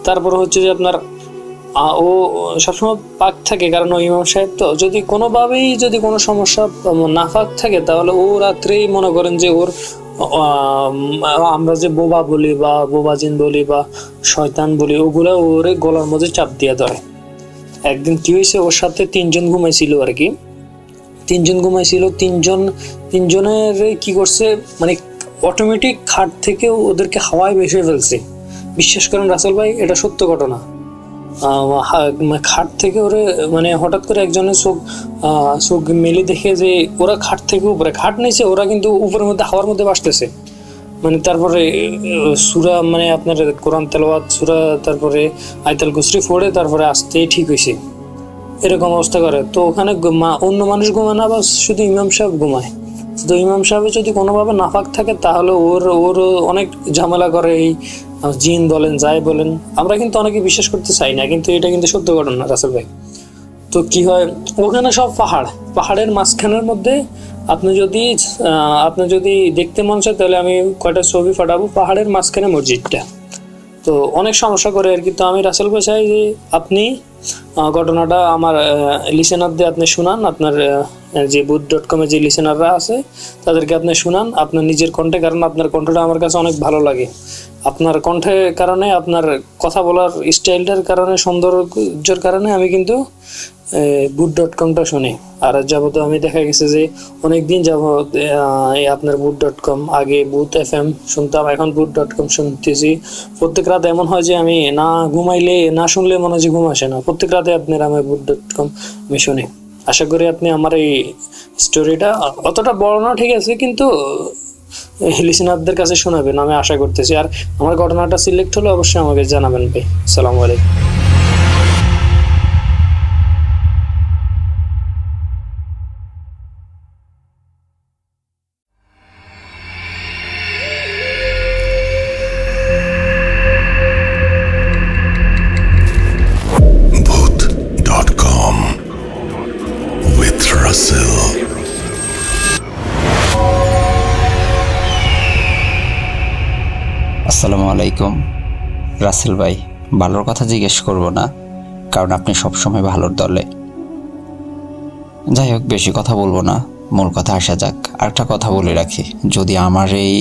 তারপর হচ্ছে যে আপনার ও সবসময় পাক থাকে, কারণ ও ইমাম সাহেব। তো যদি কোনোভাবেই যদি কোনো সমস্যা না পাক থাকে, তাহলে ও রাত্রেই মনে করেন যে ওর আমরা যে বোবা বলি বা বোবাজিন বলি বা শয়তান বলি, ওগুলা ওরে গলার মধ্যে চাপ দিয়ে ধরে। একদিন কি হয়েছে, ওর সাথে 3 জন ঘুমাইছিল আর কি। 3 জন ঘুমাইছিল, তিনজনের কি করছে, মানে অটোমেটিক খাট থেকে ওদেরকে হাওয়ায় ভেসে ফেলছে। বিশ্বাস করেন রাসেল ভাই, এটা সত্য ঘটনা। খাট থেকে ওরে মানে হঠাৎ করে একজনের চোখ মেলে দেখে যে ওরা খাট থেকে উপরে, খাট নিচে, ওরা কিন্তু উপরের মধ্যে হাওয়ার মধ্যে ভাসতেছে। মানে তারপরে সূরা, মানে আপনার কোরআন তেলাওয়াত সূরা, তারপরে আয়াতুল কুরসি পড়ে তারপরে আসতেই ঠিক হয়েছে, এরকম অবস্থা করে। তো ওখানে অন্য মানুষ ঘুমায় না, বা শুধু ইমাম সাহেব ঘুমায়। তো ইমাম সাহেবের যদি কোনোভাবে নাফাক থাকে, তাহলে ওর অনেক ঝামেলা করে। এই জিন বলেন, যাই বলেন, আমরা কিন্তু অনেকে বিশ্বাস করতে চাই না, কিন্তু এটা কিন্তু সত্য ঘটনা রাসেল ভাই। তো কি হয়, ওখানে সব পাহাড়ের মাঝখানের মধ্যে আপনি যদি দেখতে মন চায়, তাহলে আমি কয়টা ছবি পাঠাবো। পাহাড়ের মাঝখানে মসজিদটা, তো অনেক সমস্যা করে আর কি। তো আমি রাসেল ভাই চাই যে আপনি ঘটনাটা আমার লিসেনারদের আপনি শুনান, আপনার যে boot.com যে লিসেনাররা আছে তাদেরকে আপনি শুনান আপনার নিজের কণ্ঠে, কারণ আপনার কণ্ঠটা আমার কাছে অনেক ভালো লাগে। আপনার কণ্ঠের কারণে, আপনার কথা বলার স্টাইলটার কারণে, সৌন্দর্যের কারণে আমি কিন্তু boot.com-টা শুনি। আর যাবত আমি দেখা গেছে যে অনেকদিন যাবত আপনার boot.com, আগে বুথ FM শুনতাম, এখন boot.com শুনতেছি। প্রত্যেক রাত এমন হয় যে আমি না ঘুমাইলে, না শুনলে মনে হয় যে ঘুম আসে না। প্রত্যেক রাতে আপনার আমি boot.com আমি শুনি। আশা করি আপনি আমার এই স্টোরিটা অতটা বড় না, ঠিক আছে, কিন্তু লিসেনারদের কাছে শোনাবেন আমি আশা করতেছি। আর আমার ঘটনাটা সিলেক্ট হলে অবশ্যই আমাকে জানাবেন ভাই। আসসালামু আলাইকুম। Booth.com with Russell. আসসালামু আলাইকুম। রাসেল ভাই, ভালোর কথা জিজ্ঞেস করব না, কারণ আপনি সবসময় ভালোর দলে। যাই হোক, বেশি কথা বলবো না, মূল কথা আসা যাক। আরেকটা কথা বলে রাখি, যদি আমার এই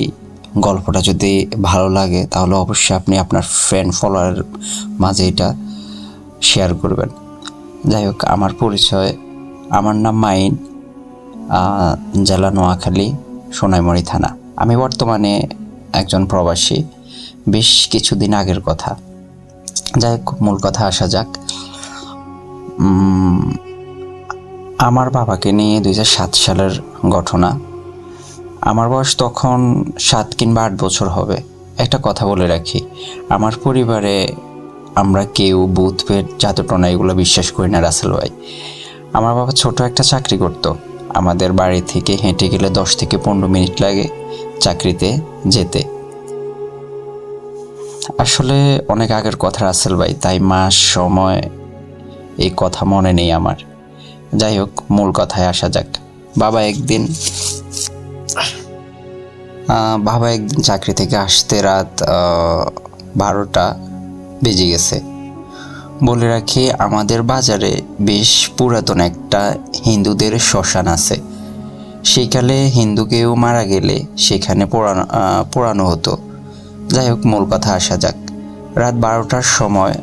গল্পটা যদি ভালো লাগে তাহলে অবশ্যই আপনি আপনার ফ্রেন্ড ফলোয়ারের মাঝে এটা শেয়ার করবেন। যাই হোক, আমার পরিচয়, আমার নাম মাইন, জেলা নোয়াখালী, সোনাইমুড়ি থানা। আমি বর্তমানে একজন প্রবাসী, বেশ কিছুদিন আগের কথা। যাই হোক, মূল কথা আসা যাক। আমার বাবাকে নিয়ে 2007 সালের ঘটনা। আমার বয়স তখন 7 কিংবা 8 বছর হবে। একটা কথা বলে রাখি, আমার পরিবারে আমরা কেউ ভূত পেট জাদুটনা এগুলো বিশ্বাস করি না রাসেল ভাই। আমার বাবা ছোট একটা চাকরি করত। আমাদের বাড়ি থেকে হেঁটে গেলে 10 থেকে 15 মিনিট লাগে চাকরিতে যেতে। আসলে অনেক আগের কথা রাসেল ভাই, তাই মাস সময় এই কথা মনে নেই আমার। যাই হোক, মূল কথায় আসা যাক। বাবা একদিন চাকরি থেকে আসতে রাত 12টা বেজে গেছে। বলে রাখি, আমাদের বাজারে বেশ পুরাতন একটা হিন্দুদের শ্মশান আছে। সেইকালে হিন্দু কেউ মারা গেলে সেখানে পোড়ানো হতো। যাই হোক, মূল কথা আসা যাক। রাত 12টার সময়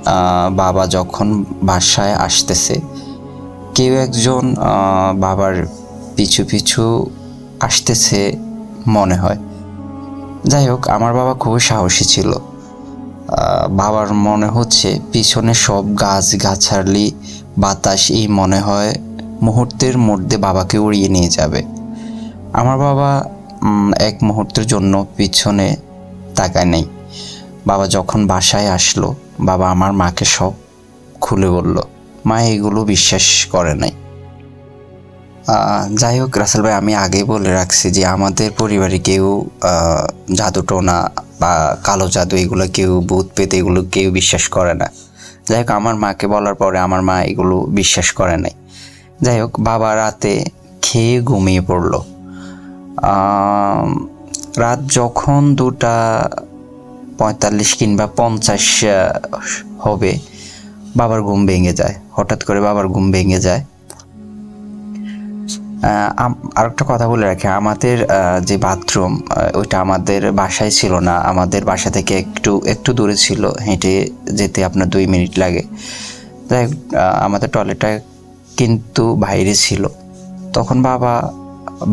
বাবা যখন বাসায় আসতেছে, কেউ একজন বাবার পিছু পিছু আসতেছে মনে হয়। যাই হোক, আমার বাবা খুবই সাহসী ছিল। বাবার মনে হচ্ছে পিছনে সব গাছ গাছালি বাতাস এই মনে হয় মুহূর্তের মধ্যে বাবাকে উড়িয়ে নিয়ে যাবে। আমার বাবা এক মুহূর্তের জন্য পিছনে তাকায় নেই। বাবা যখন বাসায় আসলো, বাবা আমার মাকে সব খুলে বলল। মা এগুলো বিশ্বাস করে নাই। যাই হোক রাসেল ভাই, আমি আগেই বলে রাখছি যে আমাদের পরিবারে কেউ জাদুটোনা বা কালো জাদু এগুলো, কেউ ভূত পেতে এগুলো কেউ বিশ্বাস করে না। যাই হোক, আমার মাকে বলার পরে আমার মা এগুলো বিশ্বাস করে নাই। যাই হোক, বাবা রাতে খেয়ে ঘুমিয়ে পড়লো। রাত যখন 2:45 কিংবা 50 হবে, বাবার ঘুম ভেঙে যায়। হঠাৎ করে বাবার ঘুম ভেঙে যায়। আর একটা কথা বলে রাখি, আমাদের যে বাথরুম ওইটা আমাদের বাসায় ছিল না, আমাদের বাসা থেকে একটু দূরে ছিল, হেঁটে যেতে আপনার 2 মিনিট লাগে। তাই আমাদের টয়লেটটা কিন্তু বাইরে ছিল। তখন বাবা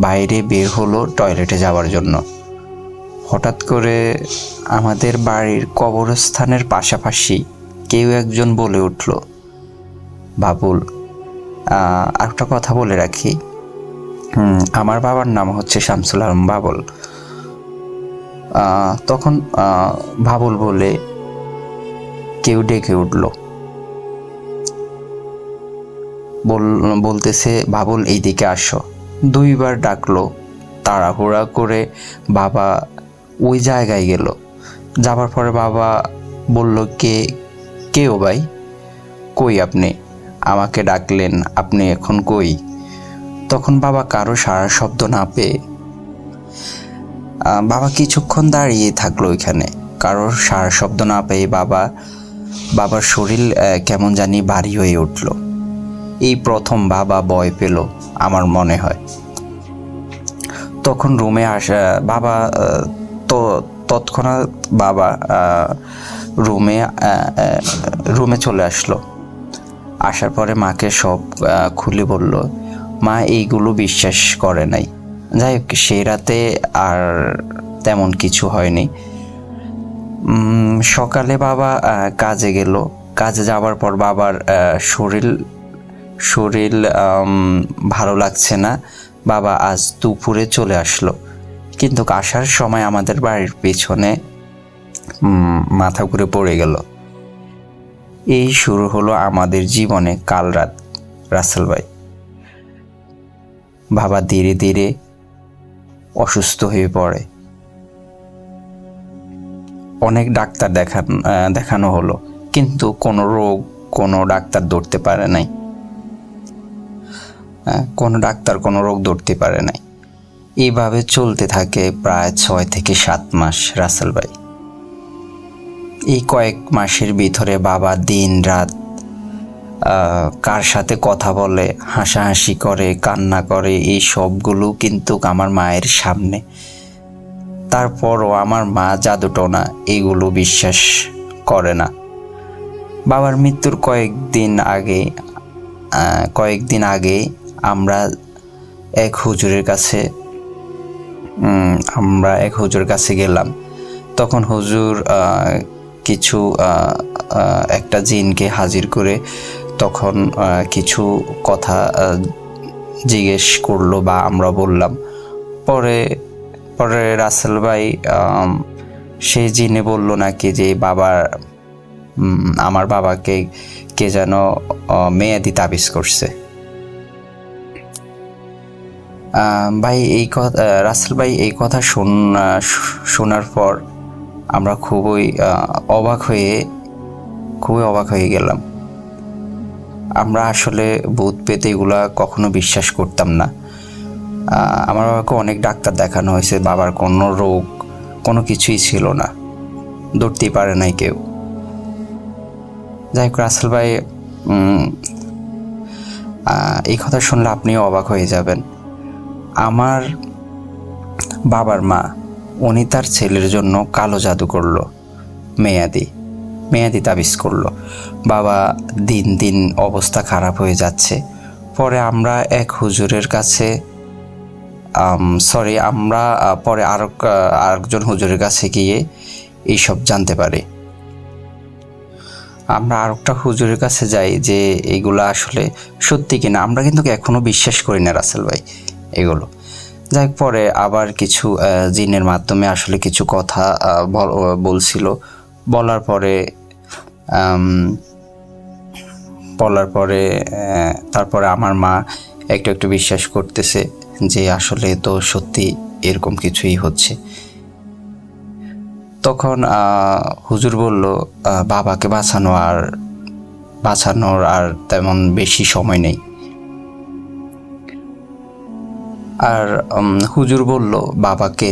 বাইরে বের হলো টয়লেটে যাওয়ার জন্য। হঠাৎ করে আমাদের বাড়ির কবরস্থানের পাশাপাশি কেউ একজন বলে উঠল, বাবুল। আর একটা কথা বলে রাখি, আমার বাবার নাম হচ্ছে শামসুল আলম বাবুল। তখন বাবুল বলে কেউ ডেকে উঠল, বলতেছে, বাবুল এইদিকে আসো। 2 বার ডাকলো। তাড়াহুড়া করে বাবা ওই জায়গায় গেল। যাবার পরে বাবা বলল, কে ও ভাই? কই আপনি? আমাকে ডাকলেন, আপনি এখন কই? তখন বাবা কারো সারা শব্দ না পেয়ে বাবা কিছুক্ষণ দাঁড়িয়ে থাকলো ওইখানে। কারোর সারা শব্দ না পেয়ে বাবার শরীর কেমন জানি ভারী হয়ে উঠল। এই প্রথম বাবা ভয় পেল আমার মনে হয়। তখন রুমে বাবা তৎক্ষণাৎ বাবা রুমে চলে আসলো। আসার পরে মাকে সব খুলে বলল। মা এইগুলো বিশ্বাস করে নাই। যাই হোক, সেই রাতে আর তেমন কিছু হয়নি। সকালে বাবা কাজে গেল। কাজে যাওয়ার পর বাবার শরীর ভালো লাগছে না। বাবা আজ দুপুরে চলে আসলো, কিন্তু আসার সময় আমাদের বাড়ির পেছনে মাথা ঘুরে পড়ে গেল। এই শুরু হলো আমাদের জীবনে কাল রাত রাসেল ভাই। বাবা ধীরে ধীরে অসুস্থ হয়ে পড়ে। অনেক ডাক্তার দেখানো হলো, কিন্তু কোনো ডাক্তার ধরতে পারে নাই। কোনো রোগ ধরতে পারে নাই। এইভাবে চলতে থাকে প্রায় 6 থেকে 7 মাস রাসেল ভাই। এই কয়েক মাসের ভিতরে বাবা দিন রাত কার সাথে কথা বলে, হাসাহাসি করে, কান্না করে, এই সবগুলো কিন্তু আমার মায়ের সামনে। তারপরও আমার মা জাদুটোনা এগুলো বিশ্বাস করে না। বাবার মৃত্যুর কয়েকদিন আগে আমরা এক হুজুরের কাছে গেলাম। তখন হুজুর কিছু একটা জিনকে হাজির করে তখন কিছু কথা জিজ্ঞেস করলো বা আমরা বললাম। পরে রাসেল ভাই সেই জিনে বলল নাকি যে আমার বাবাকে কে যেন মেয়াদি তাবিজ করছে। ভাই রাসেল ভাই এই কথা শোনার পর আমরা খুবই অবাক হয়ে গেলাম। আমরা আসলে ভূত পেতে এগুলা কখনো বিশ্বাস করতাম না। আমার বাবাকে অনেক ডাক্তার দেখানো হয়েছে, বাবার কোনো রোগ কোনো কিছুই ছিল না, ধরতেই পারে নাই কেউ। যাই হোক রাসেল ভাই, এই কথা শুনলে আপনিও অবাক হয়ে যাবেন। আমার বাবার মা, উনি তার ছেলের জন্য কালো জাদু করলো, মেয়াদি তাবিজ করলো। বাবা দিন দিন অবস্থা খারাপ হয়ে যাচ্ছে। পরে আমরা এক হুজুরের কাছে পরে আরেকজন হুজুরের কাছে গিয়ে এইসব জানতে পারি। আমরা আরেকটা হুজুরের কাছে যাই যে এগুলো আসলে সত্যি কিনা। আমরা কিন্তু এখনো বিশ্বাস করি না রাসেল ভাই এগুলো। যাই হোক, পরে আবার কিছু জিনের মাধ্যমে আসলে কিছু কথা বলছিল। বলার পরে তারপরে আমার মা একটু বিশ্বাস করতেছে যে আসলে তো সত্যি এরকম কিছুই হচ্ছে। তখন হুজুর বলল বাবাকে বাঁচানোর আর তেমন বেশি সময় নেই। আর হুজুর বলল বাবাকে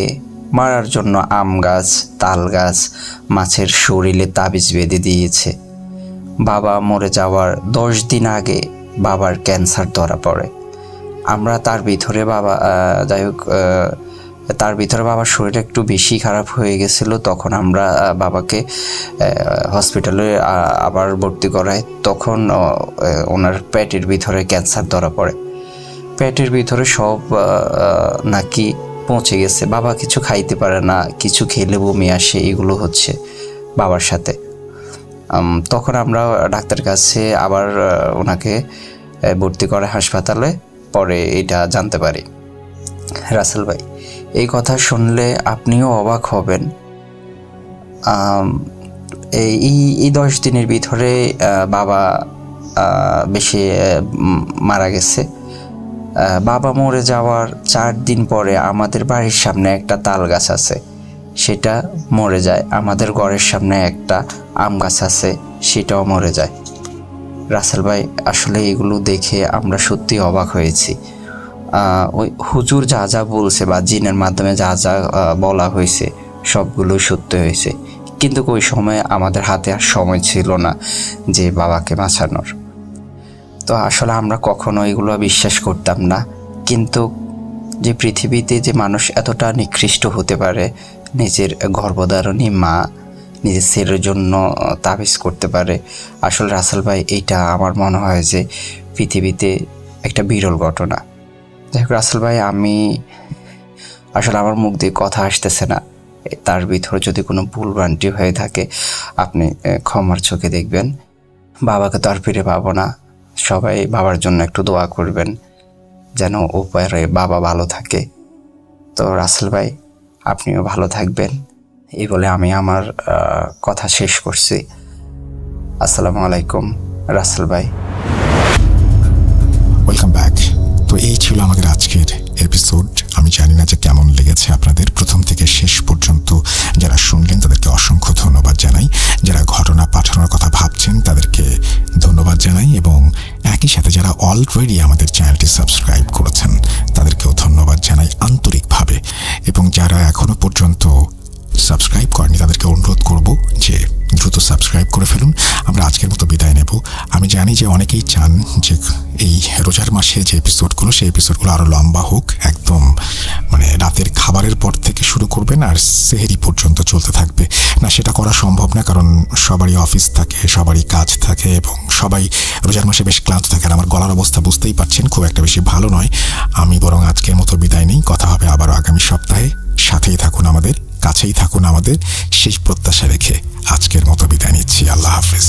মারার জন্য আম গাছ, তাল গাছ, মাছের শরীরে তাবিজ বেঁধে দিয়েছে। বাবা মরে যাওয়ার 10 দিন আগে বাবার ক্যান্সার ধরা পড়ে। আমরা তার ভিতরে বাবার শরীর একটু বেশি খারাপ হয়ে গেছিল। তখন আমরা বাবাকে হসপিটালে আবার ভর্তি করাই। তখন ওনার পেটের ভিতরে ক্যান্সার ধরা পড়ে। পেটের ভিতরে সব নাকি পৌঁছে গেছে। বাবা কিছু খাইতে পারে না, কিছু খেলে বমি আসে, এগুলো হচ্ছে বাবার সাথে। তখন আমরা ডাক্তার কাছে আবার ওনাকে ভর্তি করে হাসপাতালে। পরে এটা জানতে পারি। রাসেল ভাই, এই কথা শুনলে আপনিও অবাক হবেন। এই 10 দিনের ভিতরে বাবা বেশি মারা গেছে। বাবা মরে যাওয়ার 4 দিন পরে আমাদের বাড়ির সামনে একটা তাল গাছ আছে, সেটা মরে যায়। আমাদের ঘরের সামনে একটা আম গাছ আছে, সেটাও মরে যায়। রাসেল ভাই, আসলে এগুলো দেখে আমরা সত্যি অবাক হয়েছি। ওই হুজুর যা যা বলছে বা জিনের মাধ্যমে যা যা বলা হয়েছে সবগুলো সত্য হয়েছে। কিন্তু ওই সময় আমাদের হাতে আর সময় ছিল না যে বাবাকে বাঁচানোর। তো আসলে আমরা কখনো এগুলো বিশ্বাস করতাম না। কিন্তু যে পৃথিবীতে যে মানুষ এতটা নিকৃষ্ট হতে পারে নিজের গর্ভধারণী মা নিজের ছেলের জন্য তাবিজ করতে পারে। আসলে রাসেল ভাই, এইটা আমার মনে হয় যে পৃথিবীতে একটা বিরল ঘটনা। যাই হোক রাসেল ভাই, আমি আসলে আমার মুখ দিয়ে কথা আসতেছে না, তার ভিতরে যদি কোনো ভুলভ্রান্তি হয়ে থাকে আপনি ক্ষমার চোখে দেখবেন। বাবাকে তো আর ফিরে পাবো না, সবাই বাবার জন্য একটু দোয়া করবেন যেন উপরে বাবা ভালো থাকে। তো রাসেল ভাই, আপনিও ভালো থাকবেন, এই বলে আমি আমার কথা শেষ করছি। আসসালামু আলাইকুম রাসেল ভাই। Welcome back. তো এই ছিল আমাদের আজকের এপিসোড। আমি জানি না যে কেমন লেগেছে আপনাদের। প্রথম থেকে শেষ পর্যন্ত যারা শুনলেন তাদেরকে অসংখ্য ধন্যবাদ জানাই। যারা ঘটনা পাঠানোর কথা ভাবছেন তাদেরকে ধন্যবাদ জানাই, এবং একই সাথে যারা অলরেডি আমাদের চ্যানেলটি সাবস্ক্রাইব করেছেন তাদেরকেও ধন্যবাদ জানাই আন্তরিকভাবে। এবং যারা এখনো পর্যন্ত সাবস্ক্রাইব করেনি তাদেরকে অনুরোধ করব যে দ্রুত সাবস্ক্রাইব করে ফেলুন। আমরা আজকের মতো বিদায় নেব। আমি জানি যে অনেকেই চান যে এই রোজার মাসে যে এপিসোডগুলো, সেই এপিসোডগুলো আরও লম্বা হোক, একদম মানে রাতের খাবারের পর থেকে শুরু করবেন আর সেহরি পর্যন্ত চলতে থাকবে। না, সেটা করা সম্ভব না, কারণ সবারই অফিস থাকে, সবারই কাজ থাকে এবং সবাই রোজার মাসে বেশ ক্লান্ত থাকে। আর আমার গলার অবস্থা বুঝতেই পারছেন, খুব একটা বেশি ভালো নয়। আমি বরং আজকের মতো বিদায় নেই। কথা হবে আবারও আগামী সপ্তাহে। সাথেই থাকুন আমাদের, কাছেই থাকুন আমাদের, সেই প্রত্যাশা রেখে আজকের মতো বিদায় নিচ্ছি। আল্লাহ হাফেজ।